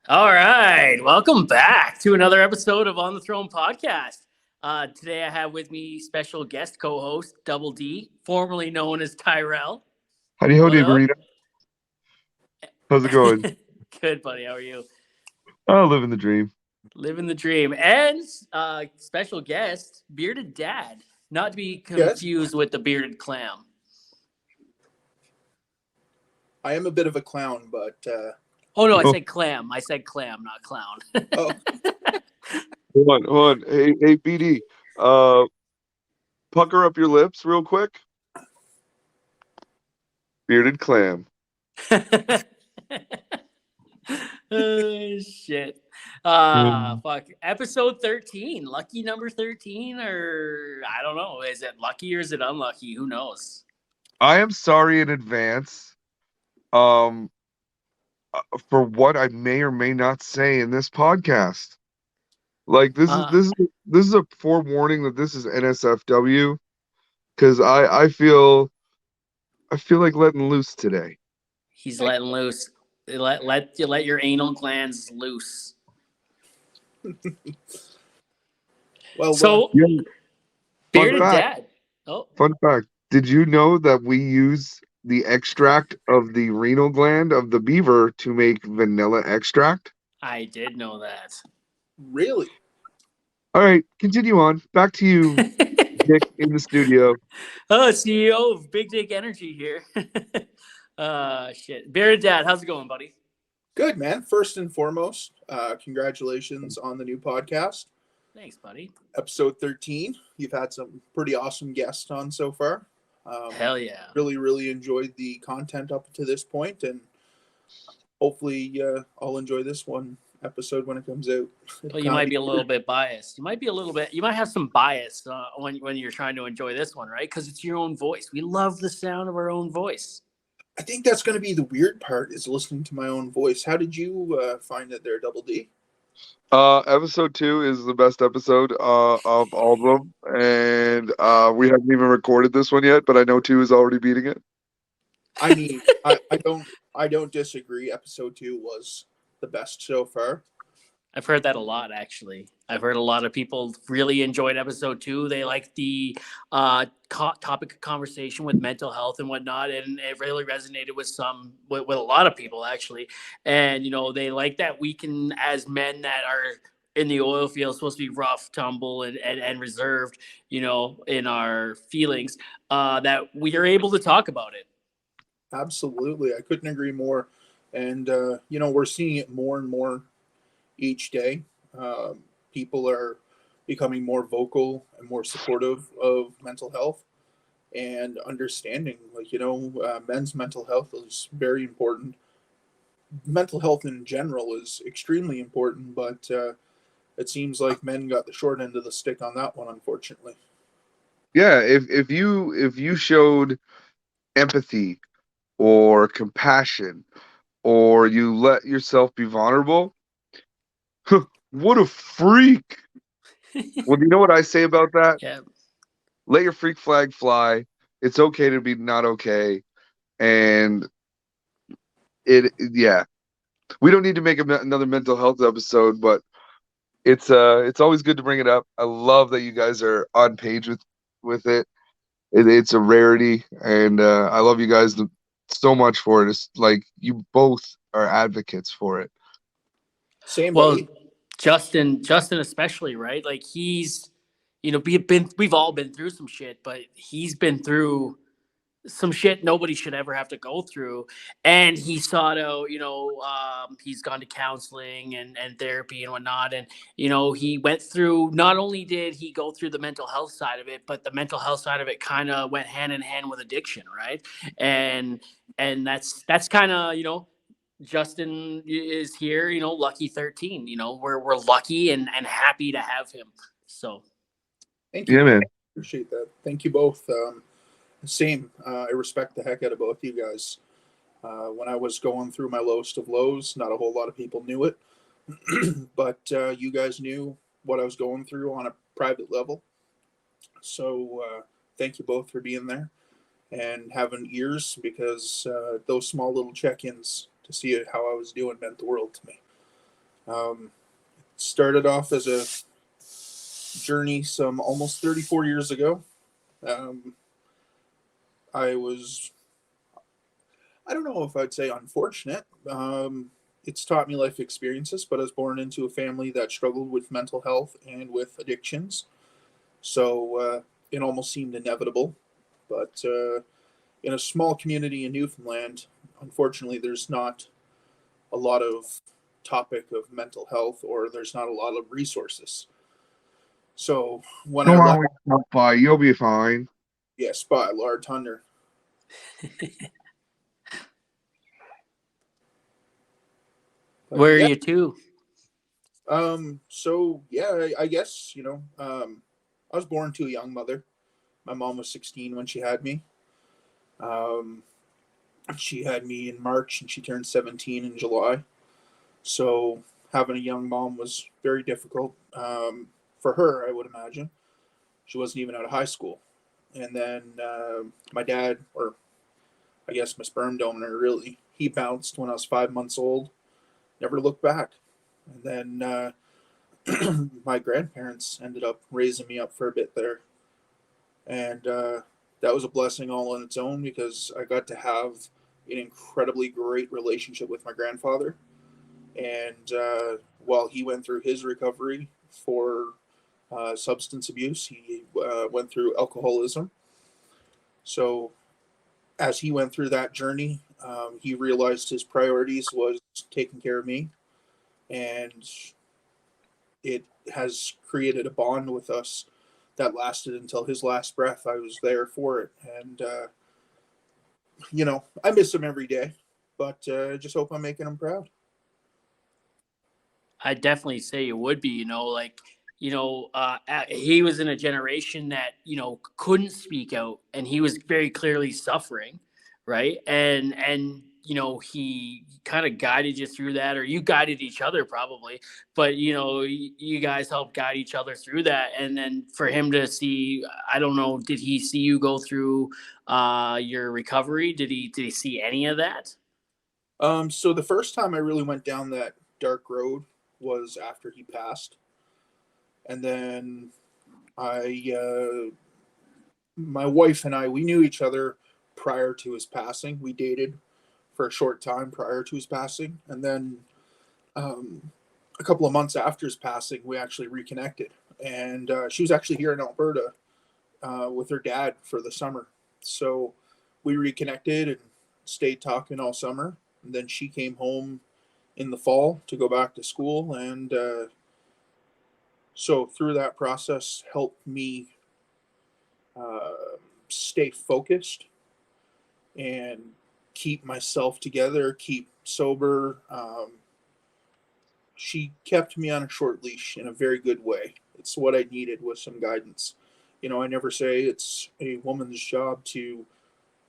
All right, welcome back to another episode of On the Throne podcast. Today I have with me special guest co-host Double D, formerly known as Tyrell. Howdy, What howdy, up? burrito. How's it going? Good, buddy. How are you? Oh, living the dream. Living the dream. And special guest Bearded Dad, not to be Yes, confused with the bearded clam. I am a bit of a clown, but Oh no, I Oh, said clam. I said clam, not clown. oh, hold on. Hey, BD. Uh, pucker up your lips real quick. Bearded clam. Oh, shit. Fuck. Episode 13. Lucky number 13, or I don't know. Is it lucky or is it unlucky? Who knows? I am sorry in advance. Um, for what I may or may not say in this podcast. Like this is Uh, this is this is a forewarning that this is NSFW because I feel like letting loose today. he's letting loose. Let your anal glands loose. well, So, Yeah. Fun bearded fact. dad. Oh, Fun fact. Did you know that we use the extract of the renal gland of the beaver to make vanilla extract? I did know that. really, All right, continue on. Back to you, Nick, in the studio. Oh, CEO of Big Dick Energy here. Shit. Bearded dad, how's it going, buddy? good man. First and foremost, congratulations on the new podcast, Thanks, buddy. episode 13. You've had some pretty awesome guests on so far. Hell yeah. Really enjoyed the content up to this point, and hopefully, I'll enjoy this one episode when it comes out. Well, you might be a little bit biased. You might have some bias when you're trying to enjoy this one, right? Because it's your own voice. We love the sound of our own voice. I think that's going to be the weird part is listening to my own voice. How did you find it there, Double D? Episode 2 is the best episode of all of them, and we haven't even recorded this one yet, but I know 2 is already beating it. I mean, I don't disagree. Episode 2 was the best so far. I've heard that a lot, actually. I've heard a lot of people really enjoyed episode 2. They like the topic of conversation with mental health and whatnot, and it really resonated with a lot of people, actually. And they like that we can, as men that are in the oil field, supposed to be rough, tumble, and reserved, in our feelings, that we are able to talk about it. Absolutely, I couldn't agree more. And we're seeing it more and more each day. People are becoming more vocal and more supportive of mental health and understanding. Men's mental health is very important. Mental health in general is extremely important, but it seems like men got the short end of the stick on that one, unfortunately. Yeah, if you showed empathy or compassion or you let yourself be vulnerable, what a freak. Well, you know what I say about that? Yeah. Let your freak flag fly. It's okay to be not okay. And yeah. We don't need to make another mental health episode, but it's always good to bring it up. I love that you guys are on page with it. It's a rarity, and I love you guys so much for it. It's like you both are advocates for it. Same, Well, buddy. Justin especially, right? Like he's, we've all been through some shit, but he's been through some shit nobody should ever have to go through. And he sought out, he's gone to counseling and therapy and whatnot. And, he went through, not only did he go through the mental health side of it, but the mental health side of it kind of went hand in hand with addiction, right? And that's kind of, Justin is here, lucky 13. We're lucky and happy to have him. So Thank you. Yeah, man. Appreciate that. Thank you both. Same. I respect the heck out of both you guys. When I was going through my lowest of lows, not a whole lot of people knew it, but you guys knew what I was going through on a private level. So thank you both for being there and having ears, because those small little check-ins to see how I was doing meant the world to me. Started off as a journey some almost 34 years ago. I was, I don't know if I'd say unfortunate. It's taught me life experiences, but I was born into a family that struggled with mental health and with addictions. So it almost seemed inevitable. But in a small community in Newfoundland, unfortunately, there's not a lot of topic of mental health, or there's not a lot of resources. So when I Come left, on, Bumpy, you'll be fine. yes, by Lard Thunder. Where are Yeah. you too? So yeah, I guess, I was born to a young mother. My mom was 16 when she had me. Um, she had me in March and she turned 17 in July. So having a young mom was very difficult for her, I would imagine. She wasn't even out of high school. And then my dad, or I guess my sperm donor, really, he bounced when I was 5 months old. Never looked back. And then my grandparents ended up raising me up for a bit there. And that was a blessing all on its own because I got to have an incredibly great relationship with my grandfather. And while he went through his recovery for substance abuse, he went through alcoholism. So as he went through that journey, he realized his priorities was taking care of me, and it has created a bond with us that lasted until his last breath. I was there for it, and I miss him every day, but just hope I'm making him proud. I definitely say it would be, he was in a generation that, couldn't speak out, and he was very clearly suffering. Right. And, he kind of guided you through that, or you guided each other probably, but, you guys helped guide each other through that. And then for him to see, I don't know, did he see you go through your recovery? Did he see any of that? So the first time I really went down that dark road was after he passed, and then my wife and I, we knew each other prior to his passing. We dated for a short time prior to his passing, and then um, a couple of months after his passing, we actually reconnected. And she was actually here in Alberta with her dad for the summer, so we reconnected and stayed talking all summer. And then she came home in the fall to go back to school, and so through that process, helped me stay focused and keep myself together, keep sober. She kept me on a short leash in a very good way. It's what I needed, was some guidance. I never say it's a woman's job to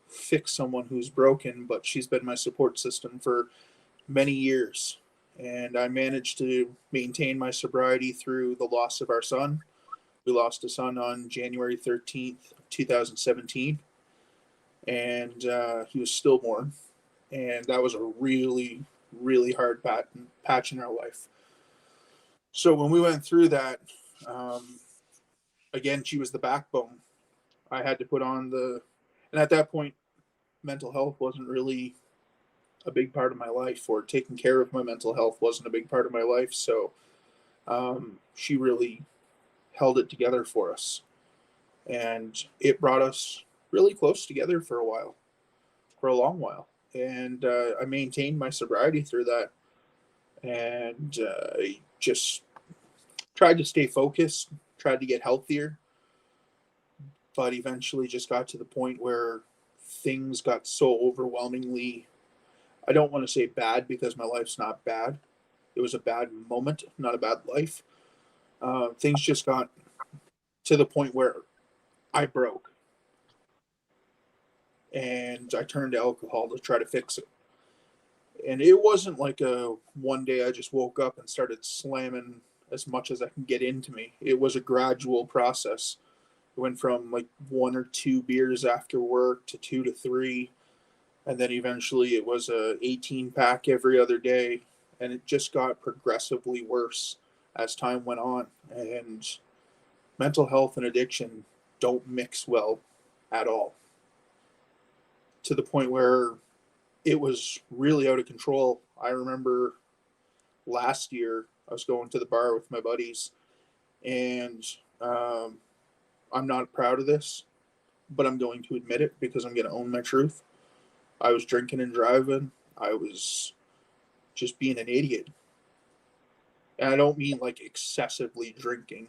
fix someone who's broken, but she's been my support system for many years. And I managed to maintain my sobriety through the loss of our son. We lost a son on January 13th, 2017, and he was stillborn. And that was a really, really hard patch in our life. So when we went through that, um, again, she was the backbone. I had to put on and at that point, mental health wasn't really a big part of my life, or taking care of my mental health wasn't a big part of my life. So she really held it together for us. And it brought us really close together for a while, for a long while. And I maintained my sobriety through that, and just tried to stay focused, tried to get healthier, but eventually just got to the point where things got so overwhelmingly, I don't want to say bad because my life's not bad. It was a bad moment, not a bad life. Things just got to the point where I broke, and I turned to alcohol to try to fix it. And it wasn't like a one day I just woke up and started slamming as much as I can get into me. It was a gradual process. It went from like one or two beers after work to 2 to 3, and then eventually it was a 18 pack every other day, and it just got progressively worse as time went on. And mental health and addiction don't mix well at all, to the point where it was really out of control. I remember last year I was going to the bar with my buddies, and I'm not proud of this, but I'm going to admit it because I'm going to own my truth. I was drinking and driving. I was just being an idiot. And I don't mean like excessively drinking.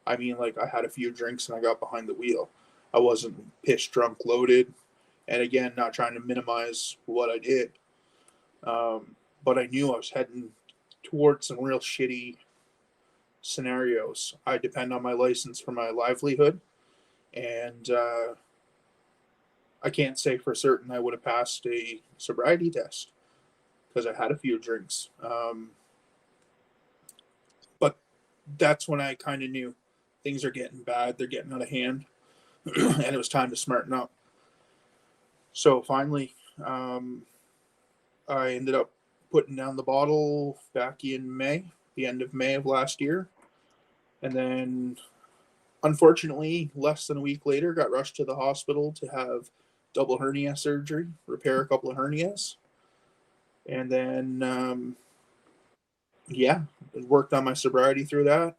I mean like I had a few drinks and I got behind the wheel. I wasn't pissed drunk loaded. And again, not trying to minimize what I did. But I knew I was heading towards some real shitty scenarios. I depend on my license for my livelihood. And I can't say for certain I would have passed a sobriety test because I had a few drinks. But that's when I kind of knew things are getting bad. They're getting out of hand. And it was time to smarten up. So finally, I ended up putting down the bottle back in May, the end of May of last year. And then, unfortunately, less than a week later, got rushed to the hospital to have double hernia surgery, repair a couple of hernias. And then, worked on my sobriety through that,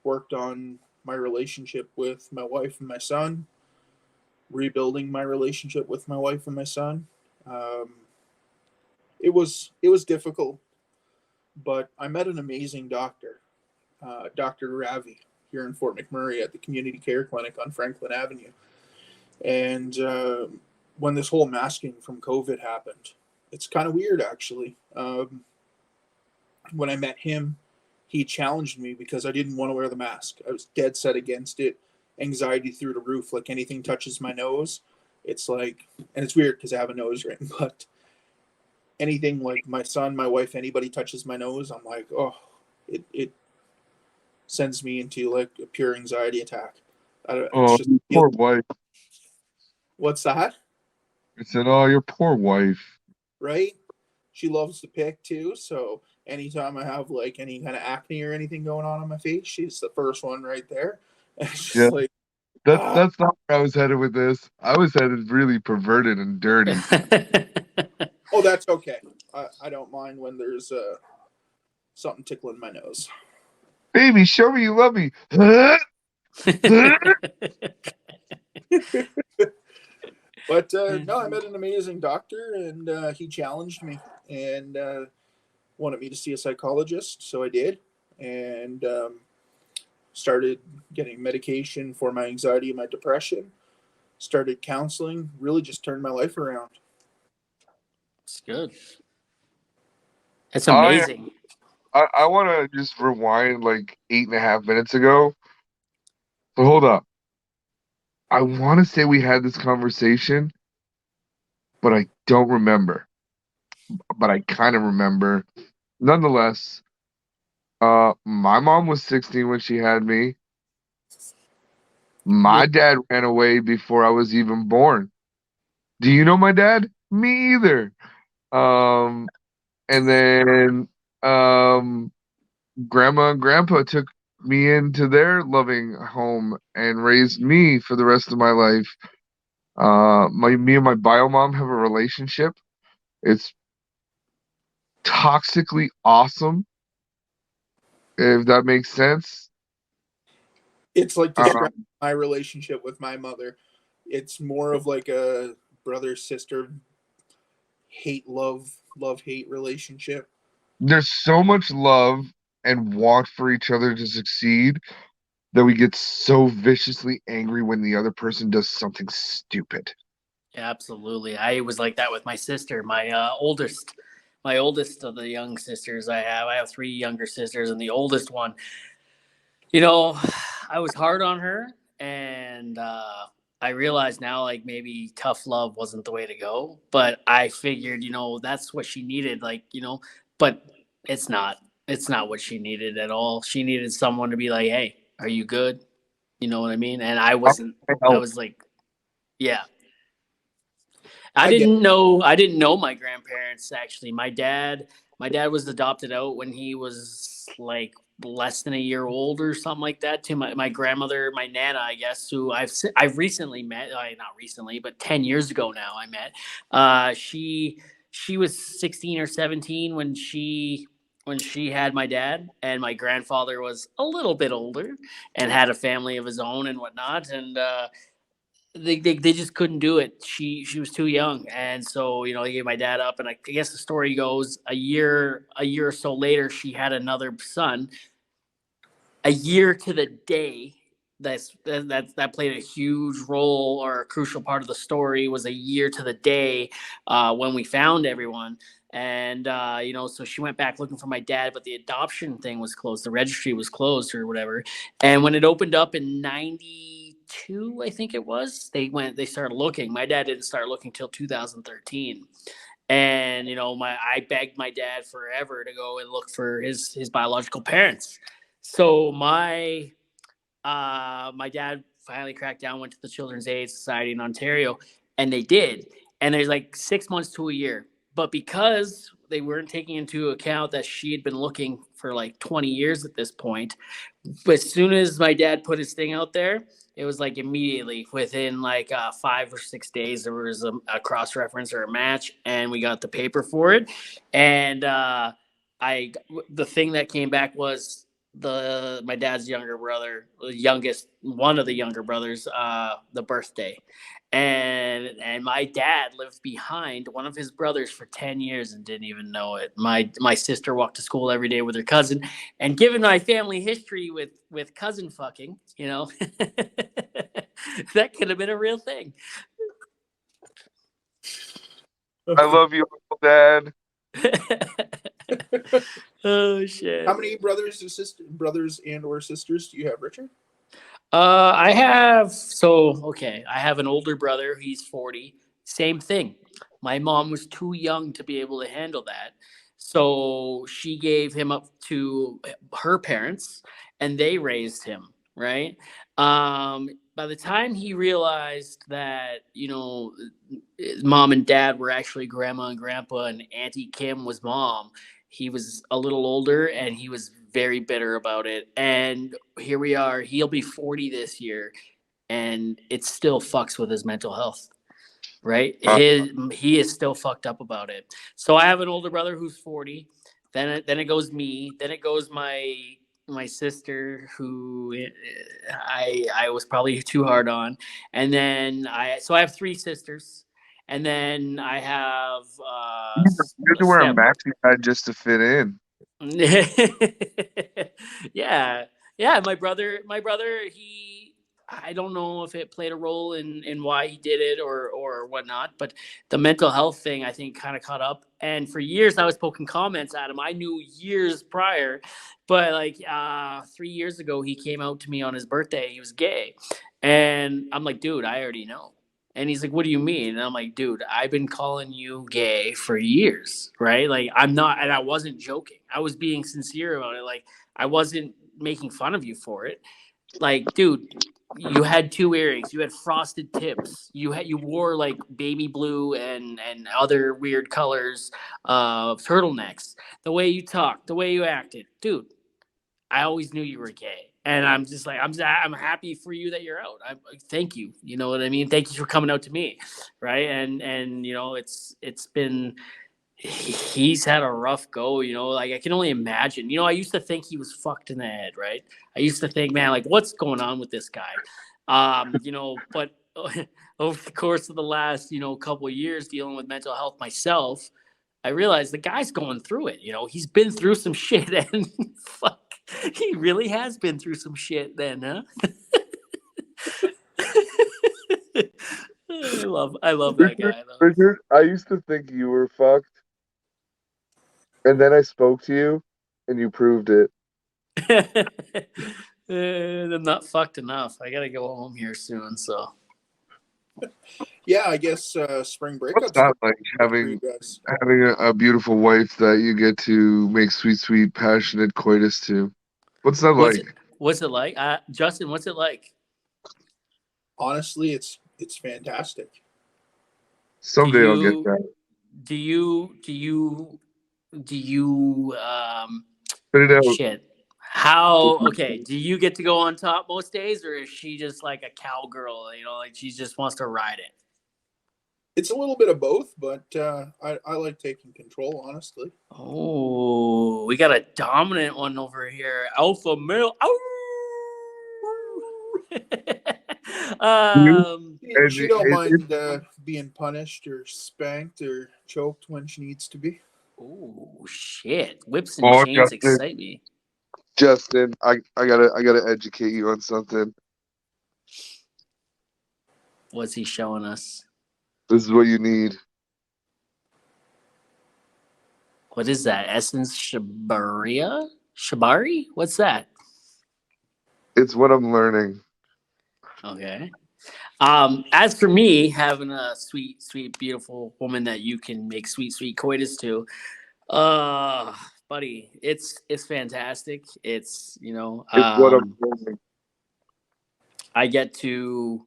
worked on my relationship with my wife and my son, rebuilding my relationship with my wife and my son. It was difficult, but I met an amazing doctor, Dr. Ravi, here in Fort McMurray at the Community Care Clinic on Franklin Avenue. And when this whole masking from COVID happened, it's kind of weird actually. When I met him, he challenged me because I didn't want to wear the mask. I was dead set against it. Anxiety through the roof. Like anything touches my nose, it's like, and it's weird because I have a nose ring, but anything like my son, my wife, anybody touches my nose, I'm like, oh, it sends me into like a pure anxiety attack. It's just poor wife. What's that? I said, oh, your poor wife. Right? She loves to pick too, so anytime I have like any kind of acne or anything going on my face, she's the first one right there. And it's just like, that's not where I was headed with this. I was headed really perverted and dirty. Oh, that's okay. I don't mind when there's something tickling my nose. Baby, show me you love me. But no, I met an amazing doctor, and he challenged me and wanted me to see a psychologist, so I did, and started getting medication for my anxiety and my depression. Started counseling. Really, just turned my life around. It's good. It's amazing. I want to just rewind like 8.5 minutes ago. So hold up. I want to say we had this conversation, but I don't remember. But I kind of remember. Nonetheless, my mom was 16 when she had me. My dad ran away before I was even born. Do you know my dad? Me either. And then grandma and grandpa took me into their loving home and raised me for the rest of my life. Me and my bio mom have a relationship. It's toxically awesome, if that makes sense. It's like describing my relationship with my mother. It's more of like a brother sister love hate relationship. There's so much love and want for each other to succeed that we get so viciously angry when the other person does something stupid. Absolutely. I was like that with my sister, my oldest of the young sisters I have. I have 3 younger sisters, and the oldest one, I was hard on her, and I realize now like maybe tough love wasn't the way to go, but I figured, that's what she needed, but it's not what she needed at all. She needed someone to be like, hey, are you good? You know what I mean? And I wasn't. I was like, yeah. I didn't know my grandparents actually. My dad, My dad was adopted out when he was like less than a year old or something like that to my grandmother, my nana, I guess, who I've recently met. Not recently, but 10 years ago now I met. She was 16 or 17 when she had my dad, and my grandfather was a little bit older and had a family of his own and whatnot, and they just couldn't do it. She was too young, and so they gave my dad up. And I guess the story goes a year or so later, she had another son. A year to the day. That played a huge role, or a crucial part of the story. Was a year to the day when we found everyone. And so she went back looking for my dad, but the adoption thing was closed. The registry was closed or whatever. And when it opened up in '92, I think it was, they started looking. My dad didn't start looking till 2013. And I begged my dad forever to go and look for his biological parents. So my dad finally cracked down, went to the Children's Aid Society in Ontario, and they did. And there's like 6 months to a year. But because they weren't taking into account that she had been looking for like 20 years at this point, but as soon as my dad put his thing out there, it was like immediately within like 5 or 6 days, there was a cross reference or a match, and we got the paper for it. And the thing that came back was my dad's younger brother, one of the younger brothers, the birthday. And my dad lived behind one of his brothers for 10 years and didn't even know it. My sister walked to school every day with her cousin, and given my family history with cousin fucking, that could have been a real thing. I love you, Uncle Dad. Oh shit. How many brothers and or sisters do you have, Richard? I have an older brother. He's 40. Same thing. My mom was too young to be able to handle that. So she gave him up to her parents, and they raised him, right? By the time he realized that, mom and dad were actually grandma and grandpa, and Auntie Kim was mom, he was a little older, and he was very bitter about it. And here we are. He'll be 40 this year, and it still fucks with his mental health. Right? He is still fucked up about it. So I have an older brother who's 40. Then it goes me. Then it goes my sister, who I was probably too hard on. And then I have 3 sisters. And then I have You had to wear a maxi pad just to fit in. Yeah. My brother, I don't know if it played a role in why he did it or whatnot, but the mental health thing, I think, kind of caught up. And for years I was poking comments at him. I knew years prior, but like 3 years ago, he came out to me on his birthday. He was gay. And I'm like, dude, I already know. And he's like, what do you mean? And I'm like, dude, I've been calling you gay for years, right? Like, I'm not, and I wasn't joking. I was being sincere about it. Like, I wasn't making fun of you for it. Like, dude, you had 2 earrings. You had frosted tips. You wore like baby blue and other weird colors of turtlenecks. The way you talked, the way you acted, dude, I always knew you were gay. And I'm just like, I'm happy for you that you're out. Thank you. You know what I mean? Thank you for coming out to me, right? And it's been, he's had a rough go. Like, I can only imagine. I used to think he was fucked in the head, right? I used to think, man, like, what's going on with this guy? But over the course of the last couple of years dealing with mental health myself, I realized the guy's going through it. He's been through some shit, and fuck. He really has been through some shit then, huh? I love that guy, though. Richard, I used to think you were fucked, and then I spoke to you, and you proved it. I'm not fucked enough. I gotta go home here soon, so. Yeah, I guess spring break. What's that like, having a beautiful wife that you get to make sweet, passionate coitus to? What's that like? What's it like? Justin, what's it like? Honestly, it's fantastic. Someday I'll get that. Do you do you Put it out. shit? How okay? Do you get to go on top most days, or is she just like a cowgirl? You know, like she just wants to ride it. It's a little bit of both, but I like taking control, honestly. Oh, we got a dominant one over here, alpha male. You- um, She don't mind being punished or spanked or choked when she needs to be. oh shit! Whips and oh, chains excite me. Justin, I gotta educate you on something. What's he showing us? This is what you need. What is that? Essence Shabaria? Shabari? What's that? It's what I'm learning. Okay. As for me, having a sweet, sweet, beautiful woman that you can make sweet, sweet coitus to, buddy, it's fantastic. It's It's what I'm learning. I get to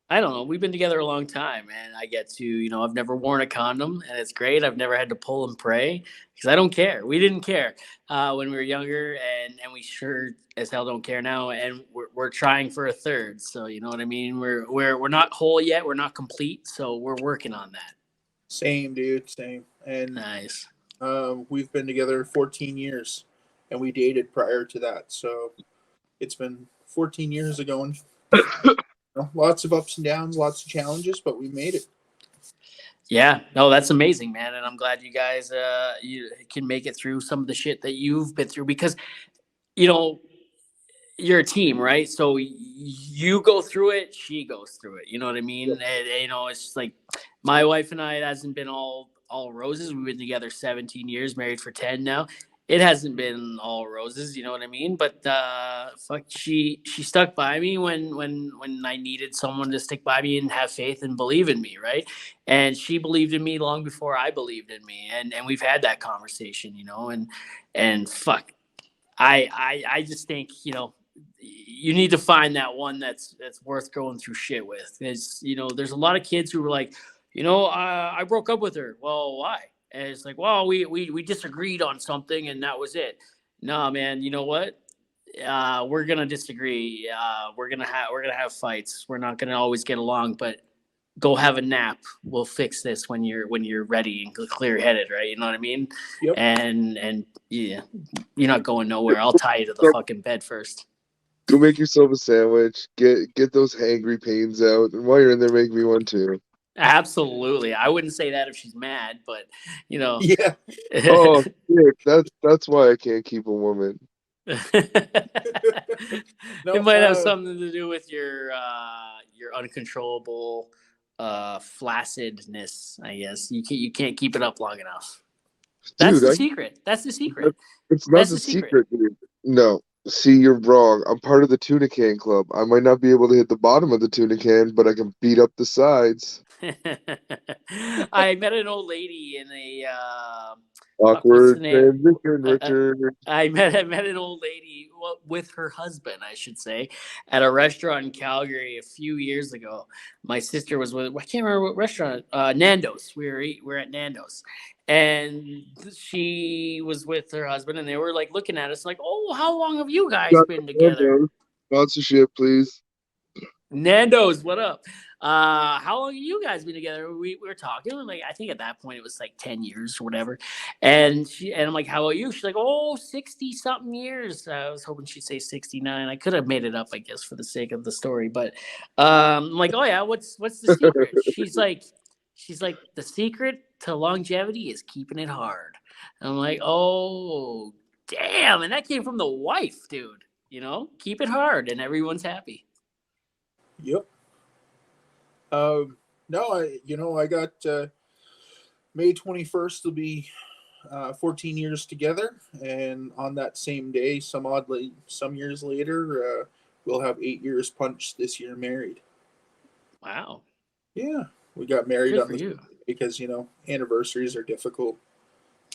I don't know. We've been together a long time, and I get to, I've never worn a condom, and it's great. I've never had to pull and pray because I don't care. We didn't care when we were younger, and we sure as hell don't care now. And we're trying for a third, so you know what I mean. We're not whole yet. We're not complete, so we're working on that. Same, dude, same. And Nice. we've been together 14 years, and we dated prior to that. So it's been 14 years ago, and lots of ups and downs, lots of challenges, but we made it. Yeah, no, that's amazing, man, and I'm glad you guys you can make it through some of the shit that you've been through because you know you're a team, right? So you go through it, she goes through it. You know what I mean? And, it's just like my wife and I. It hasn't been all roses. We've been together 17 years, married for 10 now. It hasn't been all roses. You know what I mean? But fuck, she stuck by me when I needed someone to stick by me and have faith and believe in me, right? And she believed in me long before I believed in me, and we've had that conversation, and fuck. I just think you need to find that one that's worth going through shit with. Because there's a lot of kids who were like, I broke up with her. Well, why? And it's like, well, we disagreed on something and that was it. No, man. You know what? We're gonna disagree. We're gonna have fights. We're not gonna always get along, but go have a nap. We'll fix this when you're ready and clear headed, right? You know what I mean? Yep. And yeah, you're not going nowhere. I'll tie you to the fucking bed first. Go make yourself a sandwich. Get those hangry pains out, and while you're in there, make me one too. Absolutely. I wouldn't say that if she's mad, but Yeah. Oh, shit, that's why I can't keep a woman. No, it might have something to do with your uncontrollable flaccidness, I guess. You can't keep it up long enough. That's Dude, the secret. That's the secret. it's not That's the the secret. secret, dude. No, see, you're wrong. I'm part of the tuna can club. I might not be able to hit the bottom of the tuna can, but I can beat up the sides. I met an old lady in a what's the Awkward name? transition, Richard. I met an old lady with her husband, I should say, at a restaurant in Calgary a few years ago. My sister was with I can't remember what restaurant. Nando's. We were at Nando's, and she was with her husband, and they were like looking at us like, "Oh, how long have you guys been together?" Sponsorship, please. Nando's, what up? How long have you guys been together? We were talking, like I think at that point it was like 10 years or whatever. And I'm like, how about you? She's like, oh, 60 something years. I was hoping she'd say 69. I could have made it up, I guess, for the sake of the story. But I'm like, oh yeah, what's the secret? She's like, the secret to longevity is keeping it hard. And I'm like, oh damn. And that came from the wife, dude. Keep it hard and everyone's happy. Yep. No, I got May 21st will be 14 years together, and on that same day, some years later, we'll have 8 years punched this year married. Wow. Yeah, we got married Good on for the you. because anniversaries are difficult.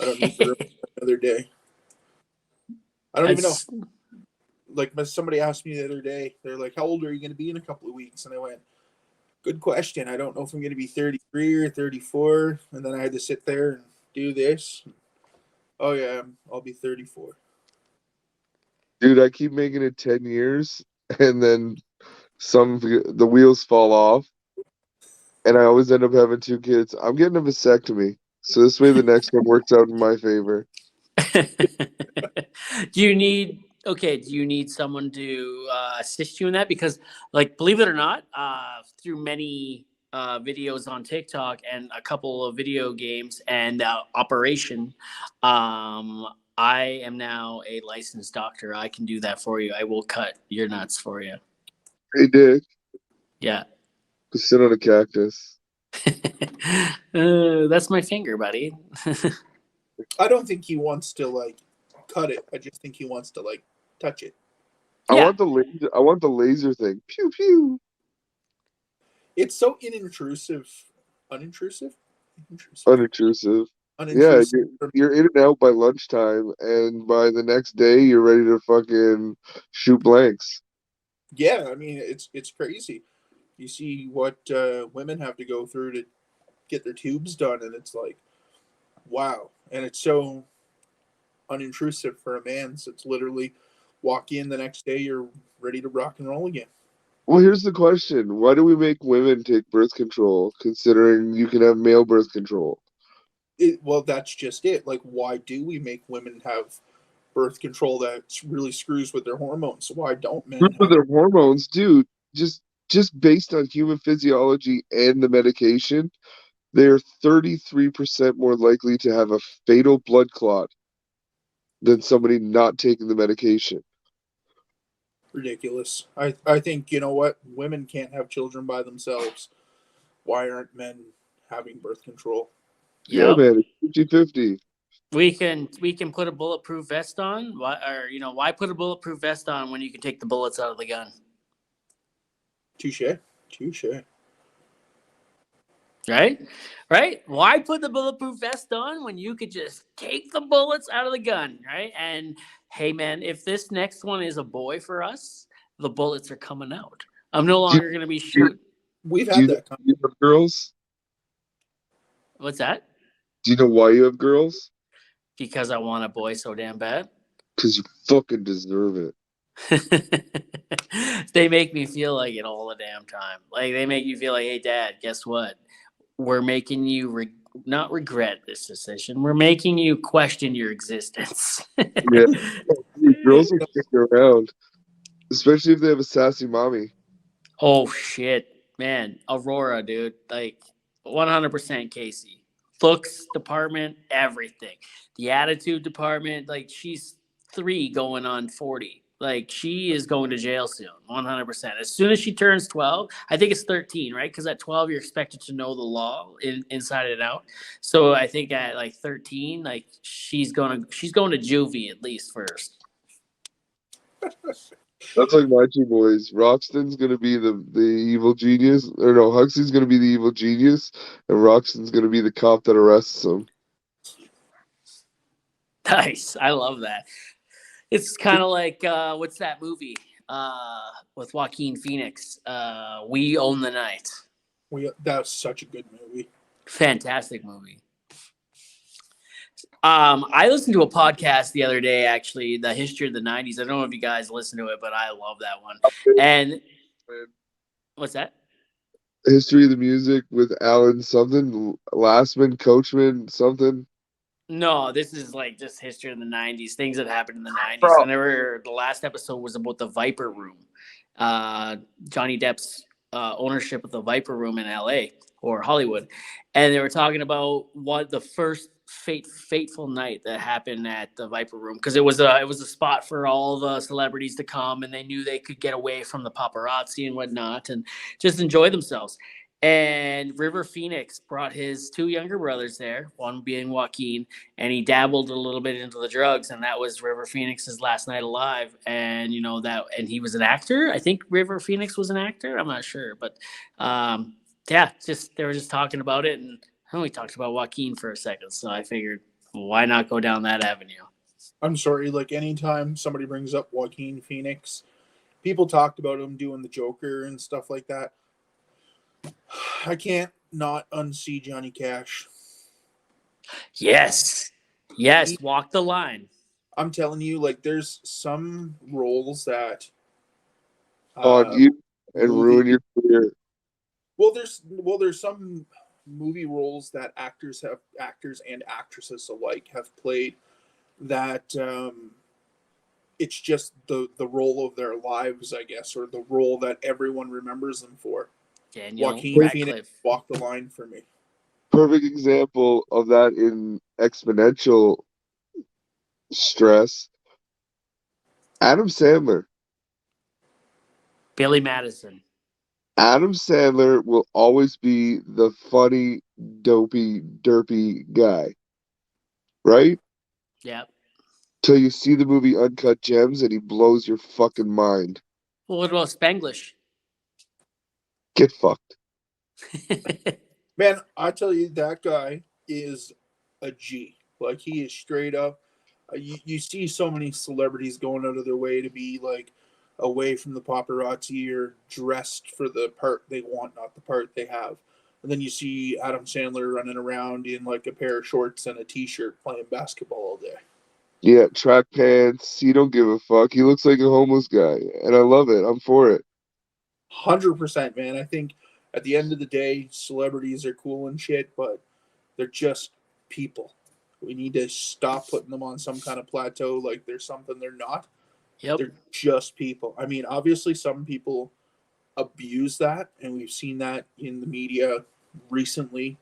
I don't need to ruin another day. I don't even know. Like somebody asked me the other day, they're like, "How old are you going to be in a couple of weeks?" And I went, "Good question. I don't know if I'm going to be 33 or 34." And then I had to sit there and do this. Oh yeah, I'll be 34. Dude, I keep making it 10 years, and then the wheels fall off, and I always end up having 2 kids. I'm getting a vasectomy, so this way the next one works out in my favor. Do you need someone to assist you in that? Because, like, believe it or not, through many videos on TikTok and a couple of video games and Operation, I am now a licensed doctor. I can do that for you. I will cut your nuts for you. Hey, Dick, Yeah. go sit on a cactus. That's my finger, buddy. I don't think he wants to like cut it. I just think he wants to like touch it. I Yeah. want the laser. I want the laser thing. Pew pew. It's so unintrusive. Unintrusive? Unintrusive. Yeah, Unintrusive. you're in and out by lunchtime, and by the next day, you're ready to fucking shoot blanks. Yeah, I mean it's crazy. You see what women have to go through to get their tubes done, and it's like, wow. And it's so unintrusive for a man. So it's literally walk in the next day, you're ready to rock and roll again. Well, here's the question: why do we make women take birth control, considering you can have male birth control? Well, that's just it. Like, why do we make women have birth control that really screws with their hormones? Why don't men For have? their hormones, dude. Just based on human physiology and the medication, they're 33% more likely to have a fatal blood clot than somebody not taking the medication. Ridiculous. I think, you know what? Women can't have children by themselves. Why aren't men having birth control? Yeah, Yep. man, it's 50-50. We can put a bulletproof vest on. Why put a bulletproof vest on when you can take the bullets out of the gun? Touche. Touche. Right? Right? Why put the bulletproof vest on when you could just take the bullets out of the gun, right? And hey man, if this next one is a boy for us, the bullets are coming out. I'm no Do longer gonna be shooting. We've do had you, that. you have girls? What's that? Do you know why you have girls? Because I want a boy so damn bad. Because you fucking deserve it. They make me feel like it all the damn time. Like they make you feel like, hey, Dad, guess what? We're making you not regret this decision. We're making you question your existence. Yeah, girls will kick you around, especially if they have a sassy mommy. Oh shit, man, Aurora, dude, like 100% Casey. Looks department, everything. The attitude department, like she's 3 going on 40. Like she is going to jail soon, 100%. As soon as she turns 12, I think it's 13, right? Because at 12 you're expected to know the law inside and out. So I think at like 13, like she's going to juvie at least first. That's like my 2 boys. Roxton's gonna be the evil genius, or no, Huxley's gonna be the evil genius, and Roxton's gonna be the cop that arrests him. Nice, I love that. It's kind of like what's that movie with Joaquin Phoenix? We Own the Night. That's such a good movie. Fantastic movie. I listened to a podcast the other day, actually, the history of the '90s. I don't know if you guys listen to it, but I love that one. And what's that? History of the music with Alan something, Lastman, Coachman, something. No, this is like just history of the '90s, things that happened in the '90s. Bro. The last episode was about the Viper Room, Johnny Depp's ownership of the Viper Room in LA or Hollywood, and they were talking about what the first fateful night that happened at the Viper Room, because it was a spot for all the celebrities to come, and they knew they could get away from the paparazzi and whatnot and just enjoy themselves. And River Phoenix brought his 2 younger brothers there, one being Joaquin, and he dabbled a little bit into the drugs, and that was River Phoenix's last night alive. And and he was an actor. I think River Phoenix was an actor. I'm not sure, but yeah, just they were just talking about it, and I only talked about Joaquin for a second, so I figured, why not go down that avenue? I'm sorry, like anytime somebody brings up Joaquin Phoenix, people talked about him doing the Joker and stuff like that. I can't not unsee Johnny Cash. Yes. Yes, walk the line. I'm telling you, like, there's some roles that On you and movie. ruin your career. There's some movie roles that actors and actresses alike have played that it's just the role of their lives, I guess, or the role that everyone remembers them for. Daniel Joaquin Phoenix Radcliffe. walked the line for me. Perfect example of that in exponential stress. Adam Sandler. Billy Madison. Adam Sandler will always be the funny, dopey, derpy guy, right? Yep. Till you see the movie Uncut Gems and he blows your fucking mind. Well, what about Spanglish? Get fucked. Man, I tell you, that guy is a G. Like, he is straight up. You see so many celebrities going out of their way to be like away from the paparazzi or dressed for the part they want, not the part they have. And then you see Adam Sandler running around in like a pair of shorts and a t-shirt playing basketball all day. Yeah, track pants. He don't give a fuck. He looks like a homeless guy, and I love it. I'm for it. 100%, man. I think at the end of the day, celebrities are cool and shit, but they're just people. We need to stop putting them on some kind of plateau like they're something they're not. Yep. They're just people. I mean, obviously, some people abuse that, and we've seen that in the media recently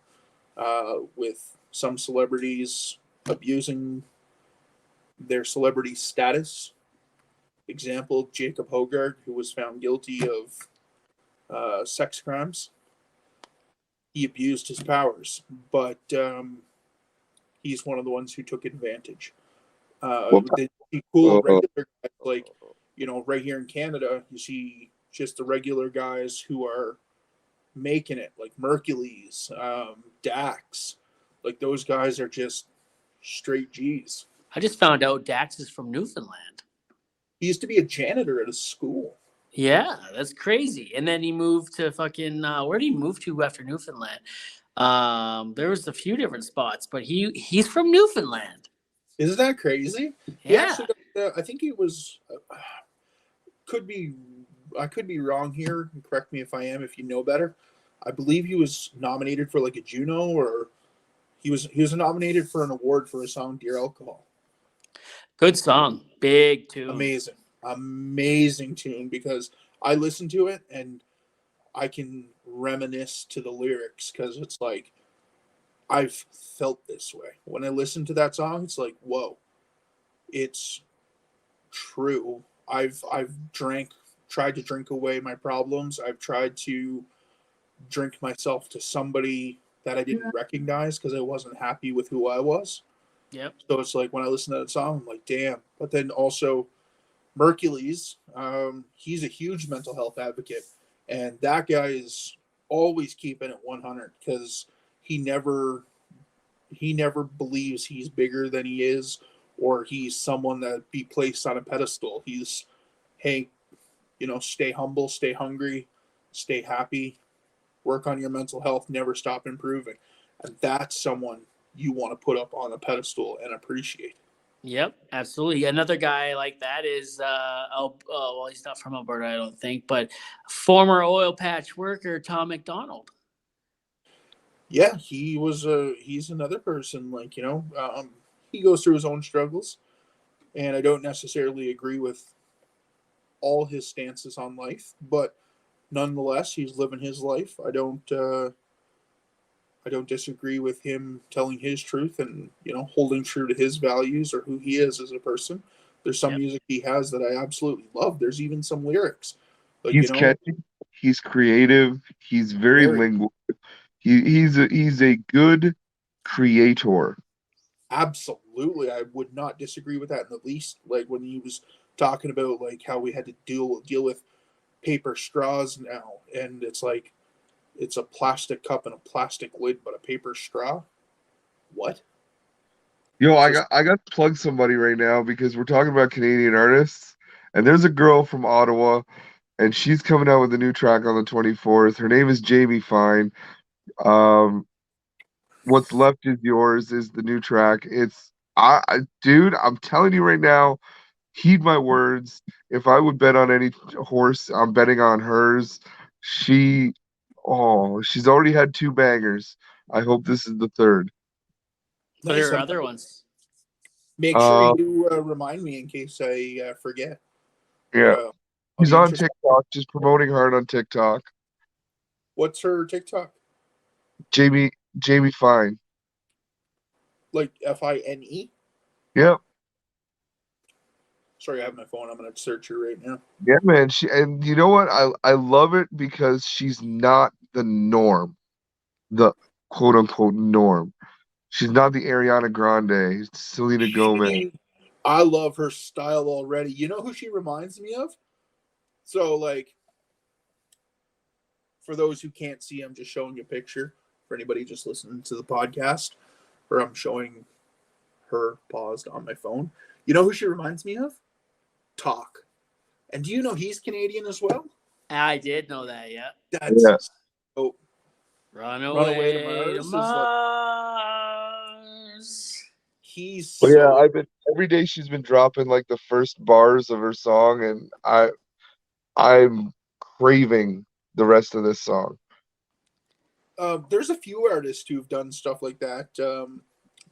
with some celebrities abusing their celebrity status. Example, Jacob Hogard, who was found guilty of sex crimes. He abused his powers, but he's one of the ones who took advantage. Well, The cool uh, regular guys, like, right here in Canada, you see just the regular guys who are making it, like Mercules, Dax. Like, those guys are just straight G's. I just found out Dax is from Newfoundland. He used to be a janitor at a school. Yeah, that's crazy. And then he moved to fucking where did he move to after Newfoundland? There was a few different spots, but he's from Newfoundland. Isn't that crazy? He Yeah. actually got, I think he was, could be, I could be wrong here. Correct me if I am, if you know better. I believe he was nominated for like a Juno, or he was nominated for an award for a song "Dear Alcohol." Good song. Big tune. Amazing tune, because I listened to it and I can reminisce to the lyrics, because it's like I've felt this way when I listen to that song. It's like, whoa, it's true. I've tried to drink away my problems. I've tried to drink myself to somebody that I didn't recognize because I wasn't happy with who I was. Yep. So it's like when I listen to that song, I'm like, damn. But then also Mercules, he's a huge mental health advocate, and that guy is always keeping it 100, because he never believes he's bigger than he is, or he's someone that be placed on a pedestal. He's, hey, stay humble, stay hungry, stay happy, work on your mental health, never stop improving. And that's someone you want to put up on a pedestal and appreciate. Yep, absolutely. Another guy like that is well, he's not from Alberta, I don't think, but former oil patch worker Tom McDonald. Yeah, he's another person, like, he goes through his own struggles, and I don't necessarily agree with all his stances on life, but nonetheless, he's living his life. I don't disagree with him telling his truth and, holding true to his values or who he is as a person. There's some music he has that I absolutely love. There's even some lyrics, like, he's catchy. He's creative. He's very lingual. He's a good creator. Absolutely, I would not disagree with that in the least. Like, when he was talking about like how we had to deal with paper straws now, and it's like it's a plastic cup and a plastic lid, but a paper straw. What? Yo, I got to plug somebody right now because we're talking about Canadian artists, and there's a girl from Ottawa, and she's coming out with a new track on the 24th. Her name is Jamie Fine. What's Left Is Yours is the new track. It's Dude, I'm telling you right now, heed my words. If I would bet on any horse, I'm betting on hers. She, she's already had two bangers. I hope this is the third. What are Nice. her other ones? Make sure Uh, you remind me in case I forget. yeah, I'll she's be on interested. TikTok, just promoting hard on TikTok. What's her TikTok? Jamie Fine. Like Fine? Yep. Sorry, I have my phone. I'm gonna search her right now. Yeah, man. And you know what? I love it because she's not the norm, the quote unquote norm. She's not the Ariana Grande, Selena Gomez. I love her style already. You know who she reminds me of? So, like, for those who can't see, I'm just showing a picture for anybody just listening to the podcast, or I'm showing her paused on my phone. You know who she reminds me of? Talk. And do you know he's Canadian as well? I did know that, yeah. That's Yeah. so. Run Away to away to Mars is like Mars. he's Well, yeah, so. I've been every day she's been dropping like the first bars of her song, and I'm craving the rest of this song. There's a few artists who've done stuff like that.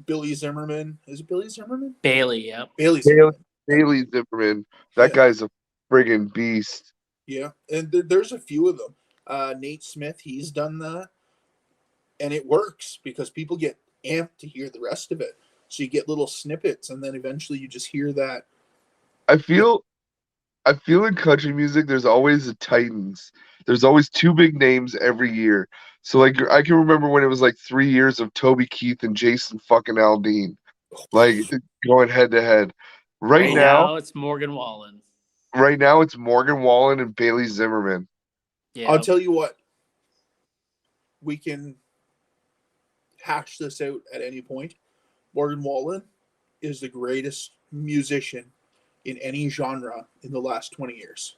Billy Zimmerman. Is it Billy Zimmerman? Bailey, yep. Bailey Bailey, Zimmerman. Bailey Zimmerman, that Yeah. guy's a friggin' beast. Yeah, and there's a few of them. Nate Smith, he's done that, and it works because people get amped to hear the rest of it. So you get little snippets, and then eventually you just hear that. I feel in country music, there's always the Titans. There's always two big names every year. So like I can remember when it was like 3 years of Toby Keith and Jason fucking Aldean, like going head to head. Right now, It's Morgan Wallen. it's Morgan Wallen and Bailey Zimmerman. Yeah. I'll tell you what, we can hash this out at any point. Morgan Wallen is the greatest musician in any genre in the last 20 years.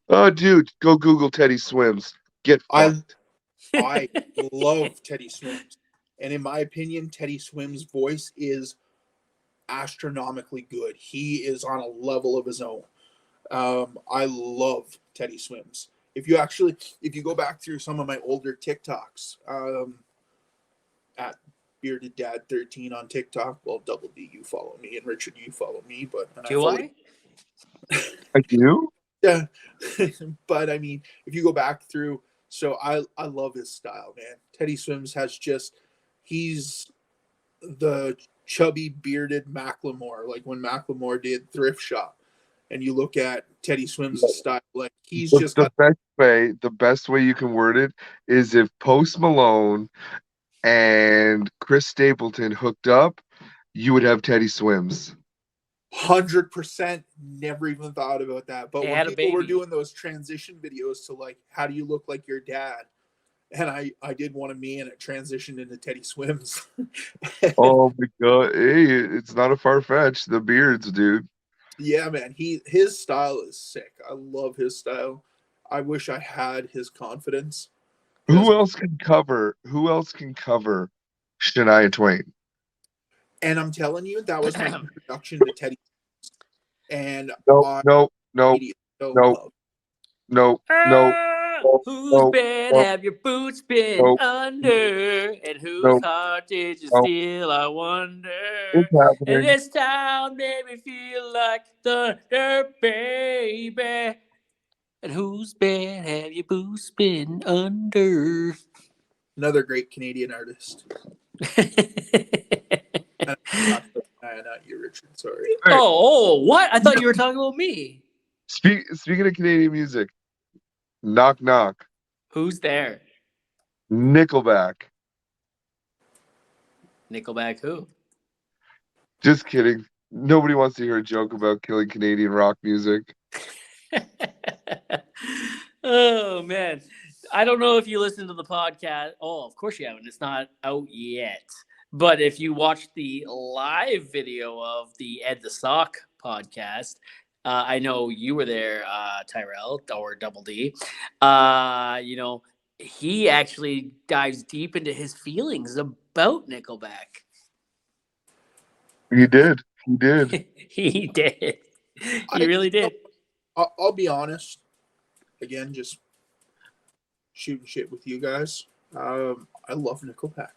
Oh, dude, go Google Teddy Swims. Get fucked. I love Teddy Swims. And in my opinion, Teddy Swims' voice is astronomically good. He is on a level of his own. I love Teddy Swims. If you go back through some of my older TikToks, at BeardedDad 13 on TikTok, well, Double D, you follow me, and Richard, you follow me, but Do I? I do? Yeah, but I mean, if you go back through, so I love his style, man. Teddy Swims he's the chubby bearded Macklemore, like when Macklemore did Thrift Shop, and you look at Teddy Swims' style, like he's just got The best way you can word it is if Post Malone and Chris Stapleton hooked up, you would have Teddy Swims. 100%. Never even thought about that. But They when had a people were baby. doing those transition videos to like, how do you look like your dad? And I did one of me, and it transitioned into Teddy Swims. Oh my god. Hey, it's not a far fetch. The beards, dude. Yeah, man. His style is sick. I love his style. I wish I had his confidence. Who else can cover? Shania Twain? And I'm telling you, that was my introduction to Teddy. And No, I no, no, so no, love. no, no, Whose no, bed no, have your boots been no, under? And whose no, heart did you no. steal? I wonder. It's And happening. this town made me feel like thunder, baby. And whose bed have your boots been under? Another great Canadian artist. And not you, Richard. Sorry. Oh, what? I thought you were talking about me. Speaking of Canadian music, knock knock. Who's there? Nickelback. Nickelback who? Just kidding. Nobody wants to hear a joke about killing Canadian rock music. Oh, man. I don't know if you listened to the podcast. Oh, of course you haven't. It's not out yet. But if you watch the live video of the Ed the Sock podcast, I know you were there, Tyrell or Double D. he actually dives deep into his feelings about Nickelback. He did. He did. He did. He I, really did. I'll be honest. Again, just shooting shit with you guys. I love Nickelback.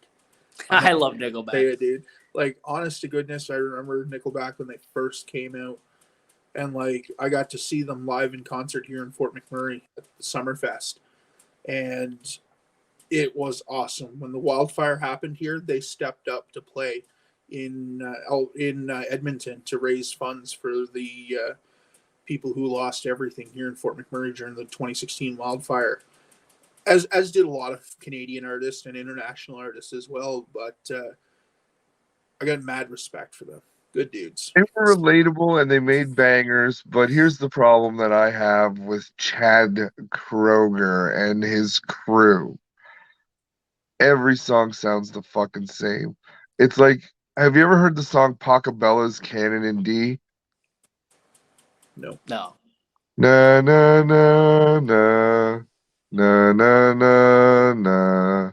I love Say Nickelback. it, dude. Like, honest to goodness, I remember Nickelback when they first came out, and like I got to see them live in concert here in Fort McMurray at the Summerfest, and it was awesome. When the wildfire happened here, they stepped up to play in Edmonton to raise funds for the people who lost everything here in Fort McMurray during the 2016 wildfire. As did a lot of Canadian artists and international artists as well. But I got mad respect for them. Good dudes. They were relatable and they made bangers, but here's the problem that I have with Chad Kroger and his crew. Every song sounds the fucking same. It's like, have you ever heard the song Pachelbel's Canon in D? No. No. Na na na na na na na na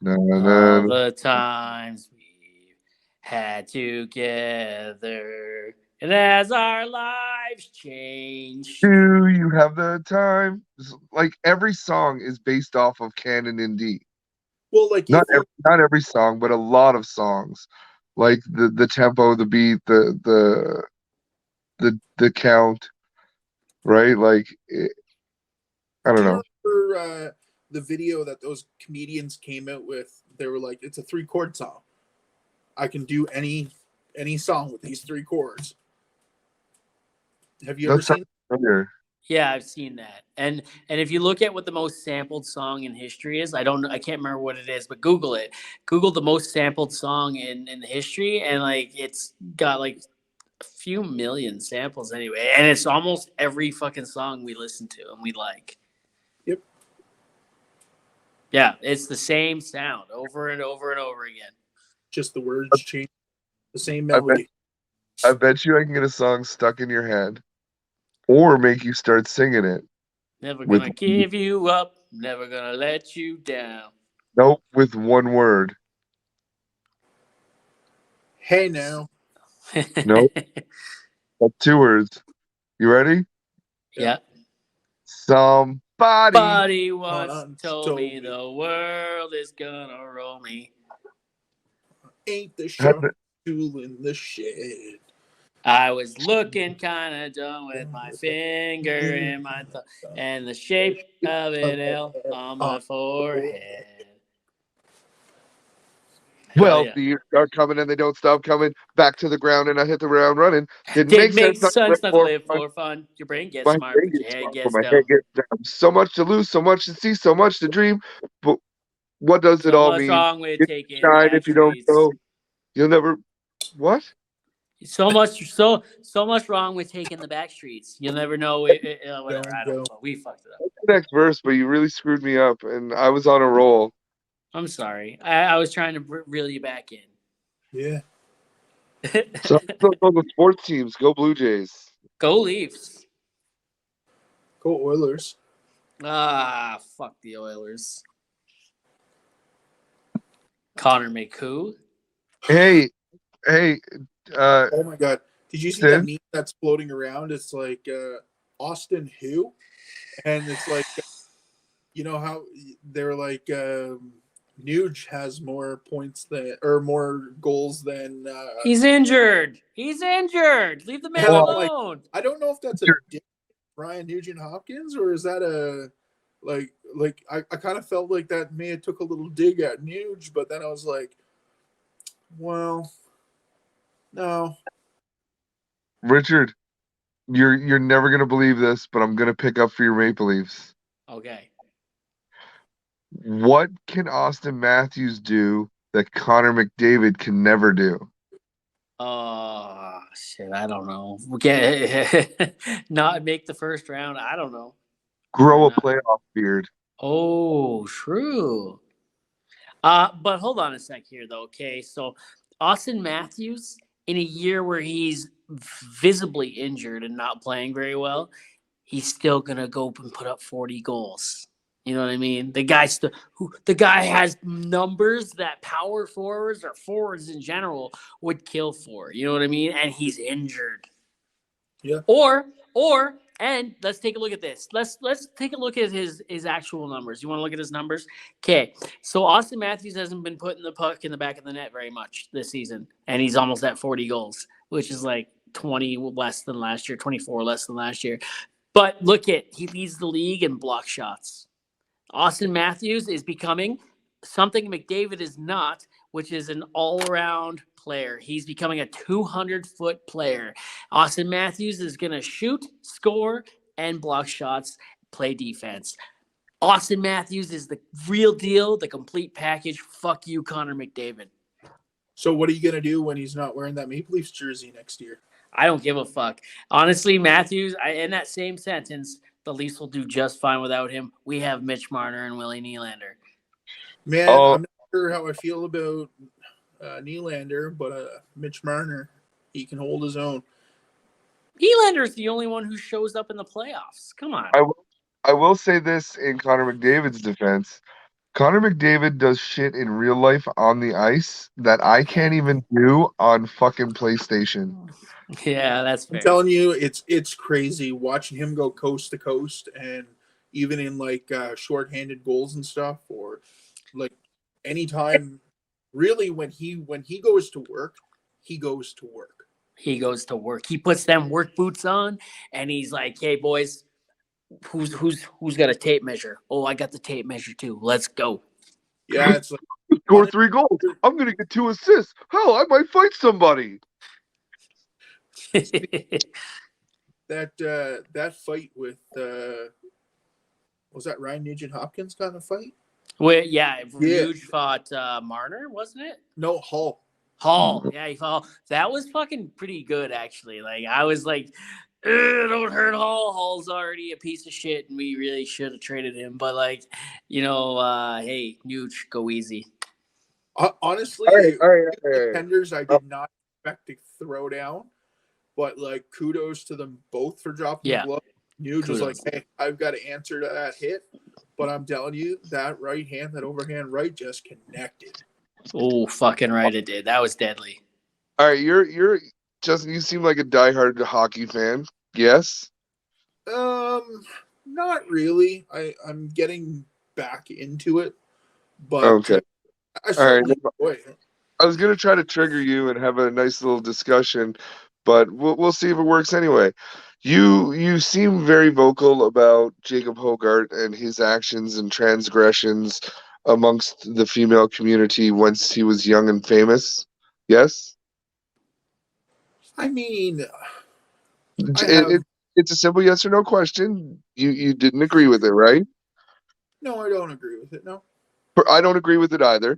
na All na. the times we've had together, and as our lives change. Do you have the time? Like every song is based off of Canon in D. Well, like Not every song, but a lot of songs. Like the tempo, the beat, the count, right? Like I do don't you know. remember the video that those comedians came out with? They were like, "It's a 3-chord song. I can do any song with these 3 chords." Have you ever That sounds seen? familiar. Yeah, I've seen that. And if you look at what the most sampled song in history is, I can't remember what it is, but Google it. Google the most sampled song in the history, and like it's got like a few million samples anyway. And it's almost every fucking song we listen to and we like. Yep. Yeah, it's the same sound over and over and over again. Just the words change, the same I bet melody. I bet you I can get a song stuck in your head, or make you start singing it. Never With gonna give you up, never gonna let you down. nope, with one word. Hey now. Nope, that's 2 words. You ready? Yeah. Somebody Somebody once Once told told me me. the world is gonna roll me. Ain't the had sharp the, tool in the shed. I was looking kind of dumb with my finger in my thumb and the shape of an L on my forehead. Hell well, yeah. the years start coming and they don't stop coming. Back to the ground and I hit the ground running. Didn't Didn't make make sense. Not to live sense not to for live fun. for fun. Your brain gets My smart, brain but your gets head smart, but gets my head dumb. gets down. So much to lose, so much to see, so much to dream. But what does it So all much mean? wrong with You taking the shine back if you don't streets. go. You'll never. What? So much wrong with taking the back streets. You'll never know it, whatever. Don't I don't go. know. We fucked it up. That's the next verse, but you really screwed me up, and I was on a roll. I'm sorry. I was trying to reel you back in. Yeah. So let's go the sports teams. Go Blue Jays. Go Leafs. Go Oilers. Ah, fuck the Oilers. Connor McCoo. Hey, hey, Oh my god. Did you see that Sin. meme that's floating around? It's like Austin who? And it's like you know how they're like Nuge has more points than or more goals than He's injured. He's injured. Leave the man and I'm Well, like alone. I don't know if that's a dig at Ryan Nugent Hopkins or is that a like I kind of felt like that may have took a little dig at Nuge, but then I was like, well, no. Richard, you're never gonna believe this, but I'm gonna pick up for your Maple Leafs. Okay. What can Austin Matthews do that Connor McDavid can never do? Oh shit! I don't know. Not make the first round. I don't know. Or Grow a not. playoff beard. Oh, true. But hold on a sec here, though. Okay, so Austin Matthews, in a year where he's visibly injured and not playing very well, he's still gonna go and put up 40 goals. You know what I mean? The guy has numbers that power forwards or forwards in general would kill for. You know what I mean? And he's injured. Yeah. And let's take a look at this. Let's take a look at his actual numbers. You want to look at his numbers? Okay. So Austin Matthews hasn't been putting the puck in the back of the net very much this season, and he's almost at 40 goals, which is like 20 less than last year, 24 less than last year. But look at, he leads the league in block shots. Austin Matthews is becoming something McDavid is not, which is an all-around player. He's becoming a 200-foot player. Austin Matthews is going to shoot, score, and block shots, play defense. Austin Matthews is the real deal, the complete package. Fuck you, Connor McDavid. So what are you going to do when he's not wearing that Maple Leafs jersey next year? I don't give a fuck. Honestly, Matthews, in that same sentence, the Leafs will do just fine without him. We have Mitch Marner and Willie Nylander. Man, I'm not sure how I feel about Nylander, but Mitch Marner, he can hold his own. Nylander's the only one who shows up in the playoffs. Come on. I will say this in Connor McDavid's defense. Connor McDavid does shit in real life on the ice that I can't even do on fucking PlayStation. Yeah, that's fair. I'm telling you, it's crazy watching him go coast to coast, and even in like shorthanded goals and stuff, or like anytime. Really, when he goes to work, he goes to work. He goes to work. He puts them work boots on, and he's like, "Hey, boys, who's got a tape measure? Oh, I got the tape measure too. Let's go." Yeah, it's like Score 3 goals. I'm gonna get 2 assists. Hell, I might fight somebody. that fight with was that Ryan Nugent Hopkins kind of fight? Well, yeah, Nuge fought Marner, wasn't it? No, Hall. Yeah, he fought. That was fucking pretty good, actually. Like, I was like, don't hurt Hall. Hall's already a piece of shit, and we really should have traded him. But, like, hey, Nuge, go easy. Honestly, all right. Contenders I did not expect to throw down, but, like, kudos to them both for dropping the glove. Nuge was like, hey, I've got to answer to that hit. But I'm telling you, that right hand, that overhand right, just connected. Oh, fucking right it did. That was deadly. All right, you're Justin. You seem like a diehard hockey fan. Yes. Not really. I'm getting back into it, but okay. I certainly enjoy it. I was gonna try to trigger you and have a nice little discussion, but we'll see if it works anyway. You seem very vocal about Jacob Hogart and his actions and transgressions amongst the female community once he was young and famous. Yes? I mean, it's a simple yes or no question. You didn't agree with it, right? No, I don't agree with it, no. I don't agree with it either.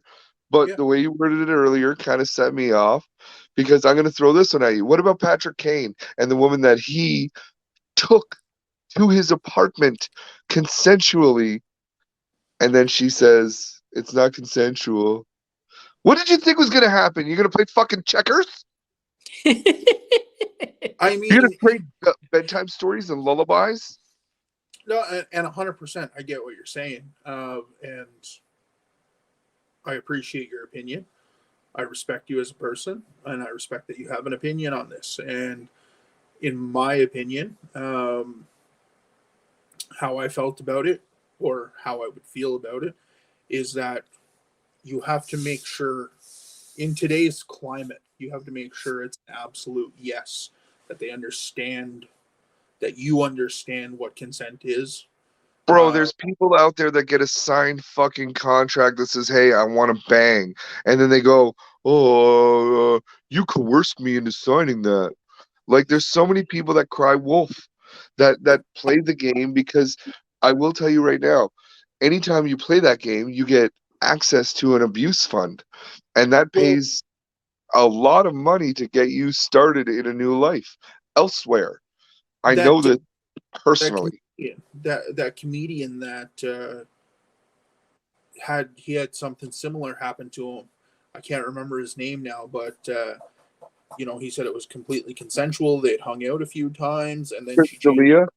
But the way you worded it earlier kind of set me off, because I'm going to throw this one at you. What about Patrick Kane and the woman that he took to his apartment consensually, and then she says it's not consensual? What did you think was going to happen? You're going to play fucking checkers? I mean, you're going to trade bedtime stories and lullabies? No, and 100%, I get what you're saying, and I appreciate your opinion. I respect you as a person, and I respect that you have an opinion on this. And in my opinion, how I felt about it, or how I would feel about it, is that you have to make sure, in today's climate, you have to make sure it's an absolute yes, that they understand, that you understand what consent is. Bro, there's people out there that get a signed fucking contract that says, hey, I want to bang. And then they go, oh, you coerced me into signing that. Like, there's so many people that cry wolf, that play the game, because I will tell you right now, anytime you play that game, you get access to an abuse fund. And that pays a lot of money to get you started in a new life elsewhere. I know that personally. That comedian that had something similar happen to him. I can't remember his name now, but he said it was completely consensual. They'd hung out a few times, and then she changed.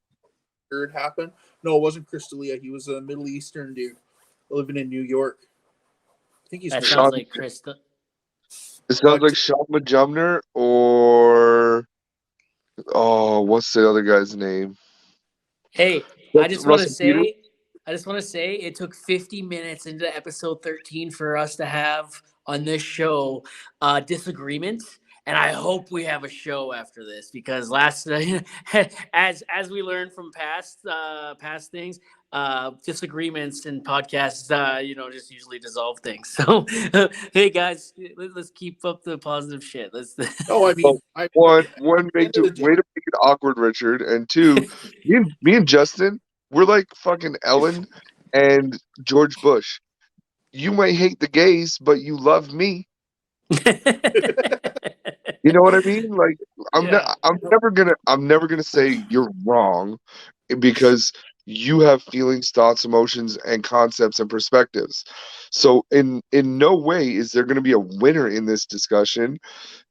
sure it happened. No, it wasn't Chris D'Elia. He was a Middle Eastern dude living in New York. I think he's That Middle sounds Sean, like Krista. it sounds But like Sean Majumner or what's the other guy's name? Hey, I That's just want to Russell Peters. say, it took 50 minutes into episode 13 for us to have on this show disagreements, and I hope we have a show after this because last as we learned from past things, disagreements in podcasts, just usually dissolve things. So, hey guys, let's keep up the positive shit. Let's. no, I Well, mean, I one, at one the make end of to the day, way to make it awkward, Richard, and two, me and Justin, we're like fucking Ellen and George Bush. You might hate the gays, but you love me. You know what I mean? Like Yeah. I'm never gonna say you're wrong because you have feelings, thoughts, emotions, and concepts and perspectives. So in no way is there gonna be a winner in this discussion.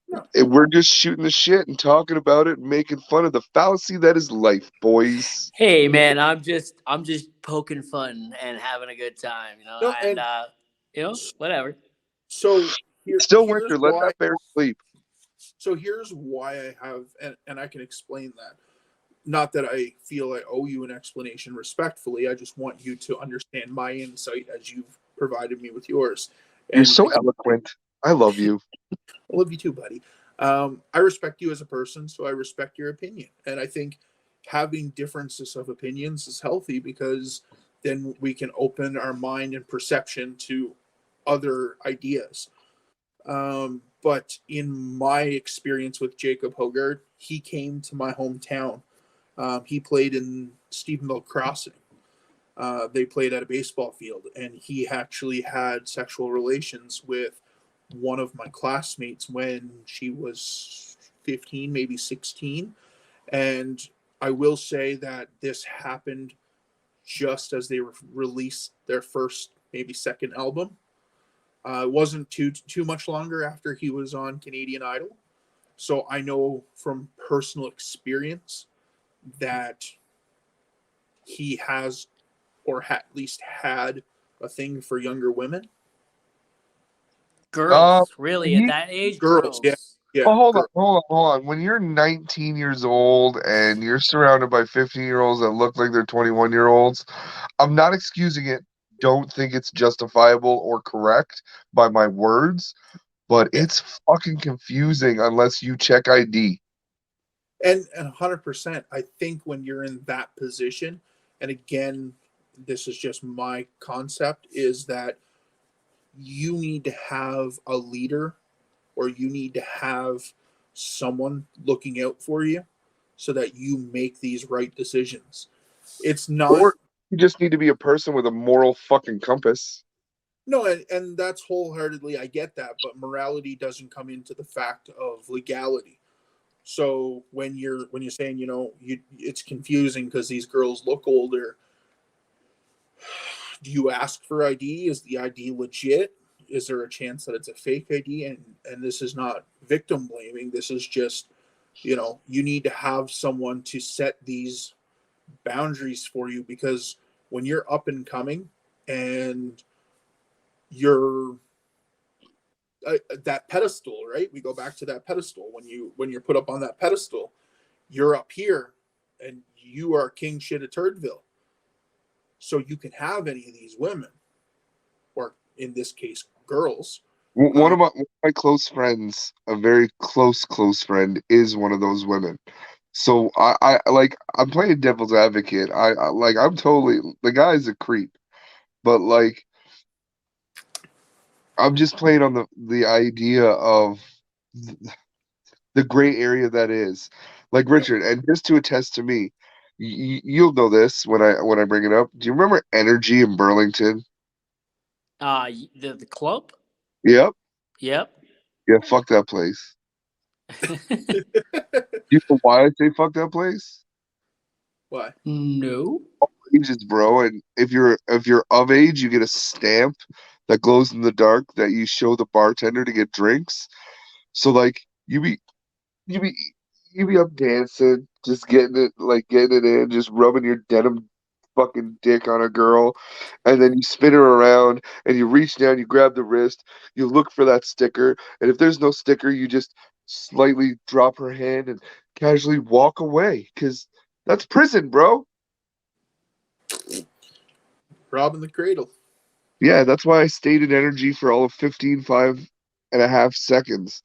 no. We're just shooting the shit and talking about it and making fun of the fallacy that is life, boys. Hey man, I'm just poking fun and having a good time, No, and and whatever. so Still here's winter. Let why. that bear sleep. So here's why I have, and I can explain that. Not that I feel I owe you an explanation respectfully. I just want you to understand my insight as you've provided me with yours. You're And so eloquent. I love you. I love you too, buddy. I respect you as a person, so I respect your opinion. And I think having differences of opinions is healthy because then we can open our mind and perception to other ideas. But in my experience with Jacob Hogard, he came to my hometown. He played in Stephenville Crossing. They played at a baseball field, and he actually had sexual relations with one of my classmates when she was 15, maybe 16. And I will say that this happened just as they released their first, maybe second album. It wasn't too much longer after he was on Canadian Idol. So I know from personal experience that he has, or at least had, a thing for younger women. Uh, Girls, really, at he, that age, Girls, yeah, girls. yeah, oh, hold on, girls. hold on, hold on. When you're 19 years old and you're surrounded by 15-year-olds that look like they're 21-year-olds, I'm not excusing it. Don't think it's justifiable or correct by my words, but Yeah, it's fucking confusing unless you check ID. and 100%. I think when you're in that position, and again, this is just my concept, is that you need to have a leader, or you need to have someone looking out for you so that you make these right decisions. It's not. Or you just need to be a person with a moral fucking compass. No, and that's wholeheartedly, I get that, but morality doesn't come into the fact of legality. So when you're saying, it's confusing because these girls look older, do you ask for ID? Is the ID legit? Is there a chance that it's a fake ID? And this is not victim blaming. This is just, you need to have someone to set these boundaries for you, because when you're up and coming and you're that pedestal, right? We go back to that pedestal. When you're put up on that pedestal, you're up here, and you are king shit at Turdville. So you can have any of these women, or in this case, girls. One Uh, of my close friends, a very close friend, is one of those women. So I like I'm playing devil's advocate. I'm totally the guy's a creep, but like I'm just playing on the idea of the gray area that is. Like no, Richard, and just to attest to me, you'll know this when I bring it up. Do you remember Energy in Burlington? The club. Yep. Yep. Yeah, fuck that place. You know why I say fuck that place? why? No. Ages, bro. And if you're of age, you get a stamp that glows in the dark that you show the bartender to get drinks. So like you be You be up dancing, just getting it in, just rubbing your denim fucking dick on a girl, and then you spin her around and you reach down, you grab the wrist, you look for that sticker, and if there's no sticker, you just slightly drop her hand and casually walk away, because that's prison, bro. Robbing the cradle. Yeah, that's why I stayed in energy for all of 15.5 seconds.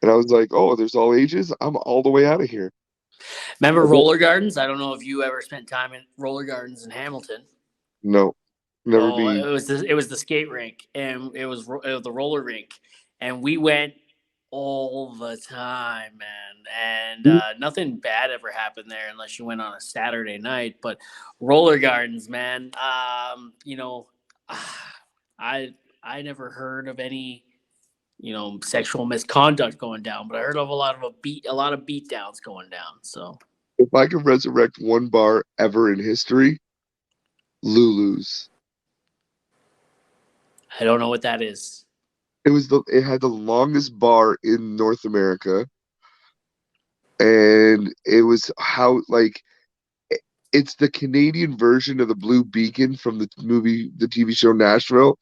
And I was like, oh, there's all ages. I'm all the way out of here. Remember roller gardens? I don't know if you ever spent time in roller gardens in Hamilton. No, never Oh, be. it was the skate rink, and it was the roller rink, and we went all the time, man. And nothing bad ever happened there unless you went on a Saturday night. But roller gardens, man. You know, I never heard of any sexual misconduct going down, but I heard of a lot of beat downs going down. So If I could resurrect one bar ever in history, Lulu's. I don't know what that is. It had the longest bar in North America, and it was it's the Canadian version of the Blue Beacon from the TV show Nashville.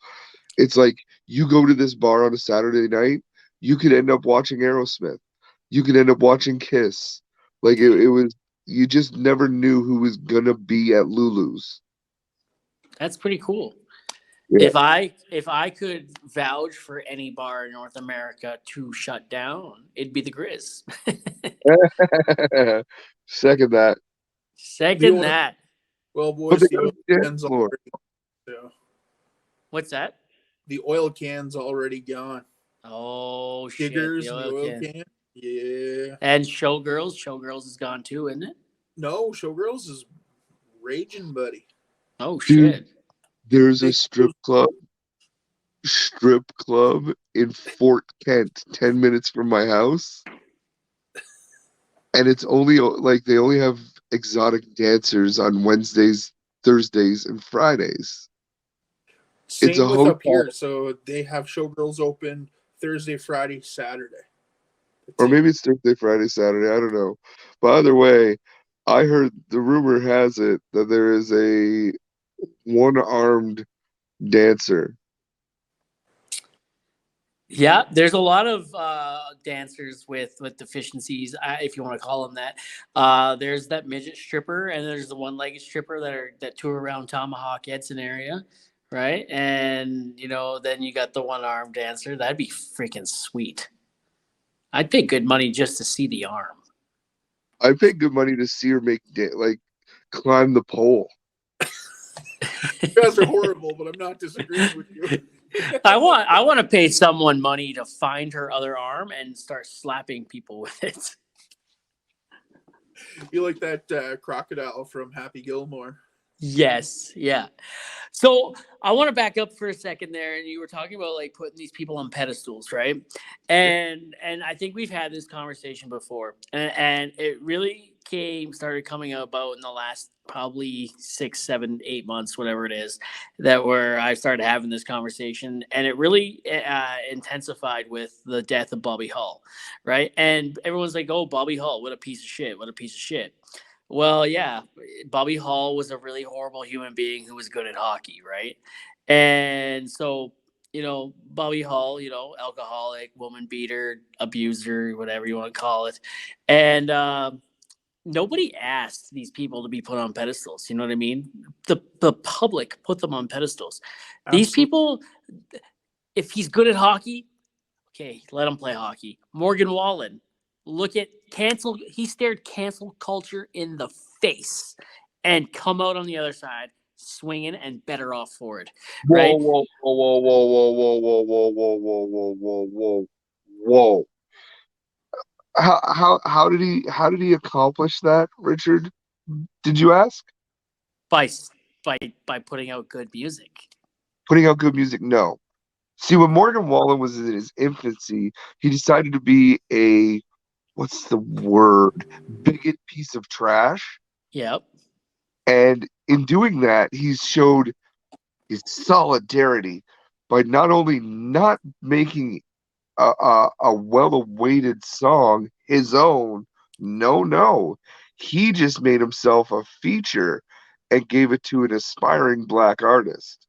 It's like you go to this bar on a Saturday night, you could end up watching Aerosmith. You could end up watching Kiss. Like it was, you just never knew who was gonna be at Lulu's. That's pretty cool. Yeah. If I could vouch for any bar in North America to shut down, it'd be the Grizz. Second that. Second that. Well, But boys, they the got oil a dance can's floor. already gone. What's that? The oil can's already gone. Oh shit! Diggers, The the oil oil can. can. Yeah. And Showgirls is gone too, isn't it? No, Showgirls is raging, buddy. Oh Dude, shit! there's a strip club in Fort Kent, 10 minutes from my house. And it's only like they only have exotic dancers on Wednesdays, Thursdays, and Fridays. It's a Same with up hotel, here. So they have Showgirls open Thursday, Friday, Saturday. or maybe it's Thursday, Friday, Saturday. I don't know. But either way, I heard the rumor has it that there is a one-armed dancer. Yeah, there's a lot of dancers with deficiencies, if you want to call them that. There's that midget stripper, and there's the one-legged stripper that tour around Tomahawk Edson area, right? And then you got the one-armed dancer. That'd be freaking sweet. I'd pay good money just to see the arm. I paid good money to see her climb the pole. You guys are horrible, but I'm not disagreeing with you. I want to pay someone money to find her other arm and start slapping people with it. You like that crocodile from Happy Gilmore? Yes, yeah. So I want to back up for a second there, and you were talking about like putting these people on pedestals, right? And I think we've had this conversation before, and it really started coming about in the last probably 6, 7, 8 months, whatever it is, where I started having this conversation, and it really intensified with the death of Bobby Hull, right? And everyone's like, "Oh, Bobby Hull, what a piece of shit! What a piece of shit!" Well, yeah, Bobby Hull was a really horrible human being who was good at hockey, right? And so, Bobby Hull, alcoholic, woman beater, abuser, whatever you want to call it. And nobody asked these people to be put on pedestals. You know what I mean? The public put them on pedestals. Absolutely. These people, if he's good at hockey, okay, let him play hockey. Morgan Wallen. Look at he stared cancel culture in the face and come out on the other side swinging and better off for it. Right? Whoa, whoa, whoa, whoa, whoa, whoa, whoa, whoa, whoa, whoa, whoa, whoa, whoa. How did he accomplish that, Richard? Did you ask? By putting out good music. Putting out good music? No. See, when Morgan Wallen was in his infancy, he decided to be what's the word? Bigot piece of trash. Yep. And in doing that, he showed his solidarity by not only not making a well-awaited song his own, No. He just made himself a feature and gave it to an aspiring black artist.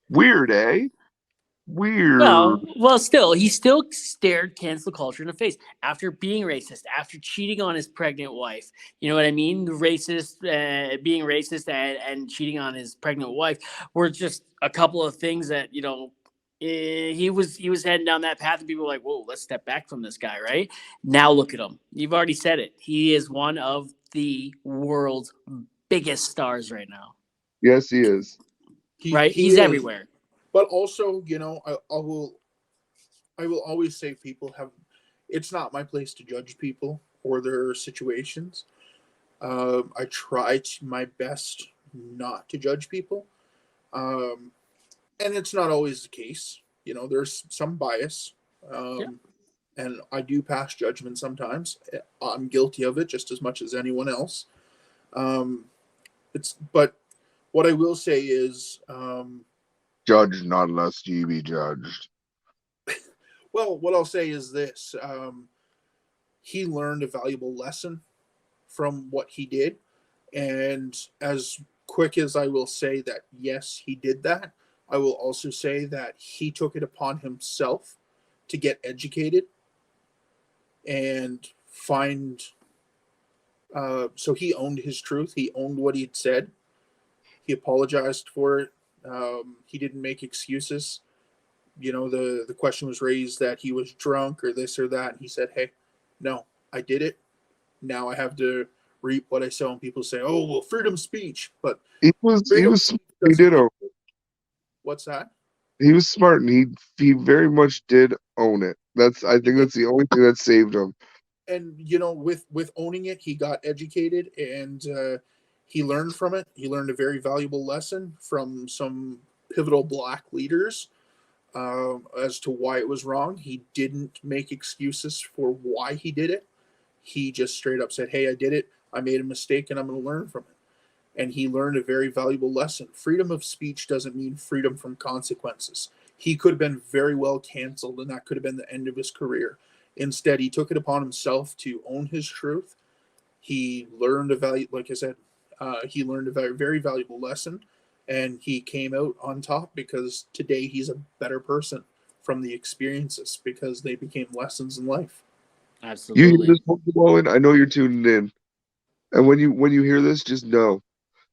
Weird, eh? Weird. Well, still, he still stared cancel culture in the face after being racist, after cheating on his pregnant wife. You know what I mean? Being racist and cheating on his pregnant wife were just a couple of things that he was heading down that path, and people were like, "Whoa, let's step back from this guy." Right now, look at him. You've already said it. He is one of the world's biggest stars right now. Yes, he is. Right? He He's is. everywhere. But also, I will always say people have. It's not my place to judge people or their situations. I try my best not to judge people, and it's not always the case. There's some bias, Yeah. and I do pass judgment sometimes. I'm guilty of it just as much as anyone else. But what I will say is, Judge not lest ye be judged. well, what I'll say is this: he learned a valuable lesson from what he did, and as quick as I will say that, yes, he did that, I will also say that he took it upon himself to get educated and find. So he owned his truth. He owned what he'd said. He apologized for it. He didn't make excuses. The question was raised that he was drunk or this or that, and he said, "Hey, no, I did it. Now I have to reap what I sow." And people say, "Oh, well, freedom of speech," but He was freedom of smart. speech He doesn't did mean, own it. what's that? He was smart, and he very much did own it. I think that's the only thing that saved him. And with owning it, he got educated, and he learned from it. He learned a very valuable lesson from some pivotal black leaders as to why it was wrong. He didn't make excuses for why he did it. He just straight up said, "Hey, I did it. I made a mistake, and I'm going to learn from it." And he learned a very valuable lesson. Freedom of speech doesn't mean freedom from consequences. He could have been very well canceled, and that could have been the end of his career. Instead, he took it upon himself to own his truth. He learned like I said, he learned a very, very valuable lesson, and he came out on top because today he's a better person from the experiences because they became lessons in life. You hear Absolutely. this, Mullen? I know you're tuning in, and when you hear this, just know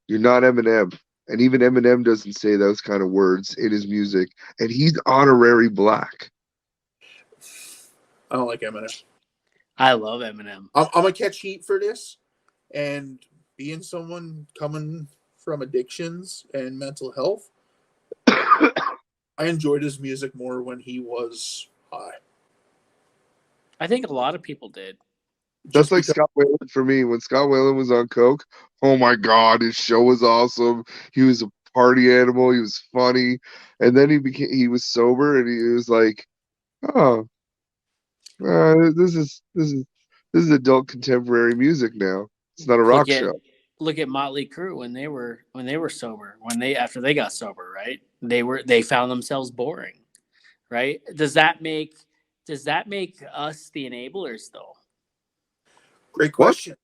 you're not Eminem, and even Eminem doesn't say those kind of words in his music, and he's honorary black. I don't like Eminem. I love Eminem. I'm gonna catch heat for this, and being someone coming from addictions and mental health, I enjoyed his music more when he was high. I think a lot of people did. That's Just like because, Scott Whalen for me. When Scott Whalen was on coke, oh my god, his show was awesome. He was a party animal. He was funny, and then he was sober, and he was like, oh, this is adult contemporary music now. It's not a rock Look at show. look at Motley Crue when they were sober. After they got sober, right? They found themselves boring, right? Does that make us the enablers though? great What? question.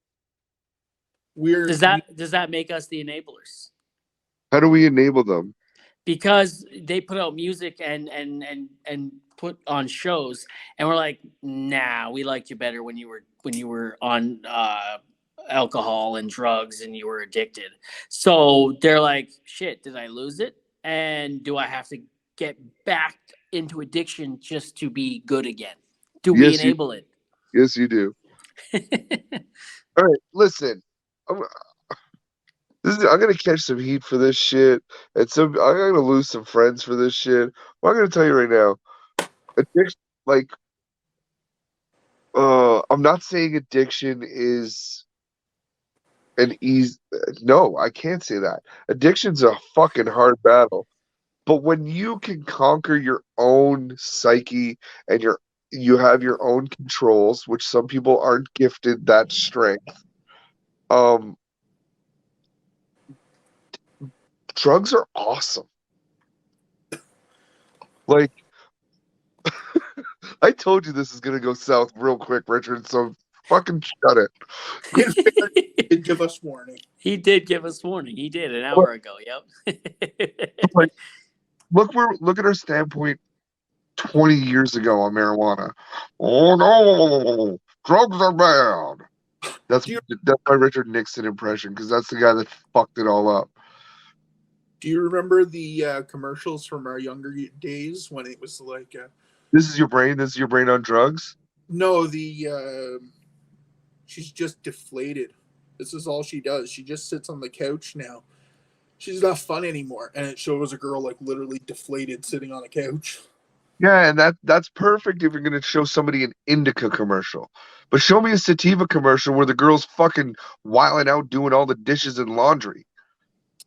We're Does that make us the enablers? How do we enable them? Because they put out music and put on shows, and we're like, nah, we liked you better when you were on alcohol and drugs and you were addicted. So they're like, shit, did I lose it? And do I have to get back into addiction just to be good again? Do we Yes, you enable it? yes you do. All right, listen. I'm, I'm gonna catch some heat for this shit, and I'm gonna lose some friends for this shit. Well, I'm gonna tell you right now, addiction, like, I'm not saying addiction is an easy. No, I can't say that. Addiction's a fucking hard battle. But when you can conquer your own psyche and you have your own controls, which some people aren't gifted that strength. Um, Drugs are awesome. Like I told you this is gonna go south real quick, Richard. So fucking shut it. In fairness, he did give us warning. He did give us warning. He did an hour ago. Yep. Like, look at our standpoint 20 years ago on marijuana. Oh no, drugs are bad. That's Do you, that's my Richard Nixon impression because that's the guy that fucked it all up. do you remember the commercials from our younger days when it was like, This is your brain. This is your brain on drugs. no, she's just deflated. This is all she does. She just sits on the couch now. She's not fun anymore. And it shows a girl like literally deflated sitting on a couch. Yeah, and that's perfect if you're gonna show somebody an indica commercial. But show me a sativa commercial where the girl's fucking wilding out doing all the dishes and laundry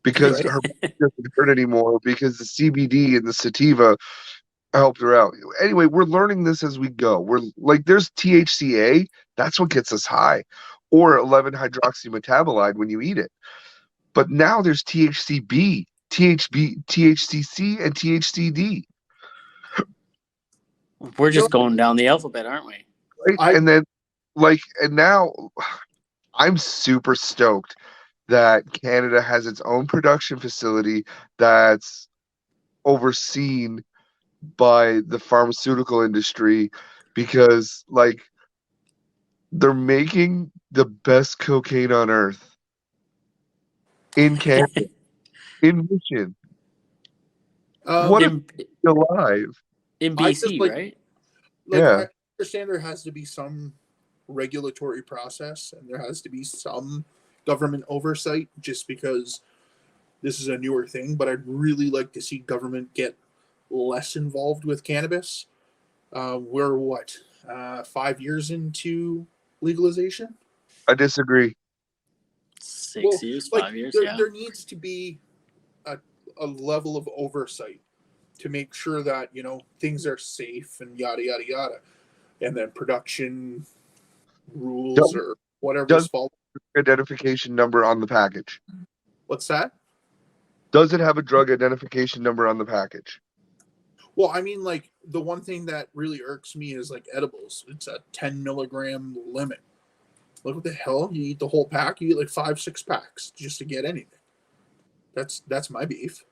because Right. her body doesn't hurt anymore because the CBD and the sativa helped her out. Anyway, we're learning this as we go. We're like, there's THCA, that's what gets us high, or 11 hydroxy metabolite when you eat it. But now there's THCB, THCC, and THCD. We're just going down the alphabet, aren't we? Right? And then, and now I'm super stoked that Canada has its own production facility that's overseen by the pharmaceutical industry because, they're making the best cocaine on earth in Canada, in Mission. What if you're alive? In BC, right? Yeah. I understand there has to be some regulatory process and there has to be some government oversight just because this is a newer thing, but I'd really like to see government get less involved with cannabis. We're 5 years into legalization? I disagree. 6 years, 5 years, There needs to be a level of oversight to make sure that, things are safe and yada, yada, yada. And then production rules or whatever's followed. Identification number on the package. What's that? Does it have a drug identification number on the package? Well, I mean, the one thing that really irks me is edibles. It's a 10 milligram limit. What the hell? You eat the whole pack? You eat 5-6 packs just to get anything. That's my beef.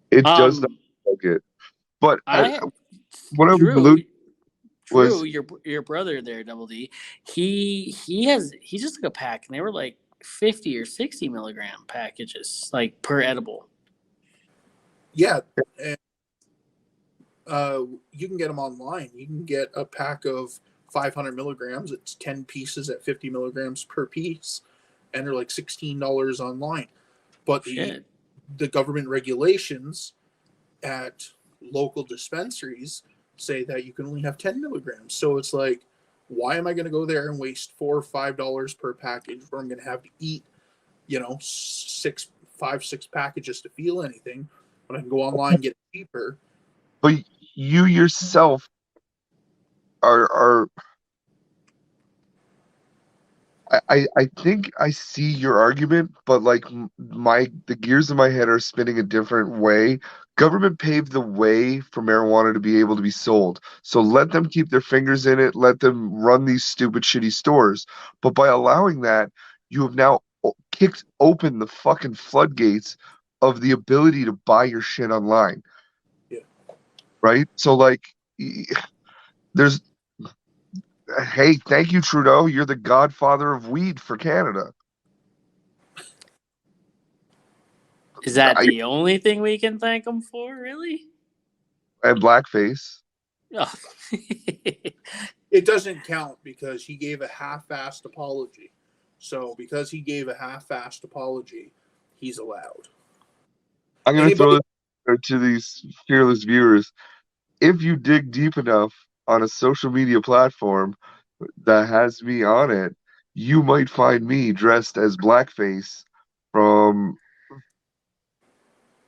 It does not like it. But what I was alluding was your brother there, Double D. He just took a pack and they were 50 or 60 milligram packages per edible. Yeah, and you can get them online. You can get a pack of 500 milligrams. It's 10 pieces at 50 milligrams per piece, and they're $16 online. But the government regulations at local dispensaries say that you can only have 10 milligrams. So it's why am I going to go there and waste $4 or $5 per package where I'm going to have to eat, 6 packages to feel anything when I can go online and get it cheaper? But you yourself are I think I see your argument, but the gears in my head are spinning a different way. Government paved the way for marijuana to be able to be sold. So let them keep their fingers in it, let them run these stupid shitty stores. But by allowing that, you have now kicked open the fucking floodgates of the ability to buy your shit online. Yeah. Right? So there's hey, thank you, Trudeau. You're the godfather of weed for Canada. Is that the only thing we can thank him for, really? And blackface. Oh. It doesn't count because he gave a half-assed apology. So because he gave a half-assed apology, he's allowed. I'm going to throw this to these fearless viewers. If you dig deep enough on a social media platform that has me on it, you might find me dressed as blackface from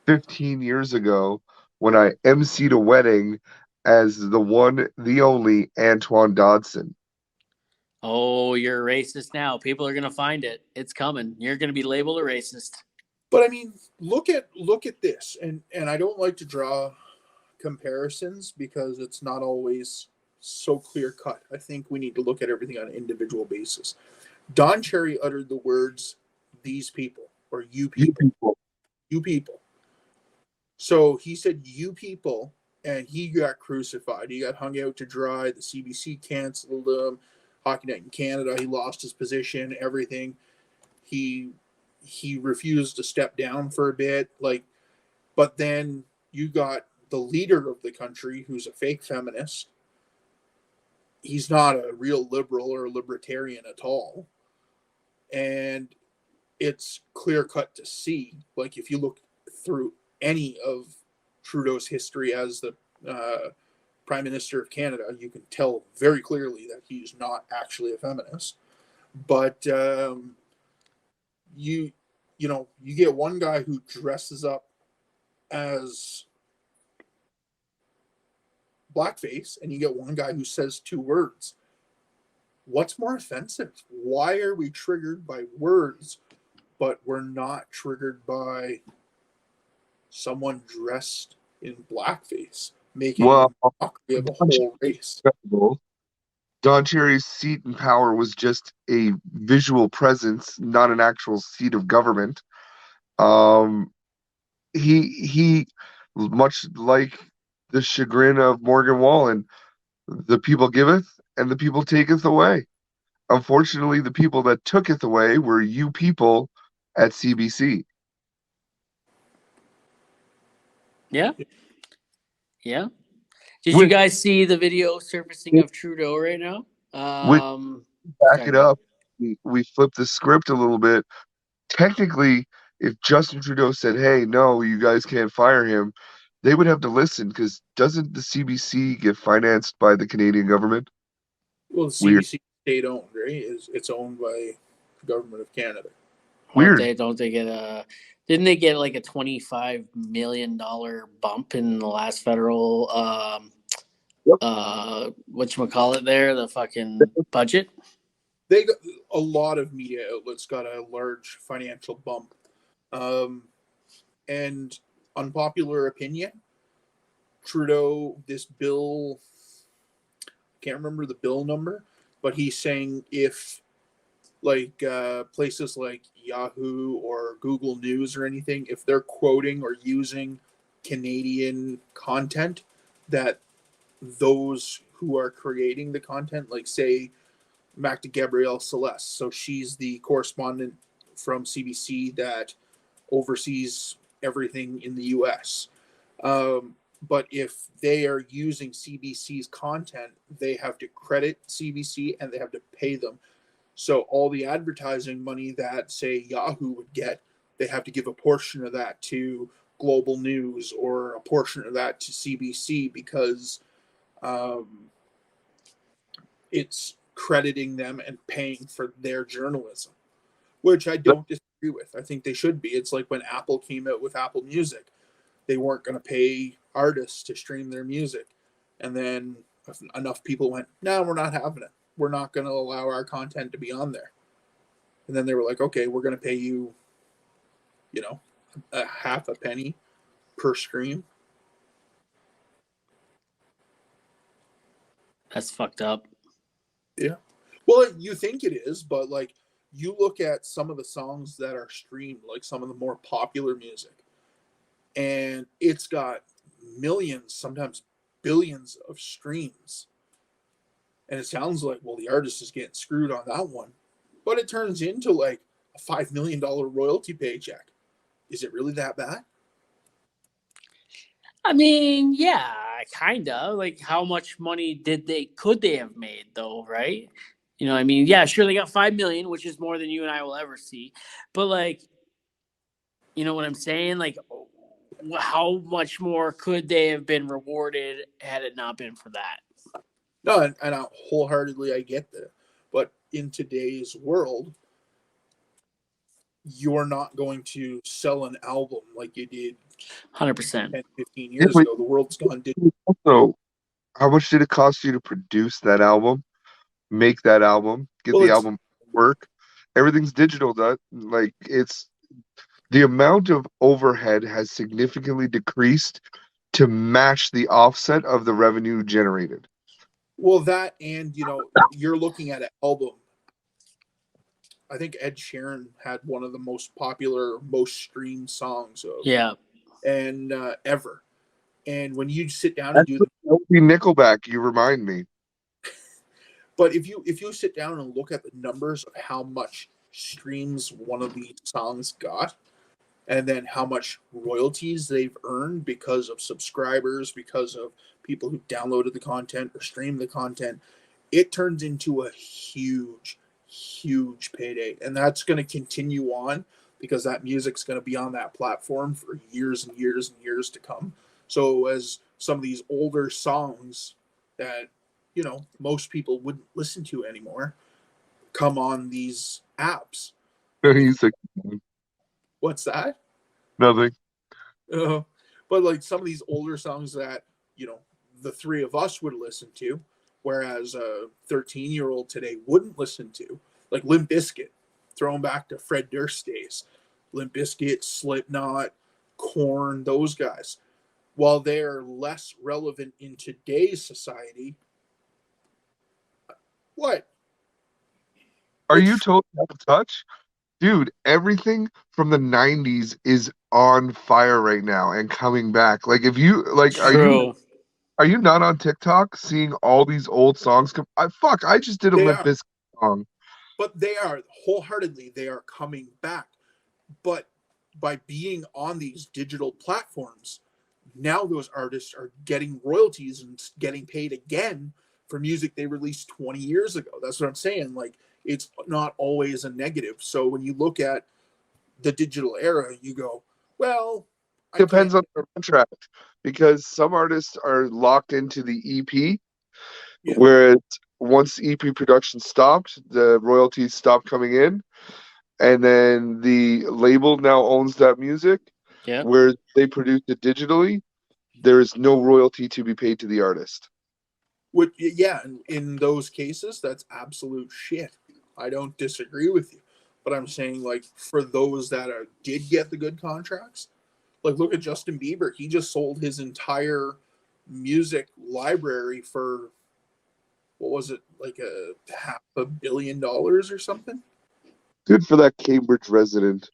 15 years ago when I emceed a wedding as the one, the only Antoine Dodson. Oh, you're a racist now. People are going to find it. It's coming. You're going to be labeled a racist. But I mean, look at this, and I don't like to draw comparisons because it's not always so clear cut. I think we need to look at everything on an individual basis. Don Cherry uttered the words, "these people," or "you You people," people. "you people." So he said, "you people," and he got crucified. He got hung out to dry. The CBC canceled him. Hockey Night in Canada, he lost his position, everything. He refused to step down for a bit. But then you got the leader of the country who's a fake feminist. He's not a real liberal or a libertarian at all. And it's clear cut to see. Like, if you look through any of Trudeau's history as the Prime Minister of Canada, you can tell very clearly that he's not actually a feminist. But you get one guy who dresses up as blackface, and you get one guy who says two words. What's more offensive? Why are we triggered by words, but we're not triggered by someone dressed in blackface, making a mockery of a whole race? Don Cherry's seat in power was just a visual presence, not an actual seat of government. He much like the chagrin of Morgan Wallen, the people giveth and the people taketh away. Unfortunately, the people that tooketh away were you people at CBC. Yeah. Did you guys see the video surfacing of Trudeau right now? Back it up. We flipped the script a little bit. Technically, if Justin Trudeau said, "Hey, no, you guys can't fire him," they would have to listen because doesn't the CBC get financed by the Canadian government? Well, the CBC state owned, right? It's owned by the government of Canada. Weird. Don't they get didn't they get like a $25 million bump in the last federal whatchamacallit there, the fucking budget? They got, a lot of media outlets got a large financial bump. And unpopular opinion, Trudeau, this bill, can't remember the bill number, but he's saying if places like Yahoo or Google News or anything, if they're quoting or using Canadian content, that those who are creating the content, like say Magda Gabrielle Celeste, so she's the correspondent from CBC that oversees everything in the US. But if they are using CBC's content, they have to credit CBC and they have to pay them. So all the advertising money that, say, Yahoo would get, they have to give a portion of that to Global News or a portion of that to CBC because it's crediting them and paying for their journalism, which I don't disagree with. I think they should be. It's like when Apple came out with Apple Music. They weren't going to pay artists to stream their music. And then enough people went, no, we're not having it. We're not going to allow our content to be on there. And then they were like, okay, we're going to pay you, a half a penny per stream. That's fucked up. Yeah. Well, you think it is, but like you look at some of the songs that are streamed, like some of the more popular music, and it's got millions, sometimes billions of streams. And it sounds like, well, the artist is getting screwed on that one. But it turns into like a $5 million royalty paycheck. Is it really that bad? I mean, yeah, kind of. Like, how much money could they have made, though, right? I mean, yeah, sure, they got 5 million, which is more than you and I will ever see. But, like, you know what I'm saying? Like, how much more could they have been rewarded had it not been for that? No, and I wholeheartedly, I get that. But in today's world, you're not going to sell an album like you did 100%. 10, 15 years ago. The world's gone digital. So, how much did it cost you to produce that album, make that album, get the album work? Everything's digital. It's the amount of overhead has significantly decreased to match the offset of the revenue generated. Well, that, and you're looking at an album. I think Ed Sheeran had one of the most popular, most streamed songs of and ever. And when you sit down and do that would be Nickelback, you remind me. But if you sit down and look at the numbers of how much streams one of these songs got, and then how much royalties they've earned because of subscribers, because of people who downloaded the content or streamed the content, it turns into a huge, huge payday. And that's going to continue on because that music's going to be on that platform for years and years and years to come. So as some of these older songs that, most people wouldn't listen to anymore come on these apps. What's that? Nothing. But like some of these older songs that, the three of us would listen to, whereas a 13-year-old today wouldn't listen to, like Limp Bizkit, thrown back to Fred Durst days. Limp Bizkit, Slipknot, Korn, those guys. While they're less relevant in today's society, what? Are you totally out of touch? Dude, everything from the 90s is on fire right now and coming back. Like, if you, like, True. are you not on TikTok seeing all these old songs come? I just did a Limp Bizkit song. But they are, wholeheartedly, they are coming back. But by being on these digital platforms, now those artists are getting royalties and getting paid again for music they released 20 years ago. That's what I'm saying. Like, it's not always a negative. So when you look at the digital era, you go, well, depends on the contract, because some artists are locked into the EP, whereas once EP production stopped, the royalties stopped coming in, and then the label now owns that music. Where they produce it digitally, there is no royalty to be paid to the artist. In those cases, that's absolute shit. I don't disagree with you, but I'm saying, like, for those that did get the good contracts, like, look at Justin Bieber. He just sold his entire music library for, what was it, like $500 million or something? Good for that Cambridge resident.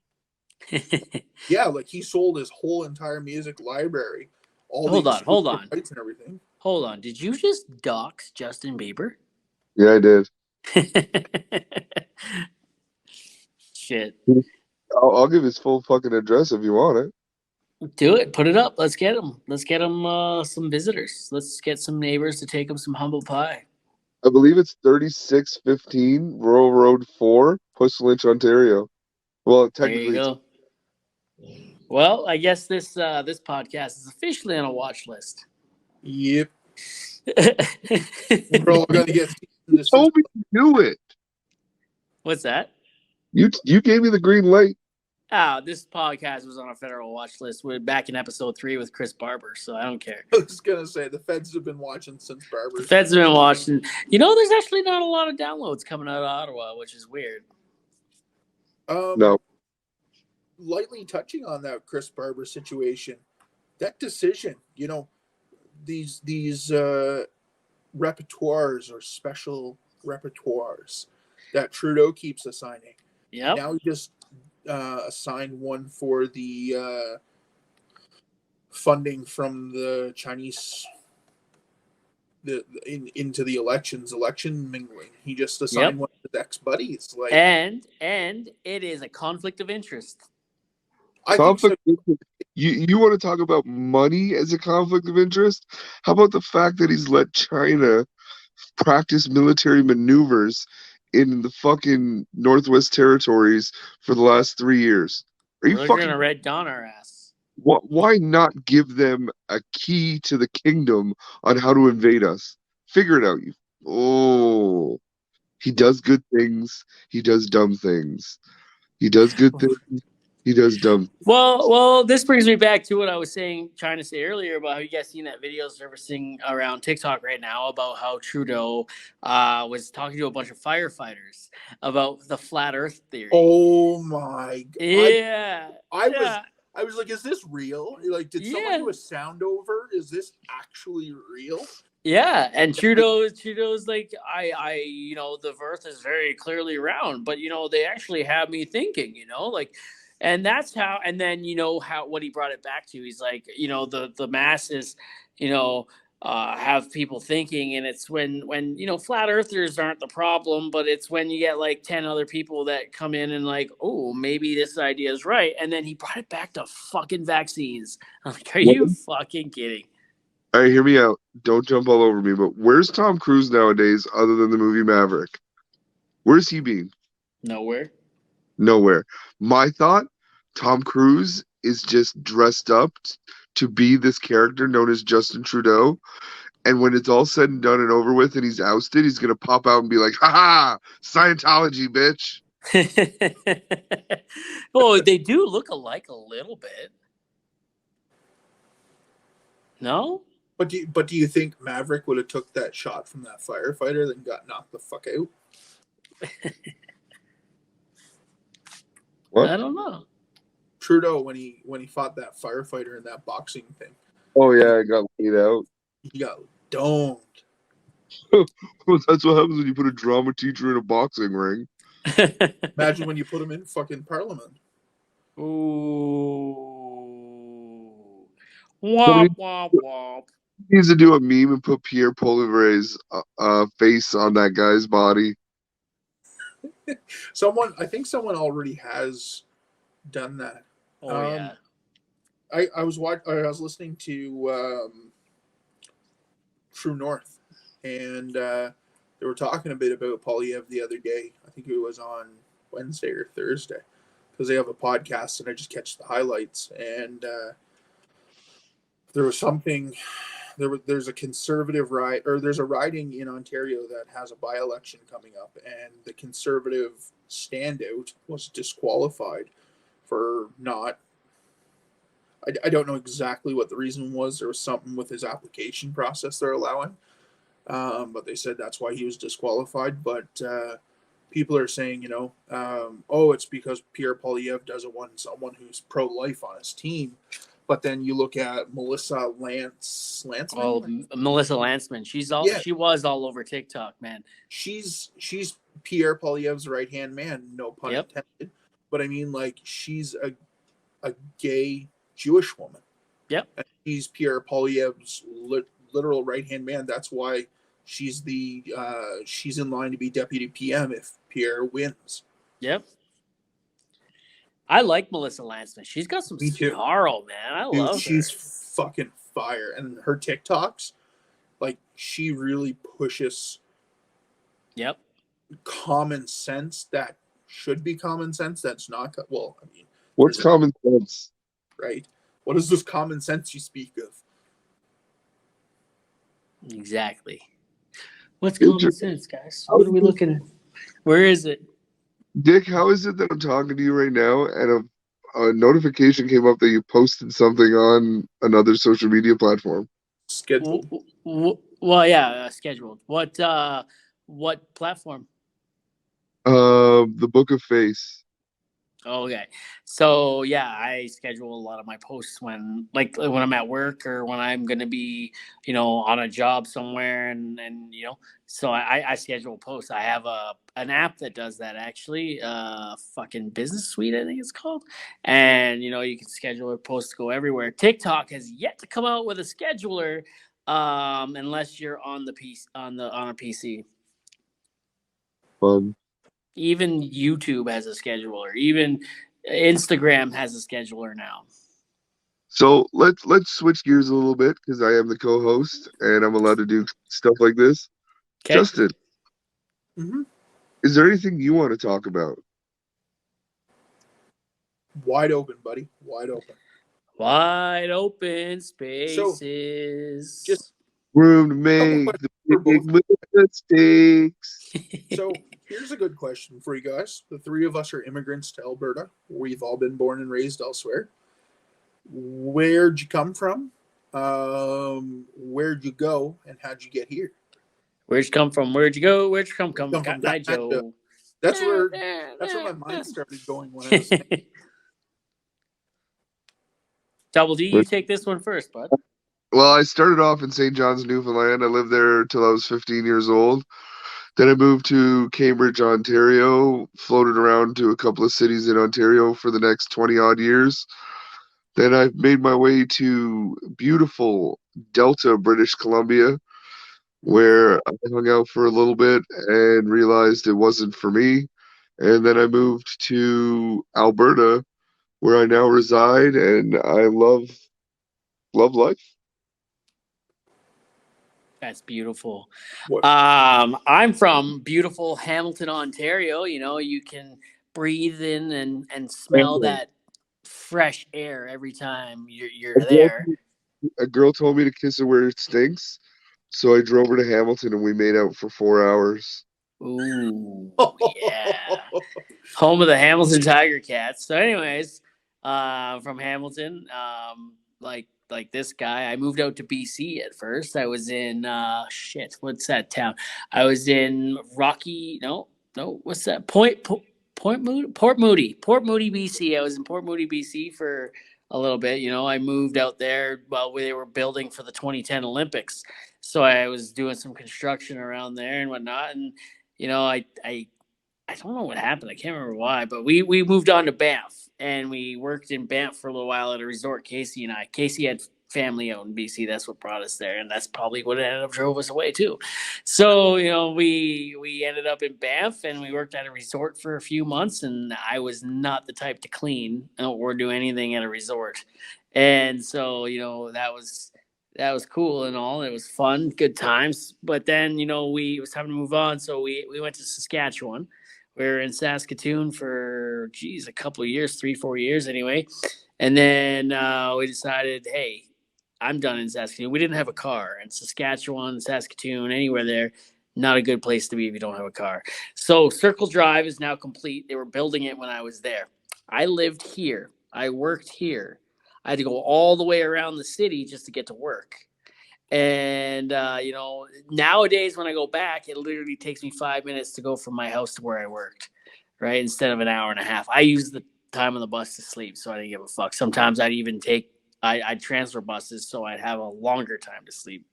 Yeah, like, he sold his whole entire music library. Hold on. Rights and everything. Hold on. Did you just dox Justin Bieber? Yeah, I did. Shit. I'll give his full fucking address if you want it. Do it. Put it up. Let's get him. Let's get him some visitors. Let's get some neighbors to take him some humble pie. I believe it's 3615 Rural Road 4, Push Lynch, Ontario. Well, technically, there you go. Well, I guess this podcast is officially on a watch list. Yep. We're all gonna get. You told me to do it. What's that? You gave me the green light. This podcast was on a federal watch list back in episode 3 with Chris Barber, so I don't care. I was gonna say the feds have been watching since Barber. The feds have been watching. There's actually not a lot of downloads coming out of Ottawa, which is weird. No. Lightly touching on that Chris Barber situation, that decision, these repertoires or special repertoires that Trudeau keeps assigning. Yeah. Now he just assigned one for the funding from the Chinese into the election mingling. He just assigned one of his ex-buddies. Like, and it is a conflict of interest. I think so. You want to talk about money as a conflict of interest? How about the fact that he's let China practice military maneuvers in the fucking Northwest Territories for the last 3 years? Are you fucking gonna Red Dawn our ass? Why not give them a key to the kingdom on how to invade us? Figure it out. He does good things. He does dumb things. He does good things. He does dumb. Well, this brings me back to what I was trying to say earlier about how you guys seen that video surfacing around TikTok right now about how Trudeau was talking to a bunch of firefighters about the flat Earth theory. Oh my God! Yeah, I was like, is this real? Like, did someone Yeah. do a sound over? Is this actually real? Yeah, and Trudeau's like, the Earth is very clearly round, but they actually have me thinking, like, and that's how, and then how what he brought it back to. He's like, the masses, you know, have people thinking, and it's when flat earthers aren't the problem, but it's when you get like 10 other people that come in and like, oh, maybe this idea is right, and then he brought it back to fucking vaccines. I'm like, are you fucking kidding? All right, hear me out. Don't jump all over me, but where's Tom Cruise nowadays other than the movie Maverick? Where's he being? Nowhere. Nowhere. My thought, Tom Cruise is just dressed up to be this character known as Justin Trudeau. And when it's all said and done and over with and he's ousted, he's going to pop out and be like, ha ha, Scientology, bitch. Oh, they do look alike a little bit. No? But do you think Maverick would have took that shot from that firefighter and got knocked the fuck out? What? I don't know. Trudeau, when he fought that firefighter in that boxing thing, Oh, yeah, I got laid out. he got domed. Well, that's what happens when you put a drama teacher in a boxing ring. Imagine when you put him in fucking Parliament. Ooh. Womp, womp, womp. He needs to do a meme and put Pierre Poilievre's face on that guy's body. I think someone already has done that. Oh, yeah. I was listening to True North, and they were talking a bit about Polyev the other day. I think it was on Wednesday or Thursday, because they have a podcast, and I just catch the highlights. And there was something. There's a conservative there's a riding in Ontario that has a by-election coming up, and the conservative standout was disqualified for not. I don't know exactly what the reason was. There was something with his application process they're allowing, but they said that's why he was disqualified. But people are saying, it's because Pierre Poilievre doesn't want someone who's pro-life on his team. But then you look at Melissa Lanceman. Oh, Melissa Lanceman. She was all over TikTok, man. She's Pierre Poilievre's right-hand man, no pun intended. But I mean, like, she's a gay Jewish woman. Yep. And she's Pierre Poilievre's literal right-hand man. That's why she's in line to be deputy PM if Pierre wins. Yep. I like Melissa Lanceman. She's got some snarl, man. I love her. She's fucking fire. And her TikToks, like, she really pushes common sense that should be common sense. That's not, well, I mean. What's common sense? Right. What is this common sense you speak of? Exactly. What's common sense, guys? What are we looking at? Where is it? Dick, how is it that I'm talking to you right now and a notification came up that you posted something on another social media platform? Scheduled. Well, yeah, scheduled. What platform? The Book of Face. Okay. So yeah, I schedule a lot of my posts when I'm at work or when I'm gonna be, on a job somewhere and so I schedule posts. I have an app that does that actually, fucking Business Suite, I think it's called. And you can schedule a post to go everywhere. TikTok has yet to come out with a scheduler, unless you're on the PC on a PC. Fun. Even YouTube has a scheduler. Even Instagram has a scheduler now. So let's switch gears a little bit because I am the co-host and I'm allowed to do stuff like this. Okay. Justin, is there anything you want to talk about? Wide open, buddy. Wide open. Wide open spaces. So, just room to make the big mistakes. So here's a good question for you guys. The three of us are immigrants to Alberta. We've all been born and raised elsewhere. Where'd you come from? Where'd you go? And how'd you get here? Where'd you come from? Where'd you go? Where'd you come from? Joe. That's where my mind started going when I was Double D, you take this one first, bud. Well, I started off in St. John's, Newfoundland. I lived there till I was 15 years old. Then I moved to Cambridge, Ontario, floated around to a couple of cities in Ontario for the next 20 odd years. Then I made my way to beautiful Delta, British Columbia, where I hung out for a little bit and realized it wasn't for me. And then I moved to Alberta, where I now reside, and I love life. That's beautiful. What? I'm from beautiful Hamilton, Ontario. You know, you can breathe in and smell that fresh air every time you're there. A girl told me to kiss her where it stinks, so I drove her to Hamilton and we made out for 4 hours. Ooh, yeah. Home of the Hamilton Tiger Cats. So, anyways, from Hamilton, like this guy, I moved out to BC at first. I was in what's that town? I was in what's that? Port Moody, BC. I was in Port Moody, BC for a little bit. You know, I moved out there while they were building for the 2010 Olympics. So I was doing some construction around there and whatnot. And, you know, I don't know what happened. I can't remember why, but we moved on to Banff and we worked in Banff for a little while at a resort. Casey and I. Casey had family out in BC. That's what brought us there, and that's probably what ended up drove us away too. So you know, we ended up in Banff and we worked at a resort for a few months. And I was not the type to clean or do anything at a resort, and so you know that was cool and all. It was fun, good times. But then you know it was time to move on, so we went to Saskatchewan. We were in Saskatoon for a couple of years, 3-4 years anyway. And then we decided, hey, I'm done in Saskatoon. We didn't have a car. And Saskatchewan, Saskatoon, anywhere there, not a good place to be if you don't have a car. So Circle Drive is now complete. They were building it when I was there. I lived here. I worked here. I had to go all the way around the city just to get to work. And, you know, nowadays when I go back, it literally takes me 5 minutes to go from my house to where I worked, right? Instead of an hour and a half. I use the time on the bus to sleep, so I didn't give a fuck. Sometimes I'd transfer buses, so I'd have a longer time to sleep.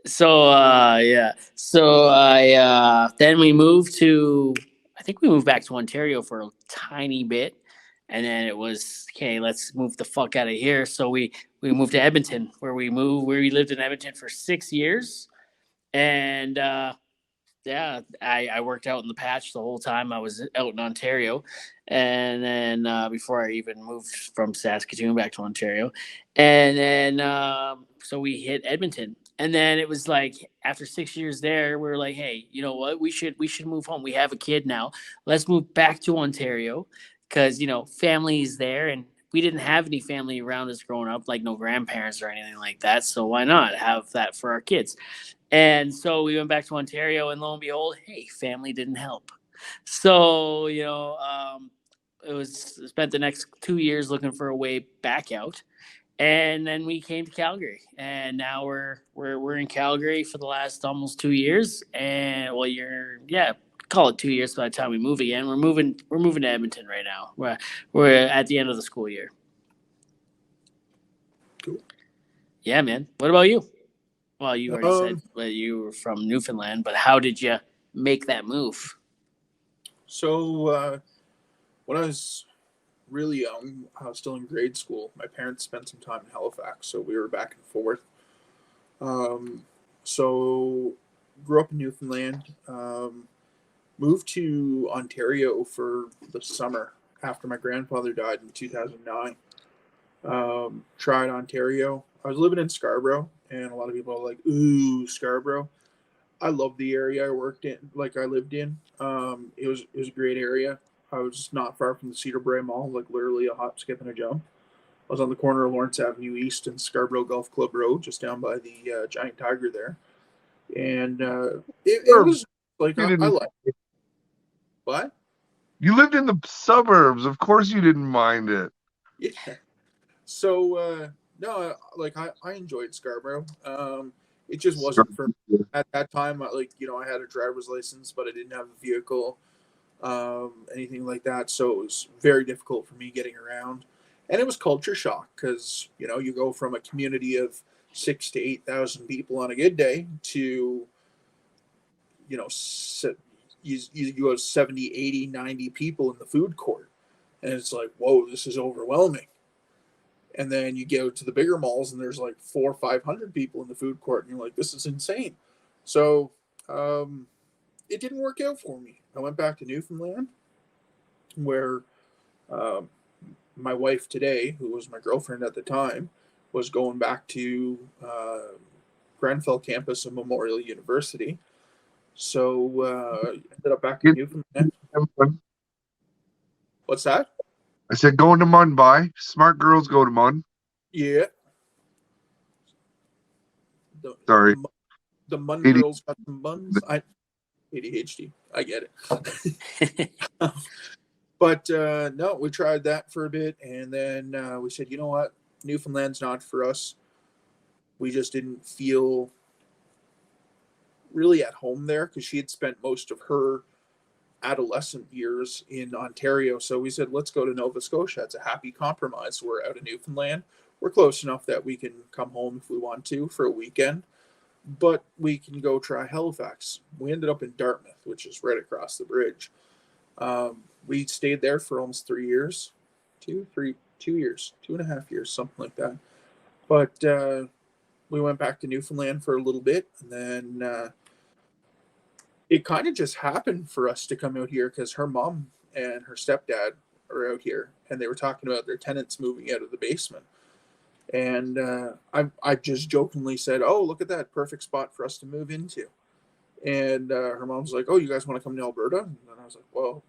So, yeah. So then I think we moved back to Ontario for a tiny bit. And then it was, okay, let's move the fuck out of here. So we moved to Edmonton, where we lived in Edmonton for 6 years. And yeah, I worked out in the patch the whole time I was out in Ontario. And then before I even moved from Saskatoon back to Ontario. And then so we hit Edmonton. And then it was like after 6 years there, we were like, hey, you know what? We should move home. We have a kid now. Let's move back to Ontario. Because, you know, family is there, and we didn't have any family around us growing up, like no grandparents or anything like that. So why not have that for our kids? And so we went back to Ontario, and lo and behold, hey, family didn't help. So, you know, spent the next 2 years looking for a way back out. And then we came to Calgary, and now we're in Calgary for the last almost 2 years. And well, call it 2 years by the time we move again. We're moving to Edmonton right now. We're at the end of the school year. Cool. Yeah, man. What about you? Well, you already said that you were from Newfoundland, but how did you make that move? So when I was really young, I was still in grade school. My parents spent some time in Halifax, so we were back and forth. So grew up in Newfoundland. Moved to Ontario for the summer after my grandfather died in 2009. Tried Ontario. I was living in Scarborough, and a lot of people are like, ooh, Scarborough. I love the area I lived in. It was a great area. I was not far from the Cedar Brae Mall, like literally a hop, skip, and a jump. I was on the corner of Lawrence Avenue East and Scarborough Golf Club Road, just down by the Giant Tiger there. And it was like, I liked it. What? You lived in the suburbs. Of course you didn't mind it. Yeah. So, no, like I enjoyed Scarborough. It just wasn't for me. At that time. I had a driver's license, but I didn't have a vehicle, anything like that. So it was very difficult for me getting around. And it was culture shock because, you go from a community of 6 to 8,000 people on a good day to, you have 70, 80, 90 people in the food court. And it's like, whoa, this is overwhelming. And then you go to the bigger malls and there's like 400 or 500 people in the food court. And you're like, this is insane. So it didn't work out for me. I went back to Newfoundland where my wife today, who was my girlfriend at the time, was going back to Grenfell campus of Memorial University. So ended up back in Newfoundland. What's that? I said going to Mumbai. Smart girls go to Mun. Yeah. Sorry. The Mun girls got some buns. ADHD. I get it. But no, we tried that for a bit, and then we said, you know what, Newfoundland's not for us. We just didn't feel really at home there because she had spent most of her adolescent years in Ontario. So we said, let's go to Nova Scotia. It's a happy compromise. We're out of Newfoundland. We're close enough that we can come home if we want to for a weekend, but we can go try Halifax. We ended up in Dartmouth, which is right across the bridge. We stayed there for almost 3 years, 2 years, 2.5 years, something like that. But we went back to Newfoundland for a little bit, and then it kind of just happened for us to come out here because her mom and her stepdad are out here, and they were talking about their tenants moving out of the basement. And I just jokingly said, oh, look at that, perfect spot for us to move into. And her mom's like, oh, you guys want to come to Alberta? And I was like, well,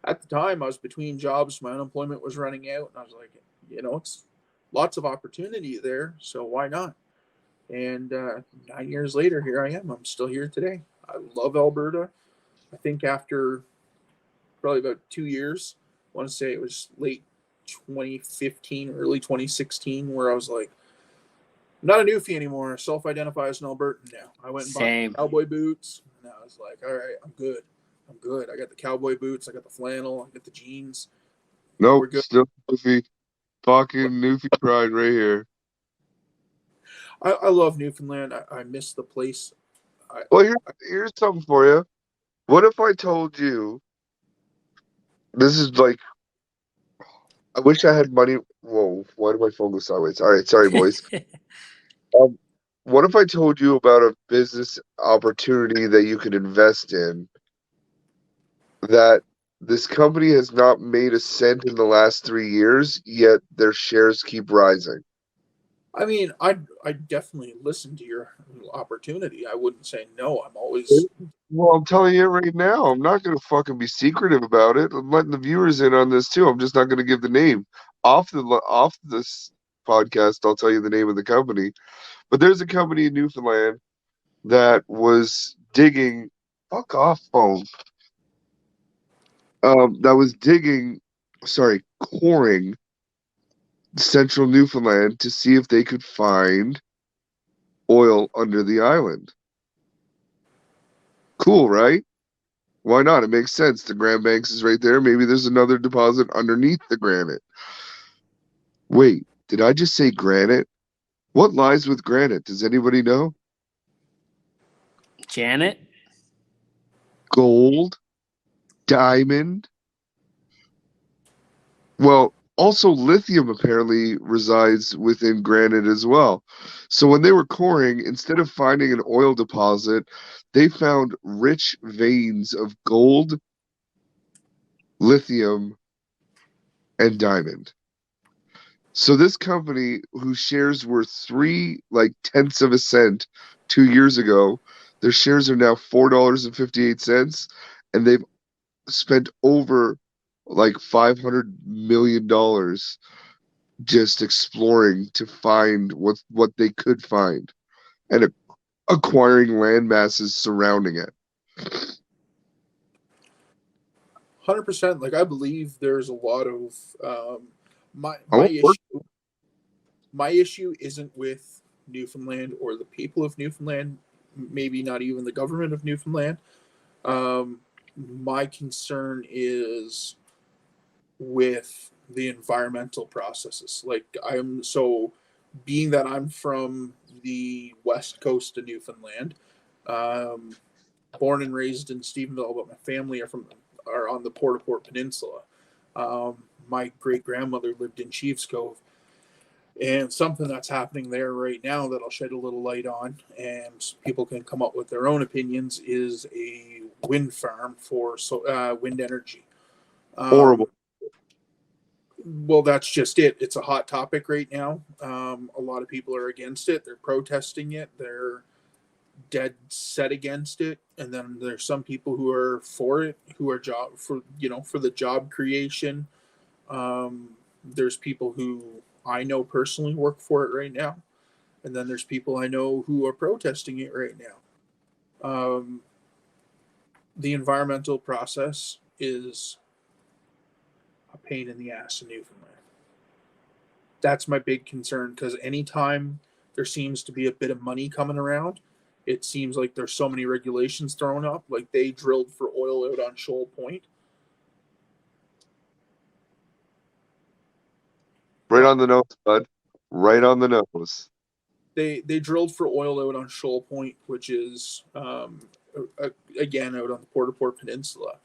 at the time I was between jobs, my unemployment was running out, and I was like, it's lots of opportunity there, so why not? And 9 years later, here I am. I'm still here today. I love Alberta. I think after probably about 2 years, I want to say it was late 2015, early 2016, where I was like, I'm not a newfie anymore. I self-identify as an Albertan now. I went and bought cowboy boots, and I was like, all right, I'm good. I got the cowboy boots. I got the flannel. I got the jeans. Nope, still newfie. Fucking newfie pride right here. I love Newfoundland. I miss the place. Well, here's something for you. What if I told you, this is like, I wish I had money. Whoa, why did my phone go sideways? All right, sorry, boys. What if I told you about a business opportunity that you could invest in that this company has not made a cent in the last 3 years, yet their shares keep rising? I mean, I'd definitely listen to your opportunity. I wouldn't say no. I'm always. Well, I'm telling you right now, I'm not going to fucking be secretive about it. I'm letting the viewers in on this too. I'm just not going to give the name. Off this podcast, I'll tell you the name of the company. But there's a company in Newfoundland that was digging. Fuck off, phone. That was coring central Newfoundland to see if they could find oil under the island. Cool, right? Why not? It makes sense. The Grand Banks is right there. Maybe there's another deposit underneath the granite. Wait, did I just say granite? What lies with granite? Does anybody know? Janet? Gold? Diamond? Well, also lithium apparently resides within granite as well. So when they were coring, instead of finding an oil deposit, they found rich veins of gold, lithium, and diamond. So this company, whose shares were 3/10ths of a cent 2 years ago, their shares are now $4.58, and they've spent over $500 million just exploring to find what they could find and acquiring land masses surrounding it. 100%. Like, I believe there's a lot of my issue isn't with Newfoundland or the people of Newfoundland, maybe not even the government of Newfoundland. My concern is with the environmental processes. Like being that I'm from the west coast of Newfoundland, um, born and raised in Stephenville, but my family are on the Port au Port Peninsula. My great grandmother lived in Chiefs Cove, and something that's happening there right now that I'll shed a little light on, and people can come up with their own opinions, is a wind farm for wind energy. Horrible. Well, that's just it. It's a hot topic right now. A lot of people are against it. They're protesting it. They're dead set against it. And then there's some people who are for it, who are for the job creation. There's people who I know personally work for it right now, and then there's people I know who are protesting it right now. The environmental process is a pain in the ass in Newfoundland. That's my big concern, because anytime there seems to be a bit of money coming around, it seems like there's so many regulations thrown up. Like they drilled for oil out on Shoal Point. Right on the nose, bud. Right on the nose. They drilled for oil out on Shoal Point, which is again out on the Port au Port Peninsula,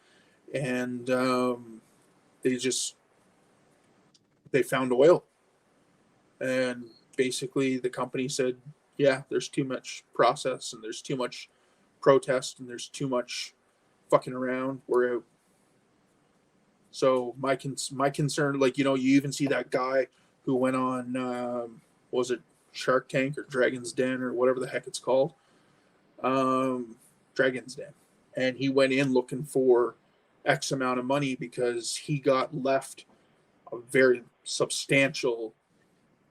and they found oil, and basically the company said, yeah, there's too much process and there's too much protest and there's too much fucking around, we're out. So my concern, like, you even see that guy who went on was it Shark Tank or Dragon's Den or whatever the heck it's called, Dragon's Den, and he went in looking for X amount of money because he got left a very substantial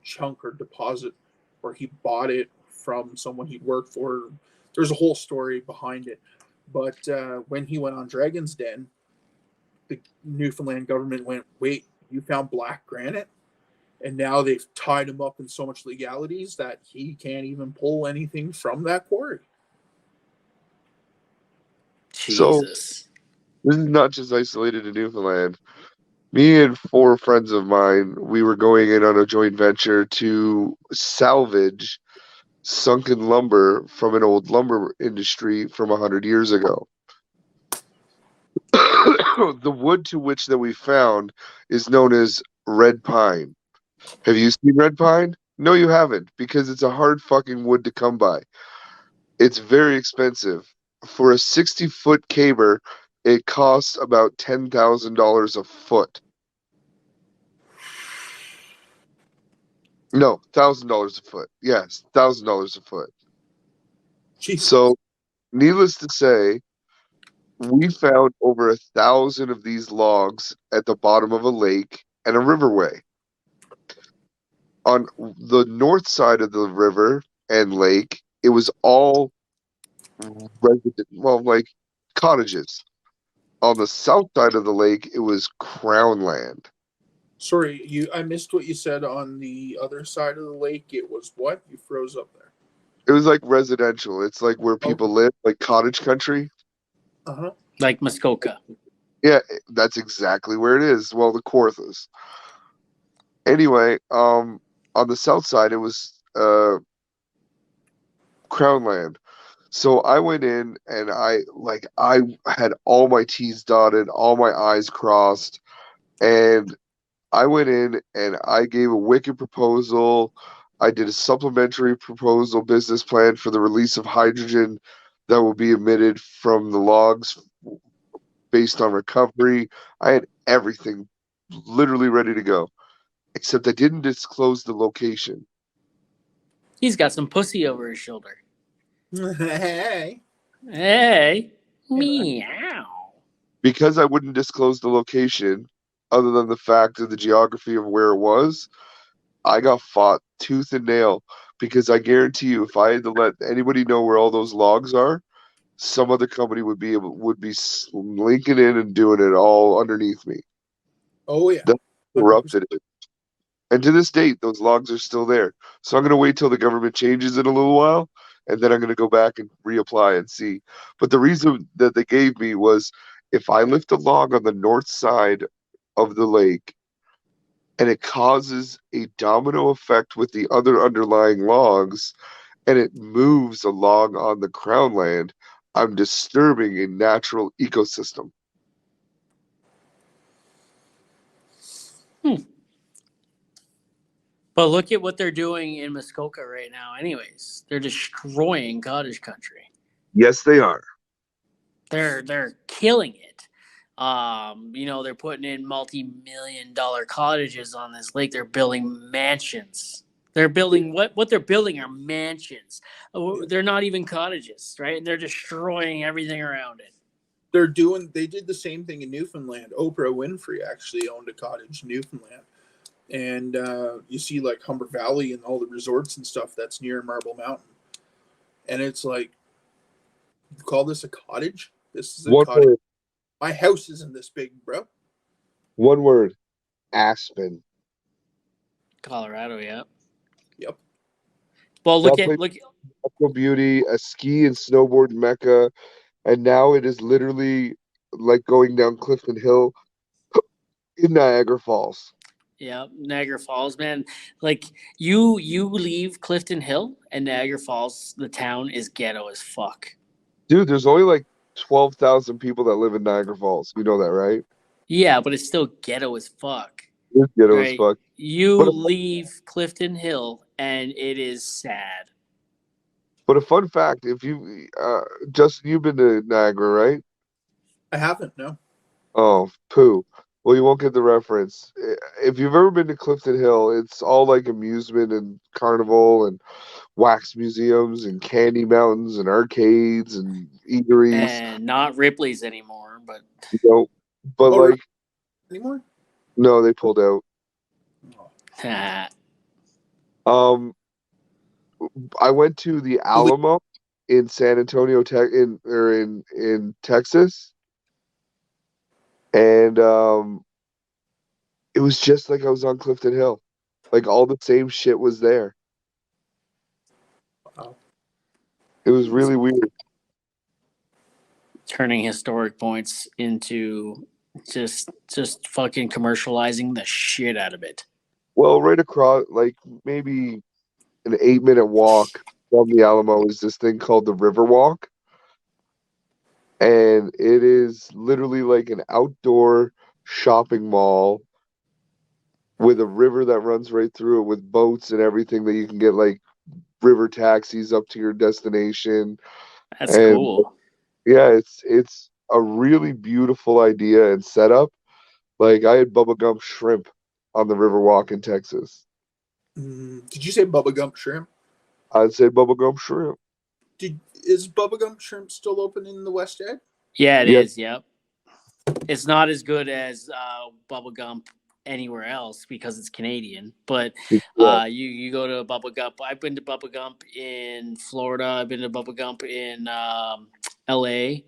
chunk or deposit, or he bought it from someone he worked for. There's a whole story behind it, but when he went on Dragon's Den, the Newfoundland government went, wait, you found black granite? And now they've tied him up in so much legalities that he can't even pull anything from that quarry. Jesus. So this is not just isolated to Newfoundland. Me and 4 friends of mine, we were going in on a joint venture to salvage sunken lumber from an old lumber industry from 100 years ago. The wood to which that we found is known as red pine. Have you seen red pine? No, you haven't, because it's a hard fucking wood to come by. It's very expensive. For a 60-foot caber, it costs about $10,000 a foot. No, $1,000 a foot. Yes, $1,000 a foot. Jesus. So, needless to say, we found over 1,000 of these logs at the bottom of a lake and a riverway. On the north side of the river and lake, it was all like cottages. On the south side of the lake, it was crown land. Sorry, I missed what you said on the other side of the lake. It was what? You froze up there. It was like residential. It's like where people live, like cottage country. Uh-huh. Like Muskoka. Yeah, that's exactly where it is. Well, the Kawarthas. Anyway, on the south side, it was crown land. So I went in and I had all my T's dotted, all my I's crossed, and I went in and I gave a wicked proposal. I did a supplementary proposal business plan for the release of hydrogen that will be emitted from the logs based on recovery. I had everything literally ready to go, except I didn't disclose the location. He's got some pussy over his shoulder. Hey. Hey. Meow. Because I wouldn't disclose the location, other than the fact of the geography of where it was, I got fought tooth and nail. Because I guarantee you, if I had to let anybody know where all those logs are, some other company would be linking in and doing it all underneath me. Oh yeah. That's corrupted it. And to this date, those logs are still there. So I'm going to wait till the government changes it a little while, and then I'm going to go back and reapply and see. But the reason that they gave me was if I lift a log on the north side of the lake, and it causes a domino effect with the other underlying logs, and it moves along on the crown land, I'm disturbing a natural ecosystem. But look at what they're doing in Muskoka right now. Anyways, they're destroying cottage country. Yes, they are. They're killing it. They're putting in multi-million-dollar cottages on this lake. They're building mansions. They're building what they're building are mansions. They're not even cottages, right? And they're destroying everything around it. They did the same thing in Newfoundland. Oprah Winfrey actually owned a cottage in Newfoundland. And you see like Humber Valley and all the resorts and stuff that's near Marble Mountain. And it's like, you call this a cottage? This is a One cottage. word. My house isn't this big, bro. One word. Aspen. Colorado, yeah. Yep. Well, That look place at look. natural beauty, a ski and snowboard mecca, and now it is literally like going down Clifton Hill in Niagara Falls. Yeah, Niagara Falls, man. Like you leave Clifton Hill and Niagara Falls, the town is ghetto as fuck. Dude, there's only like 12,000 people that live in Niagara Falls. You know that, right? Yeah, but it's still ghetto as fuck. It's ghetto as Right? fuck. You But a, leave Clifton Hill and it is sad. but a fun fact, if you, Justin, you've been to Niagara, right? I haven't, no. Oh, poo. Well, you won't get the reference. If you've ever been to Clifton Hill, it's all like amusement and carnival and wax museums and candy mountains and arcades and eateries, And not Ripley's anymore, but you know. But Oh, really? like, Anymore? no, they pulled out. oh, Um, I went to the Alamo in San Antonio, in Texas, and it was just like I was on Clifton Hill. Like all the same shit was there. Wow. It was really weird. turning historic points into just fucking commercializing the shit out of it. Well, right across, like maybe an 8-minute walk from the Alamo is this thing called the River Walk. And it is literally like an outdoor shopping mall with a river that runs right through it with boats and everything that you can get like river taxis up to your destination. That's And cool. yeah, it's a really beautiful idea and setup. Like I had Bubba Gump shrimp on the River Walk in Texas. Did you say Bubba Gump Shrimp? I'd say Bubba Gump shrimp. Is Bubba Gump Shrimp still open in the West End? Yeah, it Yep. is. Yep. It's not as good as Bubba Gump anywhere else because it's Canadian. But Yeah. you go to Bubba Gump. I've been to Bubba Gump in Florida. I've been to Bubba Gump in L.A.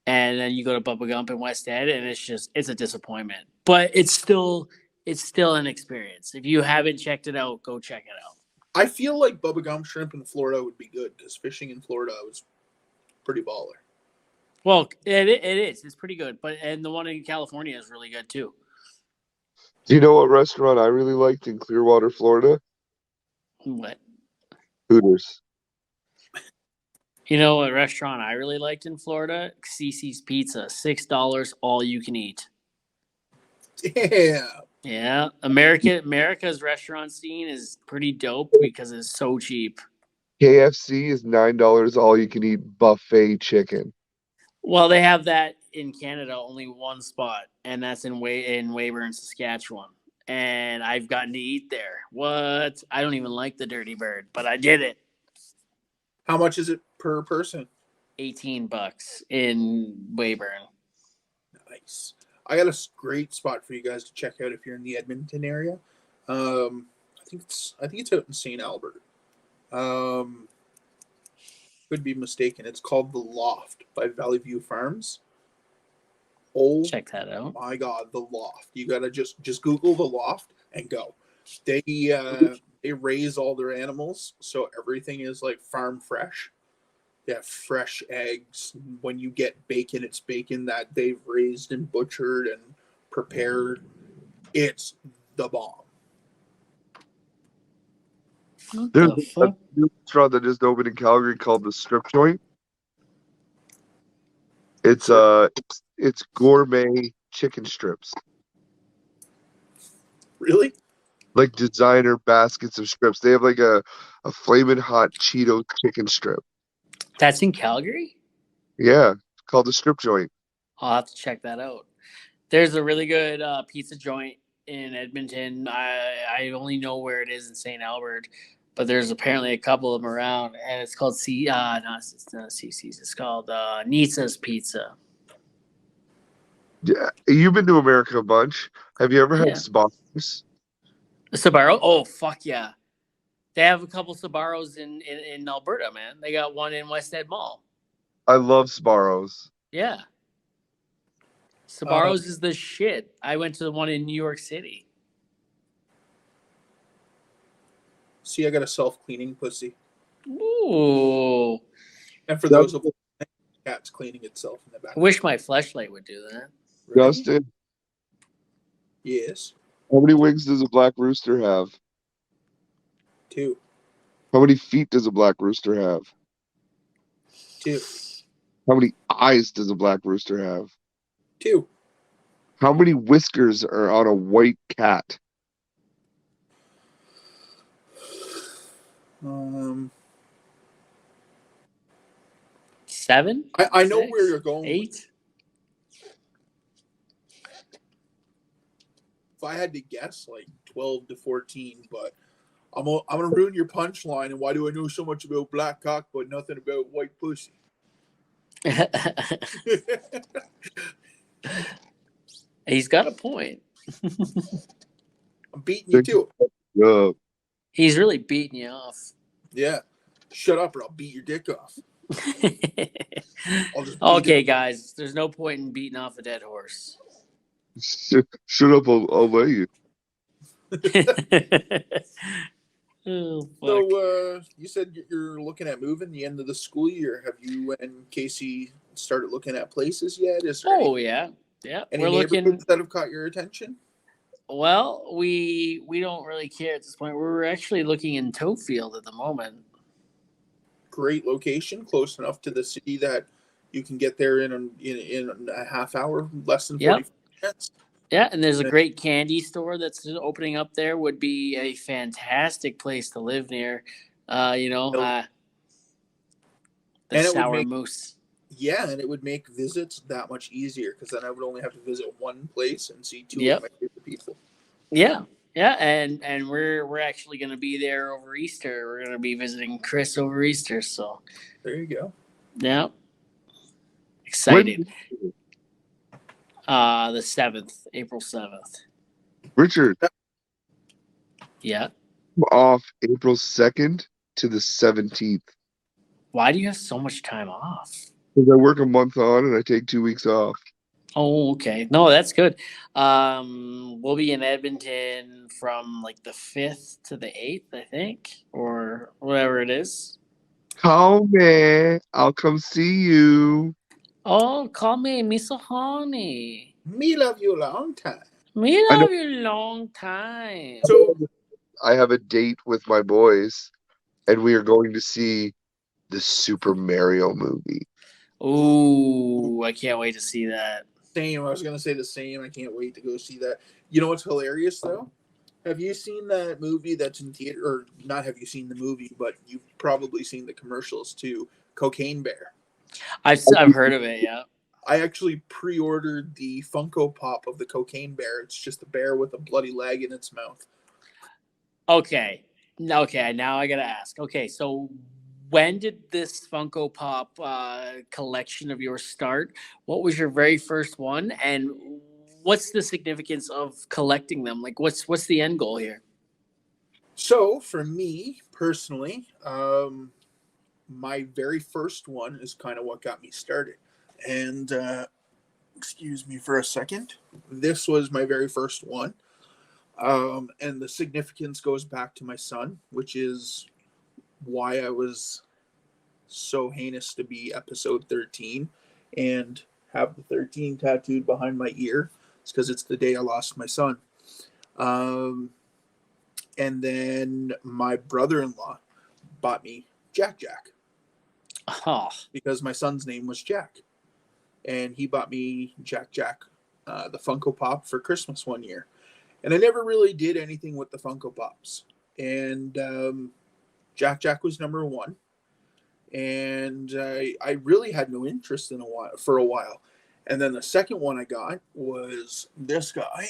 And then you go to Bubba Gump in West End, and it's a disappointment. But it's still an experience. If you haven't checked it out, go check it out. I feel like Bubba Gump Shrimp in Florida would be good because fishing in Florida was pretty baller. Well, it is. It's pretty good. And the one in California is really good too. Do you know what restaurant I really liked in Clearwater, Florida? What? Hooters. You know what restaurant I really liked in Florida? Cece's Pizza, $6, all you can eat. Yeah. Yeah, America's restaurant scene is pretty dope because it's so cheap. KFC is $9 all you can eat buffet chicken. Well, they have that in Canada, only one spot, and that's in Weyburn, Saskatchewan. And I've gotten to eat there. What? I don't even like the Dirty Bird, but I did it. How much is it per person? $18 in Weyburn. Nice. I got a great spot for you guys to check out if you're in the Edmonton area. I think it's out in St. Albert. Could be mistaken. It's called The Loft by Valley View Farms. Oh, check that out. My God, The Loft. You gotta just Google The Loft and go. They raise all their animals, so everything is like farm fresh. They have fresh eggs. When you get bacon, it's bacon that they've raised and butchered and prepared. It's the bomb. What There's the a fuck? new restaurant that just opened in Calgary called the Strip Joint. It's gourmet chicken strips, Really? like designer baskets of strips. They have like a flaming hot Cheeto chicken strip. That's in Calgary? Yeah, it's called the Strip Joint. I'll have to check that out. There's a really good pizza joint in Edmonton. I only know where it is in St. Albert, but there's apparently a couple of them around, and it's called it's not CC's. It's called Nisa's Pizza. Yeah, you've been to America a bunch. Have you ever had Yeah. Sbarro's? Sabaro? Oh fuck yeah! They have a couple Sabaros in Alberta, man. They got one in West Ed Mall. I love Sbarro's. Yeah. Sabaros is the shit. I went to the one in New York City. See, I got a self-cleaning pussy. Ooh. And for those of you, cat's cleaning itself in the back. I wish my fleshlight would do that. Right? Justin, Yes. how many wings does a black rooster have? 2. How many feet does a black rooster have? 2. How many eyes does a black rooster have? 2. How many whiskers are on a white cat? 7? I know 6, where you're going. 8. If I had to guess, like 12 to 14, but I'm gonna ruin your punchline. And why do I know so much about black cock but nothing about white pussy? He's got a point. I'm beating you to it. Yeah. He's really beating you off. Yeah. Shut up or I'll beat your dick off. I'll just beat Okay, it. guys, there's no point in beating off a dead horse. Shut up, I'll let you. Oh, fuck. So you said you're looking at moving the end of the school year. Have you and Casey started looking at places yet? Is there Oh, yeah. Yeah. any We're neighborhoods looking. that have caught your attention? Well, we don't really care at this point. We're actually looking in Toadfield at the moment. Great location, close enough to the city that you can get there in a half hour, less than 45 minutes. Yeah, and there's a great candy store that's opening up there. Would be a fantastic place to live near. The And it would sour make- moose. Yeah, and it would make visits that much easier because then I would only have to visit one place and see 2 Yep. of my favorite people. Yeah, and we're actually going to be there over Easter. We're going to be visiting Chris over Easter. So There you go. yeah, excited. When- The 7th, April 7th. Richard, Yeah. I'm off April 2nd to the 17th. Why do you have so much time off? Because I work a month on and I take 2 weeks off. Oh, okay. No, that's good. We'll be in Edmonton from like the 5th to the 8th, I think, or whatever it is. Call me. I'll come see you. Oh, call me Miss Honey. Me love you a long time. Me I know- love you long time. So I have a date with my boys, and we are going to see the Super Mario movie. Ooh, I can't wait to see that. same. I was gonna say the same. I can't wait to go see that. You know what's hilarious though? Have you seen that movie that's in theater? Or not? Have you seen the movie? But you've probably seen the commercials too. Cocaine Bear. I've heard of it. Yeah. I actually pre-ordered the Funko Pop of the Cocaine Bear. It's just a bear with a bloody leg in its mouth. Okay. Now I gotta ask. Okay, so when did this Funko Pop collection of yours start? What was your very first one, and what's the significance of collecting them? Like, what's the end goal here? So for me personally, my very first one is kind of what got me started. And excuse me for a second. This was my very first one. And the significance goes back to my son, which is why I was so heinous to be episode 13 and have the 13 tattooed behind my ear. It's because it's the day I lost my son. Um, and then my brother-in-law bought me Jack Oh, because my son's name was Jack. And he bought me Jack, the Funko Pop for Christmas one year. And I never really did anything with the Funko Pops. And Jack was number one. And I really had no interest in for a while. And then the second one I got was this guy,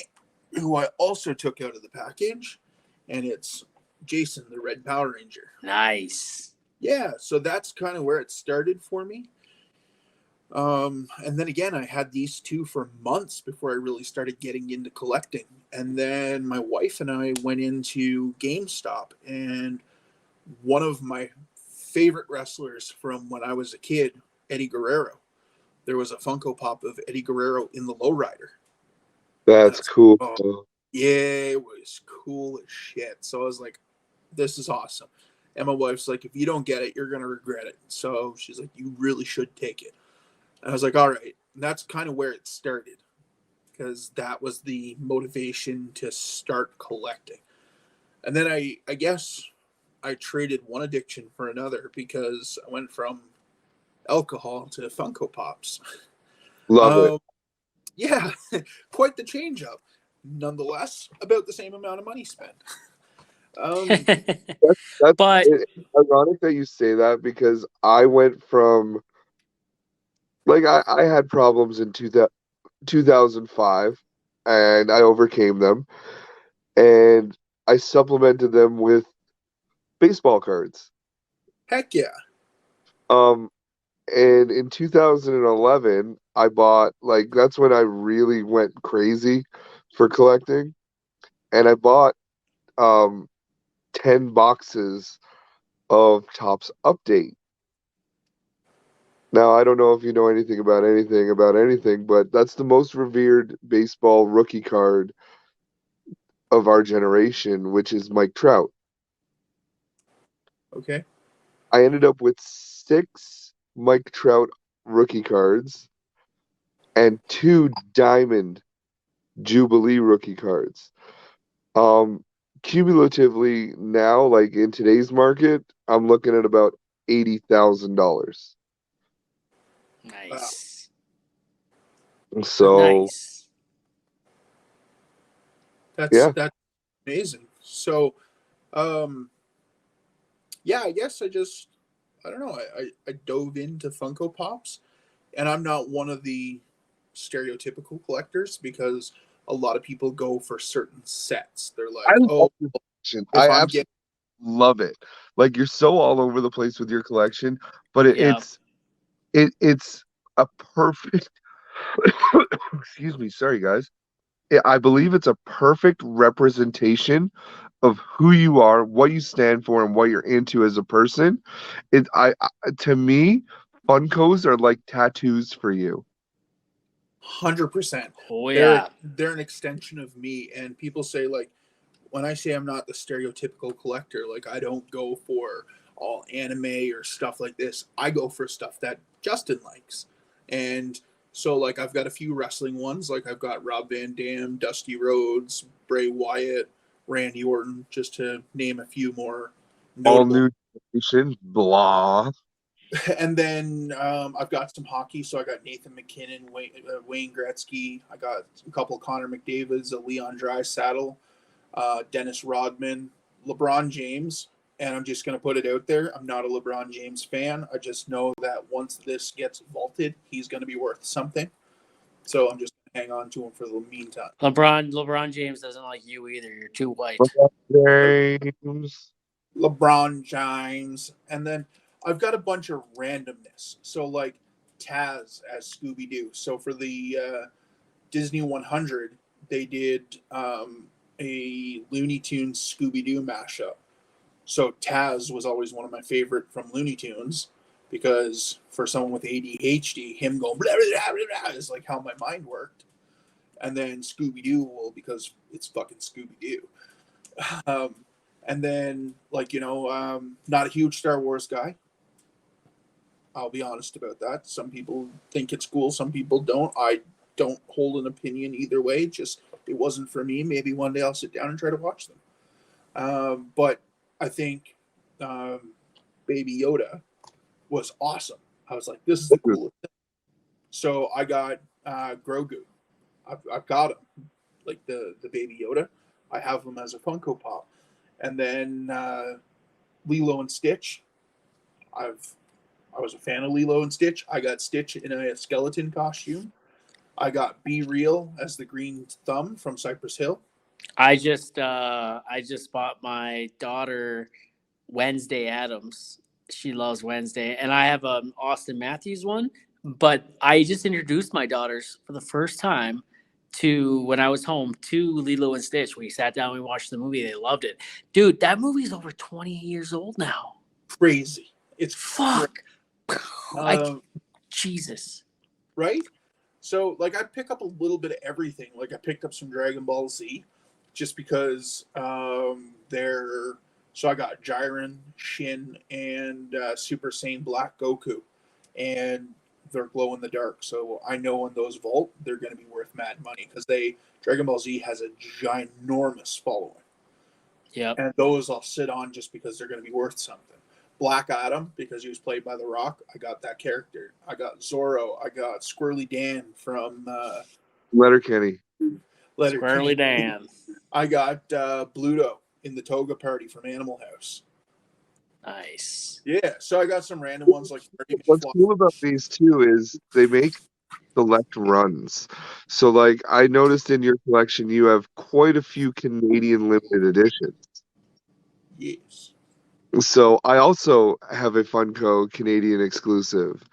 who I also took out of the package, and it's Jason, the Red Power Ranger. nice. Yeah, so that's kind of where it started for me. And then again, I had these two for months before I really started getting into collecting. And then my wife and I went into GameStop, and one of my favorite wrestlers from when I was a kid, Eddie Guerrero, there was a Funko Pop of Eddie Guerrero in the lowrider. That's cool. Oh, yeah, it was cool as shit. So I was like, this is awesome. And my wife's like, if you don't get it, you're going to regret it. So she's like, you really should take it. And I was like, all right. And that's kind of where it started, because that was the motivation to start collecting. And then I guess I traded one addiction for another, because I went from alcohol to Funko Pops. Love it. Yeah, quite the change up. Nonetheless, about the same amount of money spent. That's But it's ironic that you say that, because I went from, like, I had problems in 2005, and I overcame them, and I supplemented them with baseball cards. Heck yeah. Um, and in 2011, I bought, like, that's when I really went crazy for collecting, and I bought 10 boxes of Topps Update. Now, I don't know if you know anything about anything, but that's the most revered baseball rookie card of our generation, which is Mike Trout. Okay. I ended up with 6 Mike Trout rookie cards and 2 Diamond Jubilee rookie cards. Um, Cumulatively now, like in today's market, I'm looking at about $80,000. nice. So Nice. yeah, That's amazing. So, yeah, I guess I don't know. I dove into Funko Pops, and I'm not one of the stereotypical collectors, because a lot of people go for certain sets. They're I like, love oh, your collection. if I I'm absolutely getting love it. Like, you're so all over the place with your collection, but Yeah. it's a perfect. Excuse me, sorry guys. I believe it's a perfect representation of who you are, what you stand for, and what you're into as a person. To me, Funkos are like tattoos for you. 100%. Oh They're yeah. they're an extension of me. And people say, like, when I say I'm not the stereotypical collector, like, I don't go for all anime or stuff like this. I go for stuff that Justin likes. And so, like, I've got a few wrestling ones. Like, I've got Rob Van Dam, Dusty Rhodes, Bray Wyatt, Randy Orton, just to name a few more All notable. new generation, blah. And then I've got some hockey. So I got Nathan McKinnon, Wayne Gretzky. I got a couple of Connor McDavids, a Leon Draisaitl, Dennis Rodman, LeBron James. And I'm just going to put it out there. I'm not a LeBron James fan. I just know that once this gets vaulted, he's going to be worth something. So I'm just going to hang on to him for the meantime. LeBron James doesn't like you either. You're too white. James. LeBron James. And then I've got a bunch of randomness. So, like, Taz as Scooby Doo. So for the Disney 100, they did a Looney Tunes Scooby Doo mashup. So Taz was always one of my favorite from Looney Tunes, because for someone with ADHD, him going blah, blah, blah, blah, is like how my mind worked. And then Scooby Doo, well, because it's fucking Scooby Doo. And then, like, not a huge Star Wars guy. I'll be honest about that. Some people think it's cool, some people don't. I don't hold an opinion either way. Just it wasn't for me. Maybe one day I'll sit down and try to watch them. But I think Baby Yoda was awesome. I was like, this is the coolest thing. So I got Grogu. I've got him, like the Baby Yoda. I have him as a Funko Pop. And then Lilo and Stitch. I was a fan of Lilo and Stitch. I got Stitch in a skeleton costume. I got Be Real as the Green Thumb from Cypress Hill. I just bought my daughter Wednesday Adams. She loves Wednesday, and I have an Austin Matthews one. But I just introduced my daughters for the first time to, when I was home, to Lilo and Stitch. We sat down, we watched the movie. They loved it, dude. That movie's over 20 years old now. Crazy. It's fuck. Jesus. Right? So, like, I pick up a little bit of everything. Like, I picked up some Dragon Ball Z just because they're. So I got Jiren, Shin, and Super Saiyan Black Goku. And they're glow in the dark. So I know in those vault, they're going to be worth mad money because Dragon Ball Z has a ginormous following. Yeah. And those I'll sit on just because they're going to be worth something. Black Adam, because he was played by The Rock. I got that character. I got Zorro. I got Squirrely Dan from Letterkenny. Squirrely Dan. I got Bluto in the Toga Party from Animal House. Nice. Yeah, so I got some random ones like. What's cool about these too is they make select runs. So, like, I noticed in your collection you have quite a few Canadian limited editions. Yes. So I also have a Funko Canadian exclusive,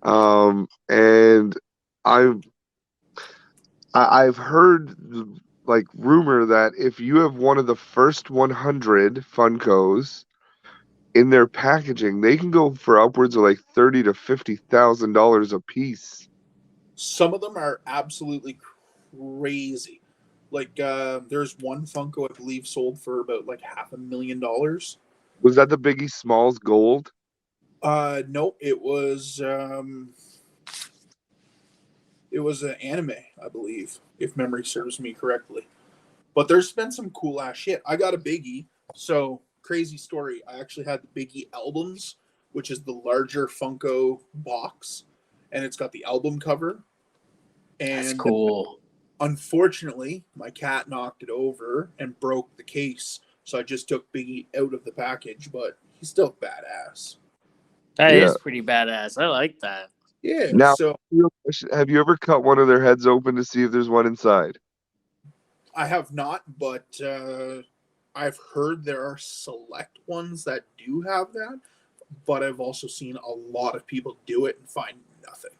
and I've heard like rumor that if you have one of the first 100 Funkos in their packaging, they can go for upwards of like $30,000 to $50,000 a piece. Some of them are absolutely crazy. Like there's one Funko I believe sold for about like $500,000. Was that the Biggie Smalls gold? No, it was an anime, I believe, if memory serves me correctly. But there's been some cool ass shit. I got a Biggie, so crazy story. I actually had the Biggie albums, which is the larger Funko box, and it's got the album cover. And that's cool. Unfortunately, my cat knocked it over and broke the case. So I just took Biggie out of the package, but he's still badass. That is pretty badass. I like that. Yeah. Now, so have you ever cut one of their heads open to see if there's one inside? I have not, but I've heard there are select ones that do have that. But I've also seen a lot of people do it and find nothing.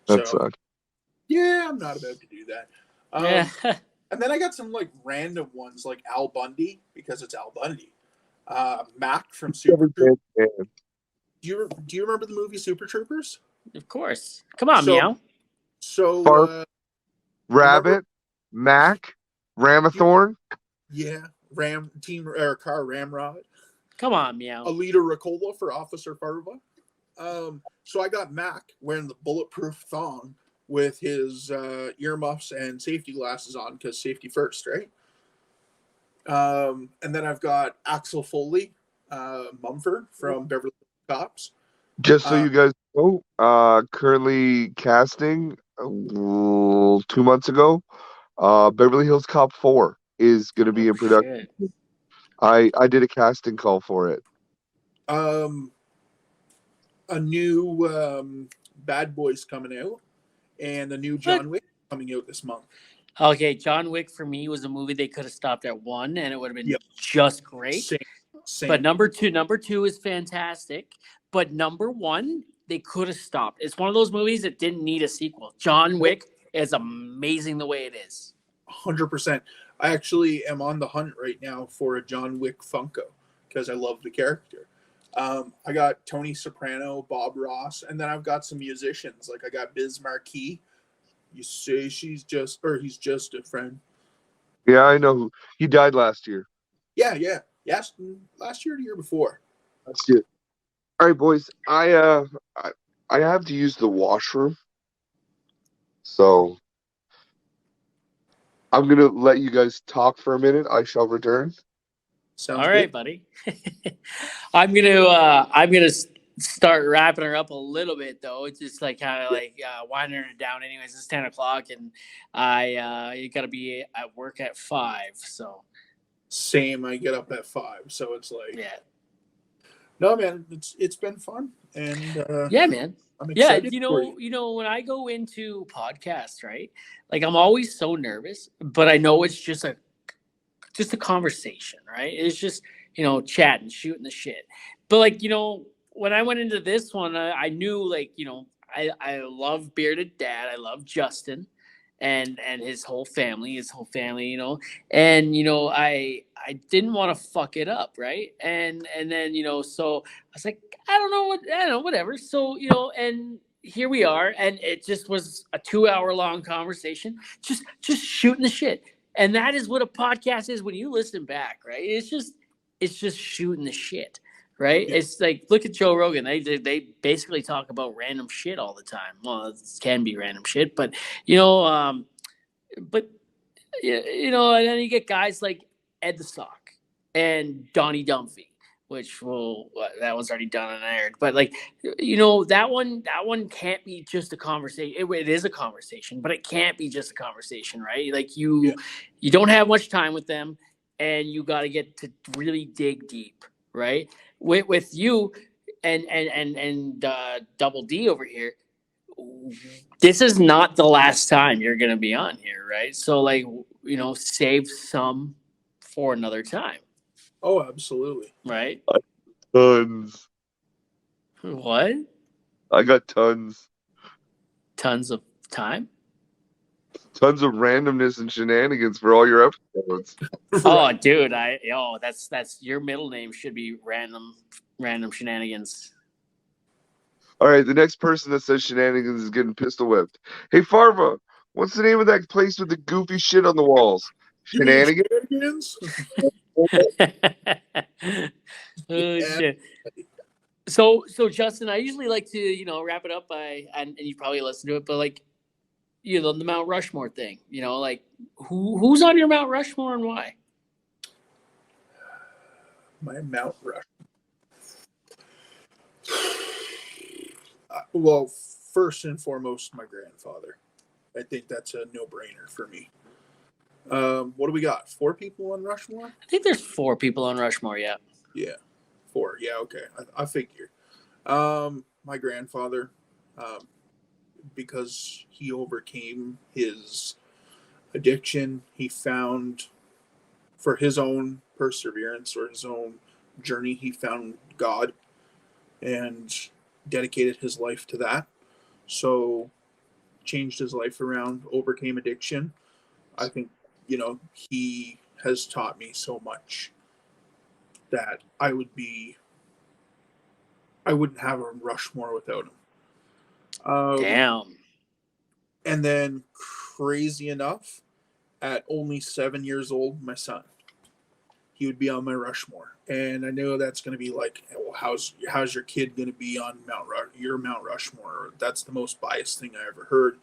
That sucks. Yeah, I'm not about to do that. Yeah. And then I got some like random ones like Al Bundy because it's Al Bundy. Mac from Super Troopers. Do you remember the movie Super Troopers? Of course. Come on, Meow. So Rabbit, Mac, Ramathorn. Yeah, Car Ramrod. Come on, Meow. Alita Ricola for Officer Farva. So I got Mac wearing the bulletproof thong with his earmuffs and safety glasses on because safety first, right? And then I've got Axel Foley, Mumford from Beverly Hills Cops. Just so you guys know, currently casting 2 months ago, Beverly Hills Cop 4 is going to be in production. Shit. I did a casting call for it. A new Bad Boys coming out, and a new John Wick coming out this month. Okay, John Wick for me was a movie they could have stopped at 1, and it would have been just great. Same. But number two is fantastic. But number 1, they could have stopped. It's one of those movies that didn't need a sequel. John Wick is amazing the way it is. 100%. I actually am on the hunt right now for a John Wick Funko because I love the character. I got Tony Soprano, Bob Ross, and then I've got some musicians. Like I got Biz Marquis. You say he's just a friend. Yeah, I know. He died last year. Yeah. Yes, last year or the year before. Last year. All right, boys. I have to use the washroom. So I'm gonna let you guys talk for a minute. I shall return. Sounds All right, good. buddy. I'm gonna start wrapping her up a little bit though. It's just like kind of like winding her down. Anyways, it's 10 o'clock, and you gotta be at work at 5. So Same. I get up at 5, so it's like, yeah, no, man, it's been fun, and yeah, man. I'm Yeah, excited for you. when I go into podcasts, right? Like I'm always so nervous, but I know it's just a conversation, right? It's just, chatting, shooting the shit. But like, when I went into this one, I knew like, I love Bearded Dad. I love Justin and his whole family, and I didn't want to fuck it up, right? And then, so I was like, I don't know, whatever. So, and here we are, and it just was a 2 hour long conversation, just shooting the shit. And that is what a podcast is when you listen back, right? It's just shooting the shit, right? Yeah. It's like look at Joe Rogan. They basically talk about random shit all the time. Well, it can be random shit, but you know, um, but and then you get guys like Ed the Sock and Donnie Dumphy, which that one's already done and aired. But like, that one can't be just a conversation. It is a conversation, but it can't be just a conversation, right? Like you don't have much time with them, and you got to get to really dig deep, right? With you and Double D over here, this is not the last time you're going to be on here, right? So like, save some for another time, Oh, absolutely. right? Tons. What? I got tons. Tons of time? Tons of randomness and shenanigans for all your episodes. Oh, dude, that's your middle name should be random shenanigans. All right, the next person that says shenanigans is getting pistol whipped. Hey, Farva, what's the name of that place with the goofy shit on the walls? You mean Shenanigans? Oh Yeah. shit. So Justin, I usually like to, wrap it up by and you probably listen to it, but like, the Mount Rushmore thing, like who's on your Mount Rushmore and why? My Mount Rush. Well, first and foremost, my grandfather. I think that's a no-brainer for me. What do we got? 4 people on Rushmore? I think there's 4 people on Rushmore, yeah. Yeah, 4. Yeah, okay. I figure. My grandfather, because he overcame his addiction, he found, for his own perseverance or his own journey, he found God and dedicated his life to that. So changed his life around, overcame addiction. I think, he has taught me so much that I wouldn't have a Rushmore without him. Damn. And then crazy enough, at only 7 years old, my son, he would be on my Rushmore. And I know that's going to be like, well, how's your kid going to be on your Mount Rushmore? That's the most biased thing I ever heard.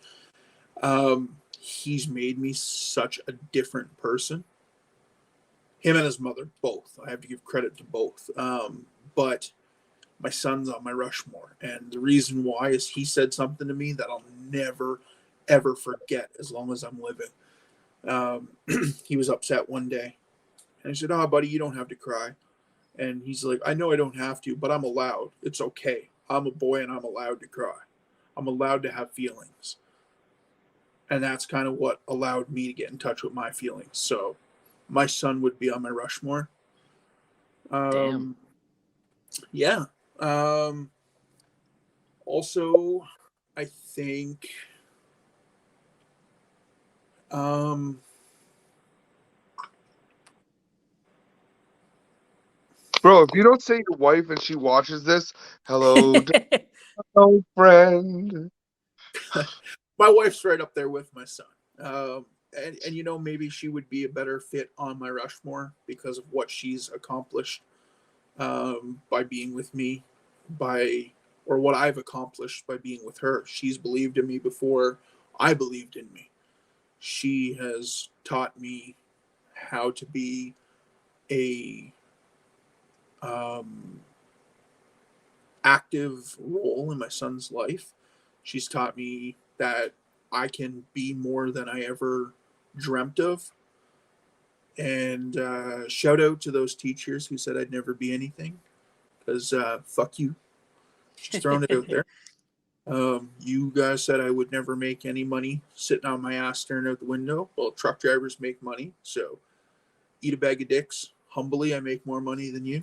He's made me such a different person. Him and his mother, both. I have to give credit to both. But my son's on my Rushmore. And the reason why is he said something to me that I'll never, ever forget as long as I'm living. He was upset one day. And I said, "Oh, buddy, you don't have to cry." And he's like, "I know I don't have to, but I'm allowed. It's okay. I'm a boy and I'm allowed to cry. I'm allowed to have feelings." And that's kind of what allowed me to get in touch with my feelings. So my son would be on my Rushmore. Damn. Yeah. Also, I think Bro, if you don't say your wife and she watches this, hello, hello, friend. my wife's right up there with my son. And maybe she would be a better fit on my Rushmore because of what she's accomplished by being with me, or what I've accomplished by being with her. She's believed in me before I believed in me. She has taught me how to be a active role in my son's life. She's taught me that I can be more than I ever dreamt of. And shout out to those teachers who said I'd never be anything, because fuck you. She's throwing it out there. You guys said I would never make any money sitting on my ass staring out the window. Well, truck drivers make money, so eat a bag of dicks. Humbly, I make more money than you.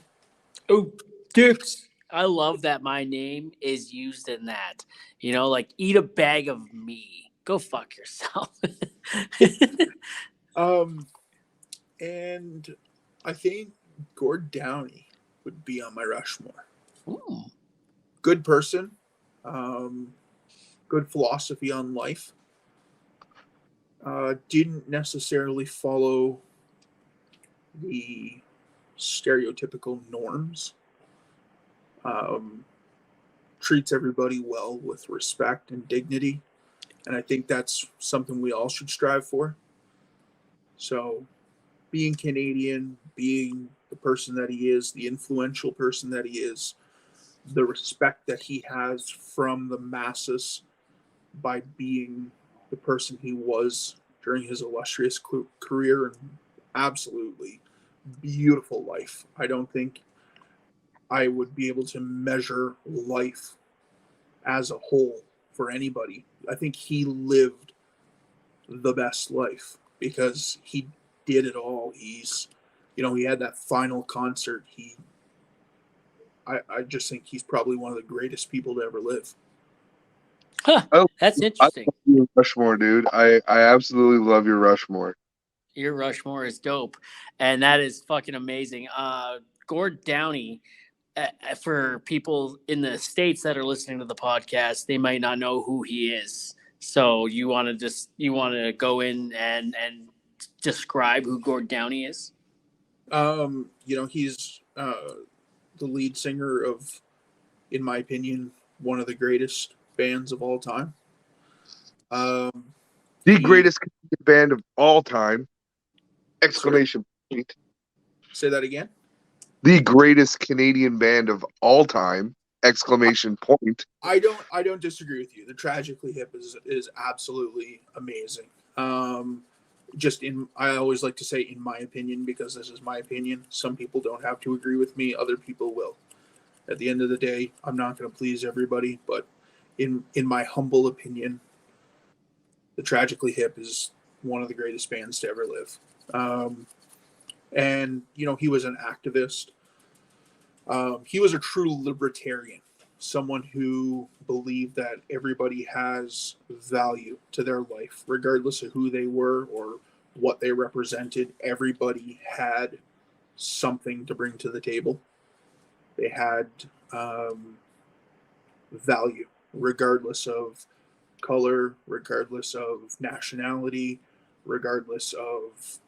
Oh, dicks. I love that my name is used in that. You know, like eat a bag of me. Go fuck yourself. And I think Gord Downey would be on my Rushmore. Ooh. Good person, good philosophy on life. Didn't necessarily follow the stereotypical norms. Treats everybody well with respect and dignity. And I think that's something we all should strive for. So, being Canadian, being the person that he is, the influential person that he is, the respect that he has from the masses by being the person he was during his illustrious career and absolutely beautiful life. I don't think I would be able to measure life as a whole for anybody. I think he lived the best life because he did it all. He's, he had that final concert. I just think he's probably one of the greatest people to ever live. Huh, that's interesting. I love your Rushmore, dude. I absolutely love your Rushmore. Your Rushmore is dope, and that is fucking amazing. Gord Downey, for people in the States that are listening to the podcast, they might not know who he is. So you want to go in and describe who Gord Downey is? He's the lead singer of, in my opinion, one of the greatest bands of all time. The greatest band of all time! Exclamation point. Say that again. The greatest Canadian band of all time! Exclamation point. I don't disagree with you. The Tragically Hip is absolutely amazing. I always like to say in my opinion, because this is my opinion. Some people don't have to agree with me. Other people will. At the end of the day, I'm not going to please everybody, but in my humble opinion, the Tragically Hip is one of the greatest bands to ever live. And he was an activist. He was a true libertarian, someone who believed that everybody has value to their life, regardless of who they were or what they represented. Everybody had something to bring to the table. They had value, regardless of color, regardless of nationality, regardless of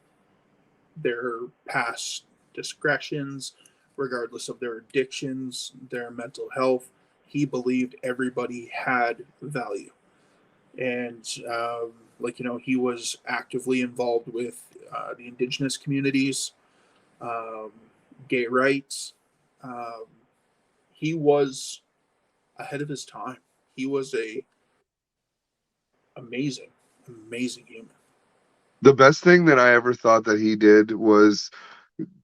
their past discretions, regardless of their addictions, their mental health. He believed everybody had value. And, he was actively involved with the Indigenous communities, gay rights. He was ahead of his time. He was a amazing human. The best thing that I ever thought that he did was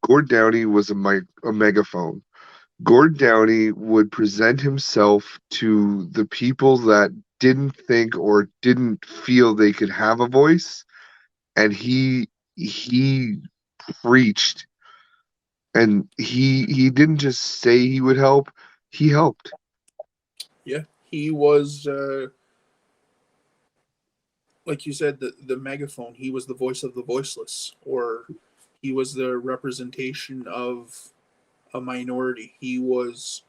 Gord Downey was a megaphone. Gord Downey would present himself to the people that didn't think or didn't feel they could have a voice, and he preached, and he didn't just say he would help, he helped. Yeah, he was like you said, the megaphone. He was the voice of the voiceless, or he was the representation of a minority. He was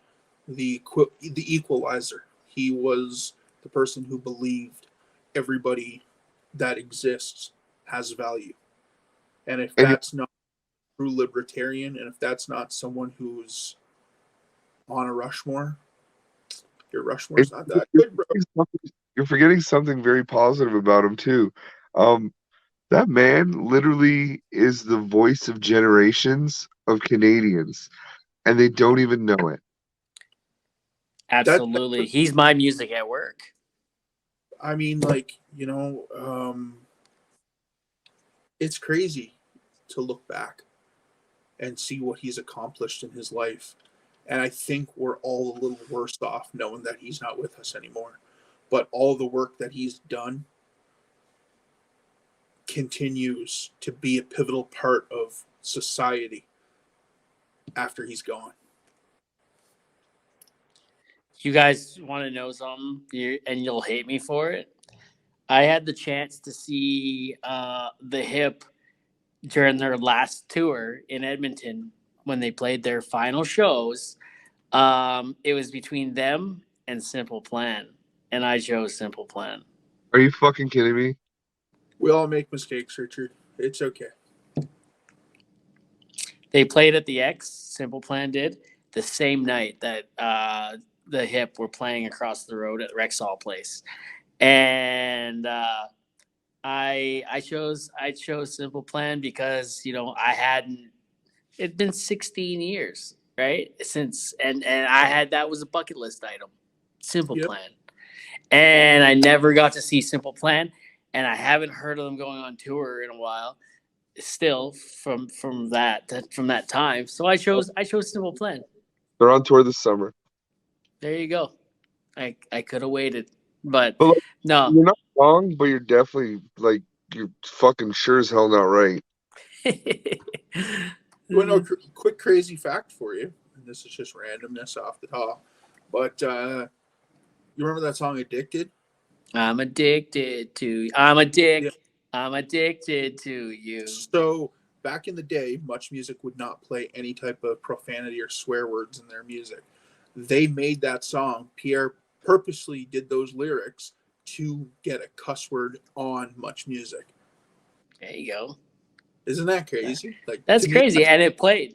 the equalizer. He was the person who believed everybody that exists has value. And if that's not true libertarian, and if that's not someone who's on a Rushmore, your Rushmore's not that good, bro. You're forgetting something very positive about him too. That man literally is the voice of generations of Canadians, and they don't even know it. That Absolutely. He's my music at work. I mean, like, it's crazy to look back and see what he's accomplished in his life. And I think we're all a little worse off knowing that he's not with us anymore. But all the work that he's done continues to be a pivotal part of society after he's gone. You guys want to know something? And you'll hate me for it. I had the chance to see the Hip during their last tour in Edmonton when they played their final shows. It was between them and Simple Plan, and I chose Simple Plan. Are you fucking kidding me? We all make mistakes, Richard. It's okay. They played at the X, Simple Plan did, the same night that the Hip were playing across the road at Rexall Place. And I chose Simple Plan because I hadn't. It'd been 16 years, right? Since and I had that was a bucket list item, Simple Yep. Plan, and I never got to see Simple Plan, and I haven't heard of them going on tour in a while. Still from that time, so I chose Simple Plan. They're on tour this summer. There you go. I could have waited, but But like, no. you're not wrong, but you're definitely like you're fucking sure as hell not right. Well, no, quick crazy fact for you. And this is just randomness off the top. But you remember that song "Addicted"? I'm addicted to. I'm a dick. Yeah. I'm addicted to you. So back in the day, Much Music would not play any type of profanity or swear words in their music. They made that song. Pierre purposely did those lyrics to get a cuss word on Much Music. There you go. Isn't that crazy? Like That's crazy, and it played.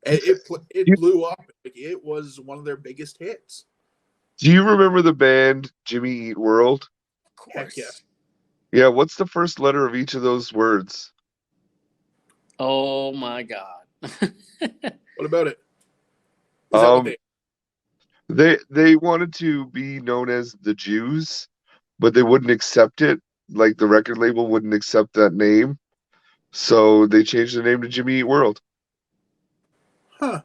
It blew up. Like, it was one of their biggest hits. Do you remember the band Jimmy Eat World? Of course. Heck yeah. Yeah, what's the first letter of each of those words? Oh my god. What about it? Is that what They wanted to be known as the Jews, but they wouldn't accept it. Like the record label wouldn't accept that name, so they changed the name to Jimmy Eat World. Huh.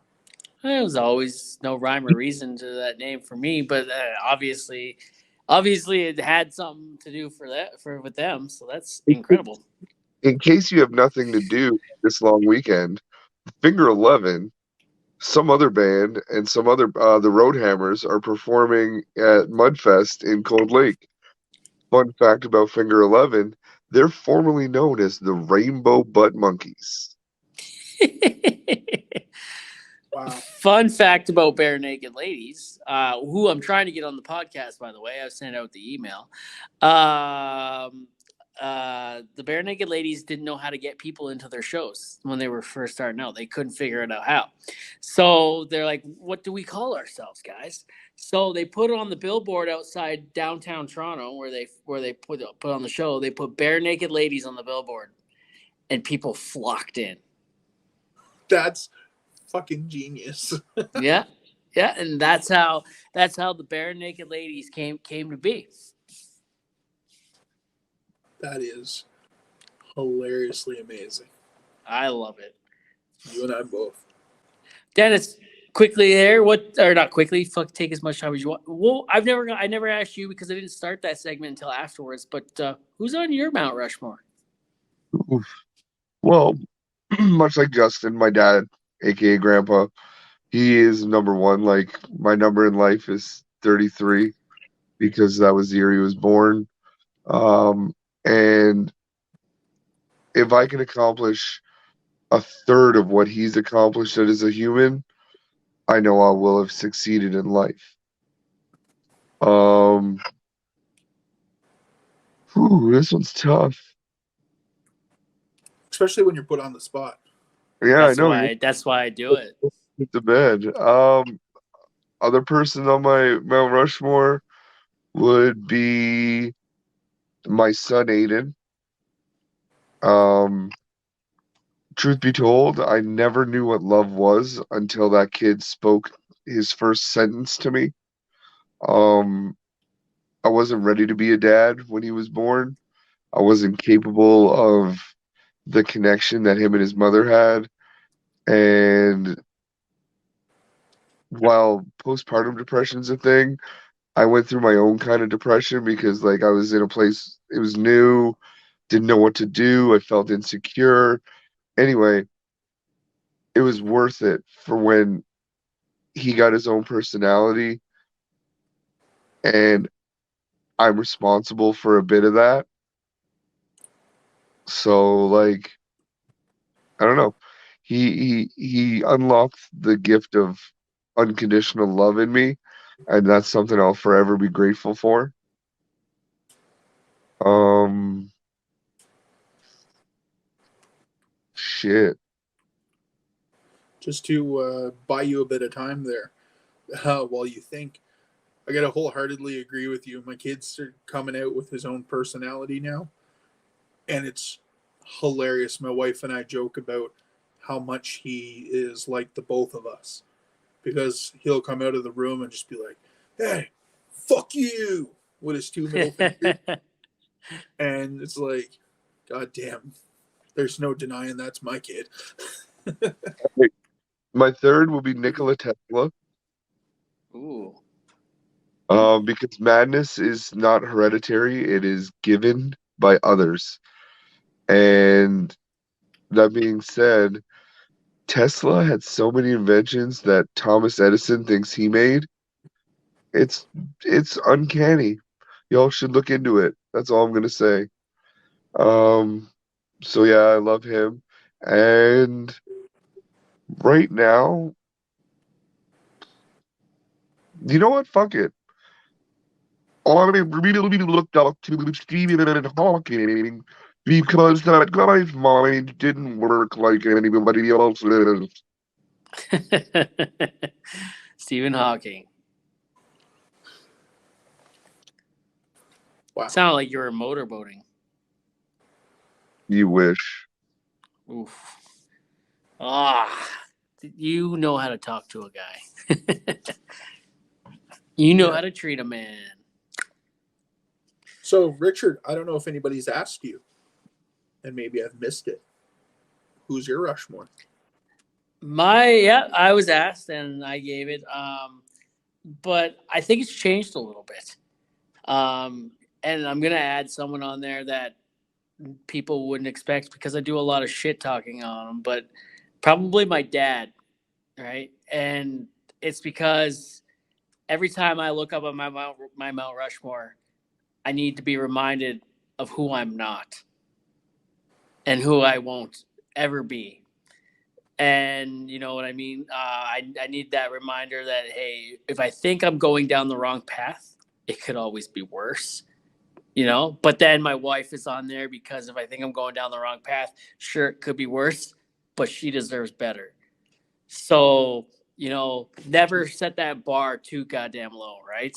There was always no rhyme or reason to that name for me, but obviously it had something to do with them. So that's incredible. In case you have nothing to do this long weekend, Finger 11, some other band, and some other the Roadhammers are performing at Mudfest in Cold Lake. Fun fact about Finger 11, they're formerly known as the Rainbow Butt Monkeys. Wow. Fun fact about Bare Naked Ladies, who I'm trying to get on the podcast, by the way. I've sent out the email. The Bare Naked Ladies didn't know how to get people into their shows when they were first starting out. They couldn't figure it out how. So they're like, what do we call ourselves, guys? So they put it on the billboard outside downtown Toronto where they put on the show. They put Bare Naked Ladies on the billboard, and people flocked in. That's fucking genius. Yeah, and that's how the Bare Naked Ladies came to be. That is hilariously amazing. I love it. You and I both. Dennis, quickly there. Not quickly? Fuck, take as much time as you want. Well, I never asked you because I didn't start that segment until afterwards. But who's on your Mount Rushmore? Oof. Well, much like Justin, my dad, aka Grandpa, he is number one. Like my number in life is 33 because that was the year he was born. And if I can accomplish a third of what he's accomplished as a human, I know I will have succeeded in life. This one's tough. Especially when you're put on the spot. Yeah, That's I know. That's why I do it. Get to bed. Other person on my Mount Rushmore would be my son Aiden. Um, Truth be told, I never knew what love was until that kid spoke his first sentence to me. Um, I wasn't ready to be a dad when he was born. I wasn't capable of the connection that him and his mother had. And while postpartum depression's a thing, I went through my own kind of depression because like I was in a place, it was new, didn't know what to do, I felt insecure. Anyway, it was worth it for when he got his own personality and I'm responsible for a bit of that. So like I don't know. He unlocked the gift of unconditional love in me, and that's something I'll forever be grateful for. Um Shit. Just to buy you a bit of time there while you think. I gotta wholeheartedly agree with you. My kids are coming out with his own personality now, and it's hilarious. My wife and I joke about how much he is like the both of us because he'll come out of the room and just be like, "Hey, fuck you," with his two middle fingers, and it's like, God damn, there's no denying that's my kid. My third will be Nikola Tesla. Ooh. Because madness is not hereditary, it is given by others. And that being said, Tesla had so many inventions that Thomas Edison thinks he made. It's it's uncanny. Y'all should look into it. That's all I'm gonna say. Um, so yeah, I love him. And right now, you know what? Fuck it. I really looked up to Stephen Hawking because that guy's mind didn't work like anybody else's. Stephen Hawking. Wow. Sounded like you were motorboating. You wish. Oof. Ah, you know how to talk to a guy. You know Yeah. how to treat a man. So, Richard, I don't know if anybody's asked you, and maybe I've missed it. Who's your Rushmore? I was asked and I gave it. But I think it's changed a little bit. And I'm gonna add someone on there that people wouldn't expect because I do a lot of shit talking on him, but probably my dad, right? And it's because every time I look up on my Mount Rushmore, I need to be reminded of who I'm not and who I won't ever be. And you know what I mean? I need that reminder that, hey, if I think I'm going down the wrong path, it could always be worse, you know? But then my wife is on there because if I think I'm going down the wrong path, sure, it could be worse, but she deserves better. So, never set that bar too goddamn low, right?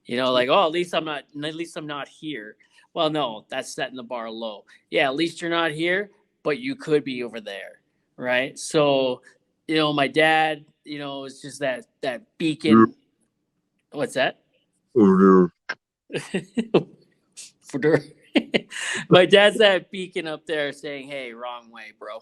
Like, oh, at least I'm not here. Well, no, that's setting the bar low. Yeah, at least you're not here, but you could be over there, right? So, my dad, is just that beacon. What's that? For my dad's that beacon up there saying, "Hey, wrong way, bro."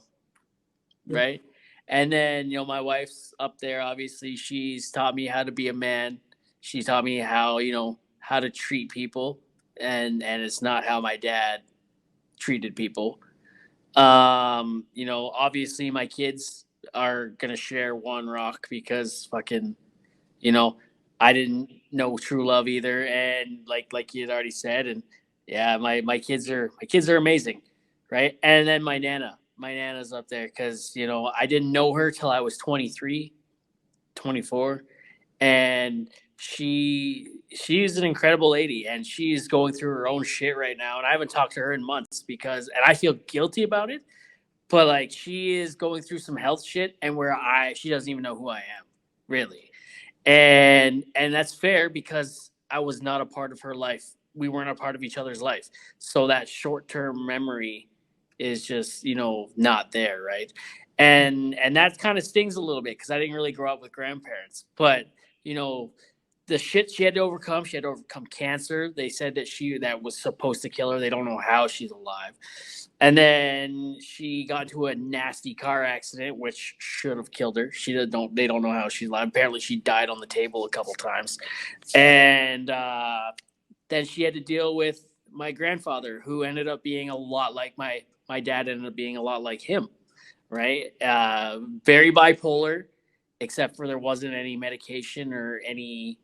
Right? And then, my wife's up there. Obviously, she's taught me how to be a man. She taught me how to treat people, and it's not how my dad treated people. Obviously, my kids are gonna share one rock because fucking, you know, I didn't know true love either, and like you had already said, and yeah, my kids are amazing, right? And then my nana's up there because I didn't know her till I was 23, 24, and she's an incredible lady, and she's going through her own shit right now, and I haven't talked to her in months and I feel guilty about it, but like she is going through some health shit, and she doesn't even know who I am, really, and that's fair because I was not a part of her life. We weren't a part of each other's life. So that short term memory is just, you know, not there, right? And that kind of stings a little bit because I didn't really grow up with grandparents. But, you know, the shit she had to overcome, she had to overcome cancer. They said that was supposed to kill her. They don't know how she's alive. And then she got into a nasty car accident, which should have killed her. They don't know how she's alive. Apparently, she died on the table a couple times. And then she had to deal with my grandfather, who ended up being a lot like my dad. Ended up being a lot like him, right? Very bipolar, except for there wasn't any medication or any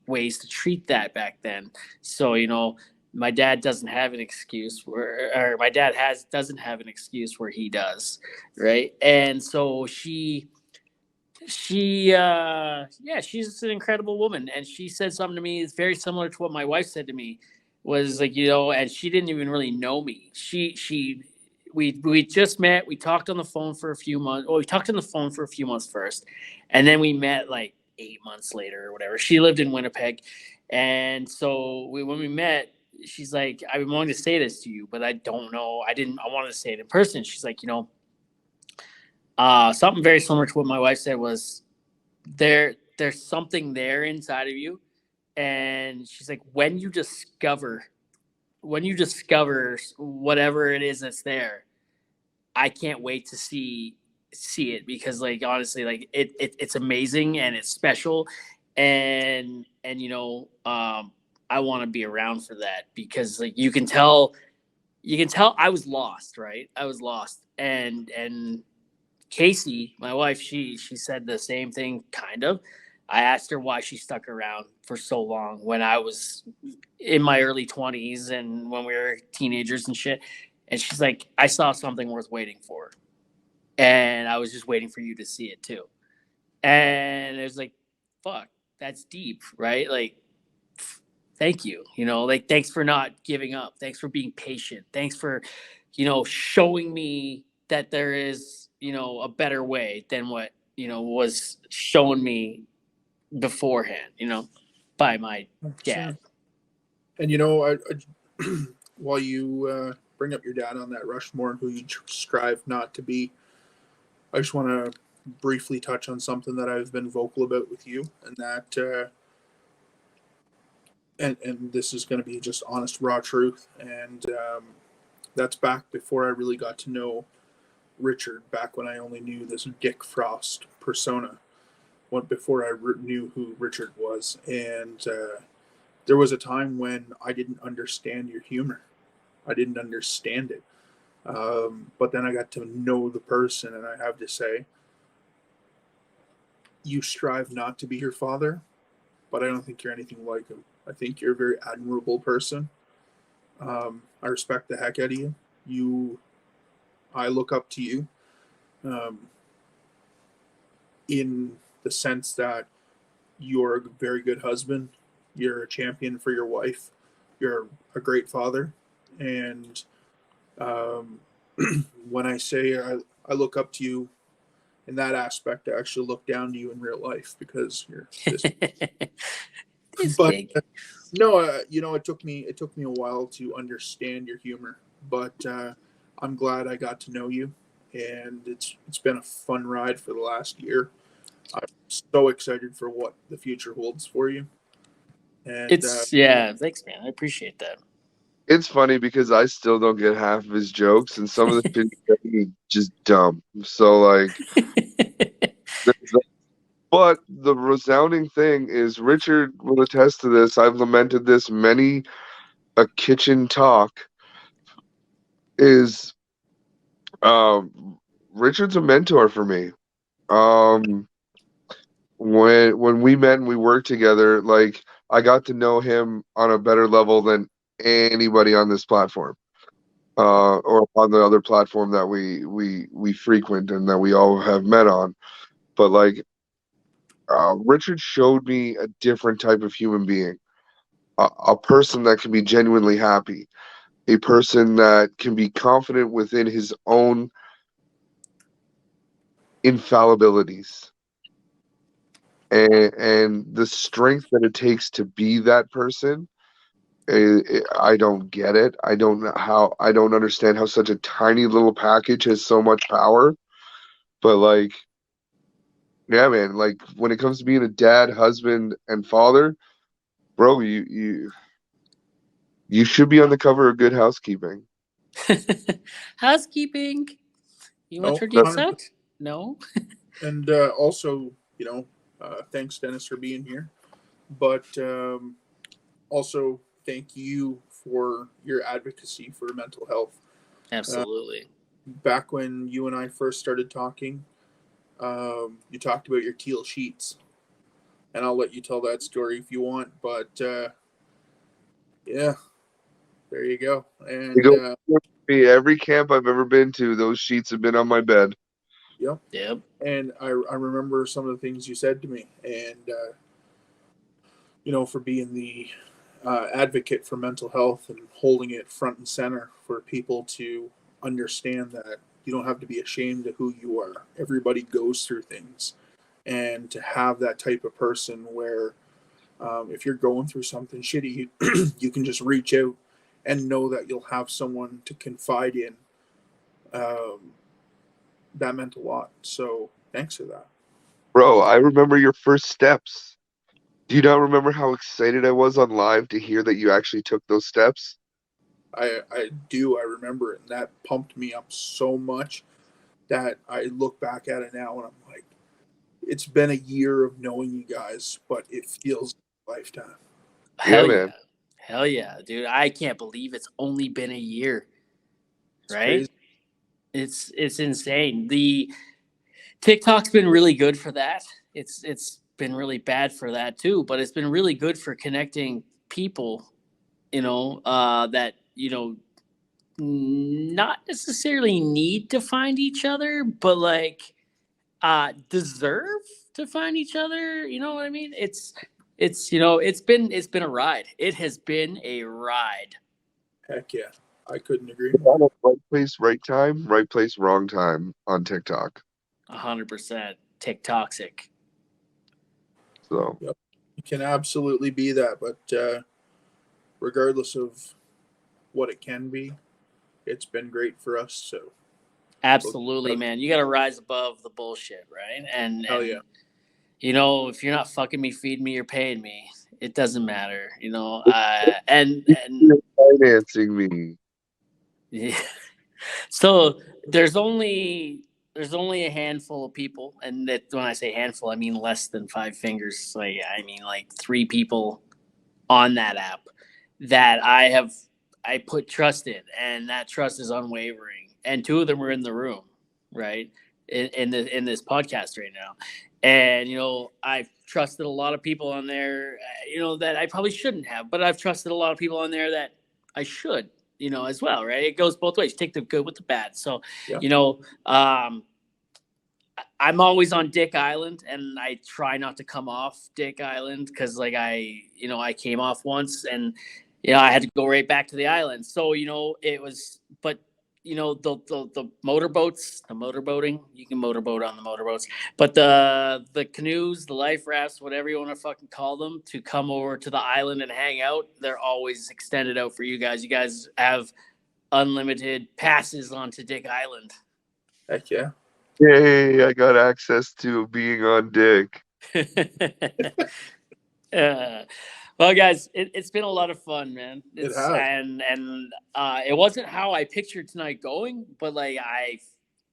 ways to treat that back then. So, you know, my dad doesn't have an excuse or my dad doesn't have an excuse where he does, right? And so yeah, she's an incredible woman, and she said something to me that's very similar to what my wife said to me. Was like, you know, and she didn't even really know me. We just met. We talked on the phone for a few months. Oh, we talked on the phone for a few months first, and then we met like 8 months later or whatever. She lived in Winnipeg, and so when we met, she's like, I've been wanting to say this to you, but I don't know. I wanted to say it in person. She's like, you know, something very similar to what my wife said was there's something there inside of you. And she's like, when you discover whatever it is that's there, I can't wait to see it, because like honestly, like it's amazing and it's special. And you know, I want to be around for that, because like you can tell I was lost, right? I was lost. And Casey, my wife, she said the same thing, kind of. I asked her why she stuck around for so long when I was in my early 20s and when we were teenagers and shit. And she's like, I saw something worth waiting for. And I was just waiting for you to see it too. And it was like, fuck, that's deep, right? Like, thank you. You know, like, thanks for not giving up. Thanks for being patient. Thanks for, you know, showing me that there is, you know, a better way than what, you know, was shown me beforehand, you know, by my dad. And you know, while you bring up your dad on that Rushmore, who you strive not to be, I just want to briefly touch on something that I've been vocal about with you, and that, and this is going to be just honest, raw truth, and that's back before I really got to know Richard, back when I only knew this Dick Frost persona, before I knew who Richard was, and there was a time when I didn't understand your humor. I didn't understand it. But then I got to know the person, and I have to say, you strive not to be your father, but I don't think you're anything like him. I think you're a very admirable person. I respect the heck out of you. I look up to you, um, in the sense that you're a very good husband. You're a champion for your wife. You're a great father, and um, when I say I look up to you in that aspect, I actually look down to you in real life, because you're this. But Big. no, you know, it took me a while to understand your humor, but I'm glad I got to know you, and it's been a fun ride for the last year. I'm so excited for what the future holds for you, and Yeah, thanks, man. I appreciate that. It's funny because I still don't get half of his jokes, and some of the shit he's just dumb. So like, there's that. But the resounding thing is, Richard will attest to this. I've lamented this many a kitchen talk. Is Richard's a mentor for me. Um, when we met and we worked together, like I got to know him on a better level than anybody on this platform, or on the other platform that we frequent and that we all have met on. But like, Richard showed me a different type of human being, a person that can be genuinely happy, a person that can be confident within his own infallibilities, and the strength that it takes to be that person I don't get it. I don't know how. I don't understand how such a tiny little package has so much power. But like, yeah, man. Like when it comes to being a dad, husband, and father, bro, you should be on the cover of Good Housekeeping. Housekeeping. You want No, your dicks 100%. out? No. And also, thanks, Dennis, for being here. But also, thank you for your advocacy for mental health. Absolutely. Back when you and I first started talking, you talked about your teal sheets, and I'll let you tell that story if you want. But yeah, there you go. They And go with me every camp I've ever been to. Those sheets have been on my bed. yep. Yep. And I remember some of the things you said to me, and for being the advocate for mental health and holding it front and center for people to understand that you don't have to be ashamed of who you are. Everybody goes through things, and to have that type of person where if you're going through something shitty, you can just reach out and know that you'll have someone to confide in. Um, that meant a lot. So thanks for that. Bro, I remember your first steps. Do you not remember how excited I was on live to hear that you actually took those steps? I do. I remember it, and that pumped me up so much that I look back at it now and I'm like, it's been a year of knowing you guys, but it feels like a lifetime. Yeah, Hell man. yeah. Hell yeah, dude. I can't believe it's only been a year, It's right? crazy. It's insane. The TikTok's been really good for that. It's been really bad for that too, but it's been really good for connecting people, that, not necessarily need to find each other, but like deserve to find each other. You know what I mean? It's been a ride. It has been a ride. Heck yeah. I couldn't agree more. Right place, right time, right place, wrong time on TikTok. 100% TikToxic. So, Yep. It can absolutely be that, but regardless of what it can be, it's been great for us. So, Absolutely, man. You got to rise above the bullshit, right? And hell yeah. if you're not fucking me, feed me, you're paying me. It doesn't matter, and you're financing me. yeah. So there's only a handful of people, and that when I say handful, I mean less than five fingers. Like I mean like three people on that app that I put trust in, and that trust is unwavering. And two of them are in the room, right? In this podcast right now. And I've trusted a lot of people on there, that I probably shouldn't have, but I've trusted a lot of people on there that I should, as well, right? It goes both ways. Take the good with the bad. So, Yeah. I'm always on Dick Island, and I try not to come off Dick Island because, like, I came off once, and I had to go right back to the island. So it was, but the motorboats, the motorboating, you can motorboat on the motorboats, but the canoes, the life rafts, whatever you want to fucking call them, to come over to the island and hang out, they're always extended out for you guys. You guys have unlimited passes onto Dick Island. Heck yeah. Yay, I got access to being on Dick. Well, guys, it's been a lot of fun, man. It has. And it wasn't how I pictured tonight going, but like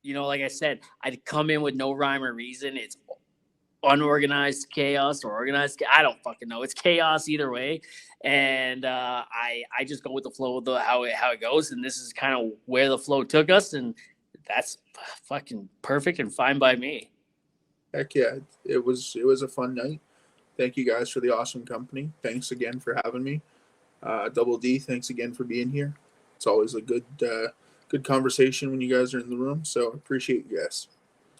like I said, I'd come in with no rhyme or reason. It's unorganized chaos or organized. I don't fucking know. It's chaos either way, and I just go with the flow of how it goes. And this is kind of where the flow took us, and that's fucking perfect and fine by me. Heck yeah. It was a fun night. Thank you guys for the awesome company. Thanks again for having me. Double D, thanks again for being here. It's always a good conversation when you guys are in the room. So appreciate you guys.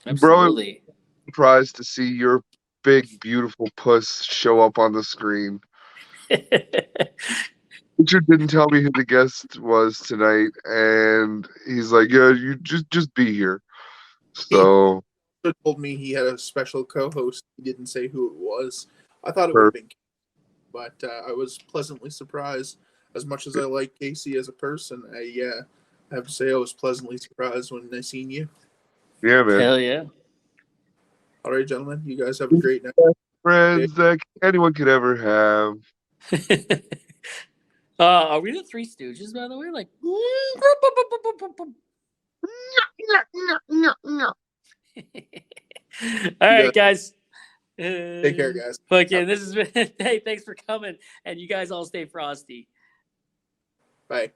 Absolutely. Bro, I'm surprised to see your big, beautiful puss show up on the screen. Richard didn't tell me who the guest was tonight, and he's like, "Yeah, you just be here." So He told me he had a special co-host. He didn't say who it was. I thought it would have perfect. been, but I was pleasantly surprised. as much as I like Casey as a person, I have to say I was pleasantly surprised when I seen you. Yeah, man. Hell yeah. All right, gentlemen, you guys have a great night. Friends that anyone could ever have. Are we the Three Stooges, by the way? Like, all You right, guys, guys. take care, guys. Fucking, this has been. Hey, thanks for coming, and you guys all stay frosty. Bye.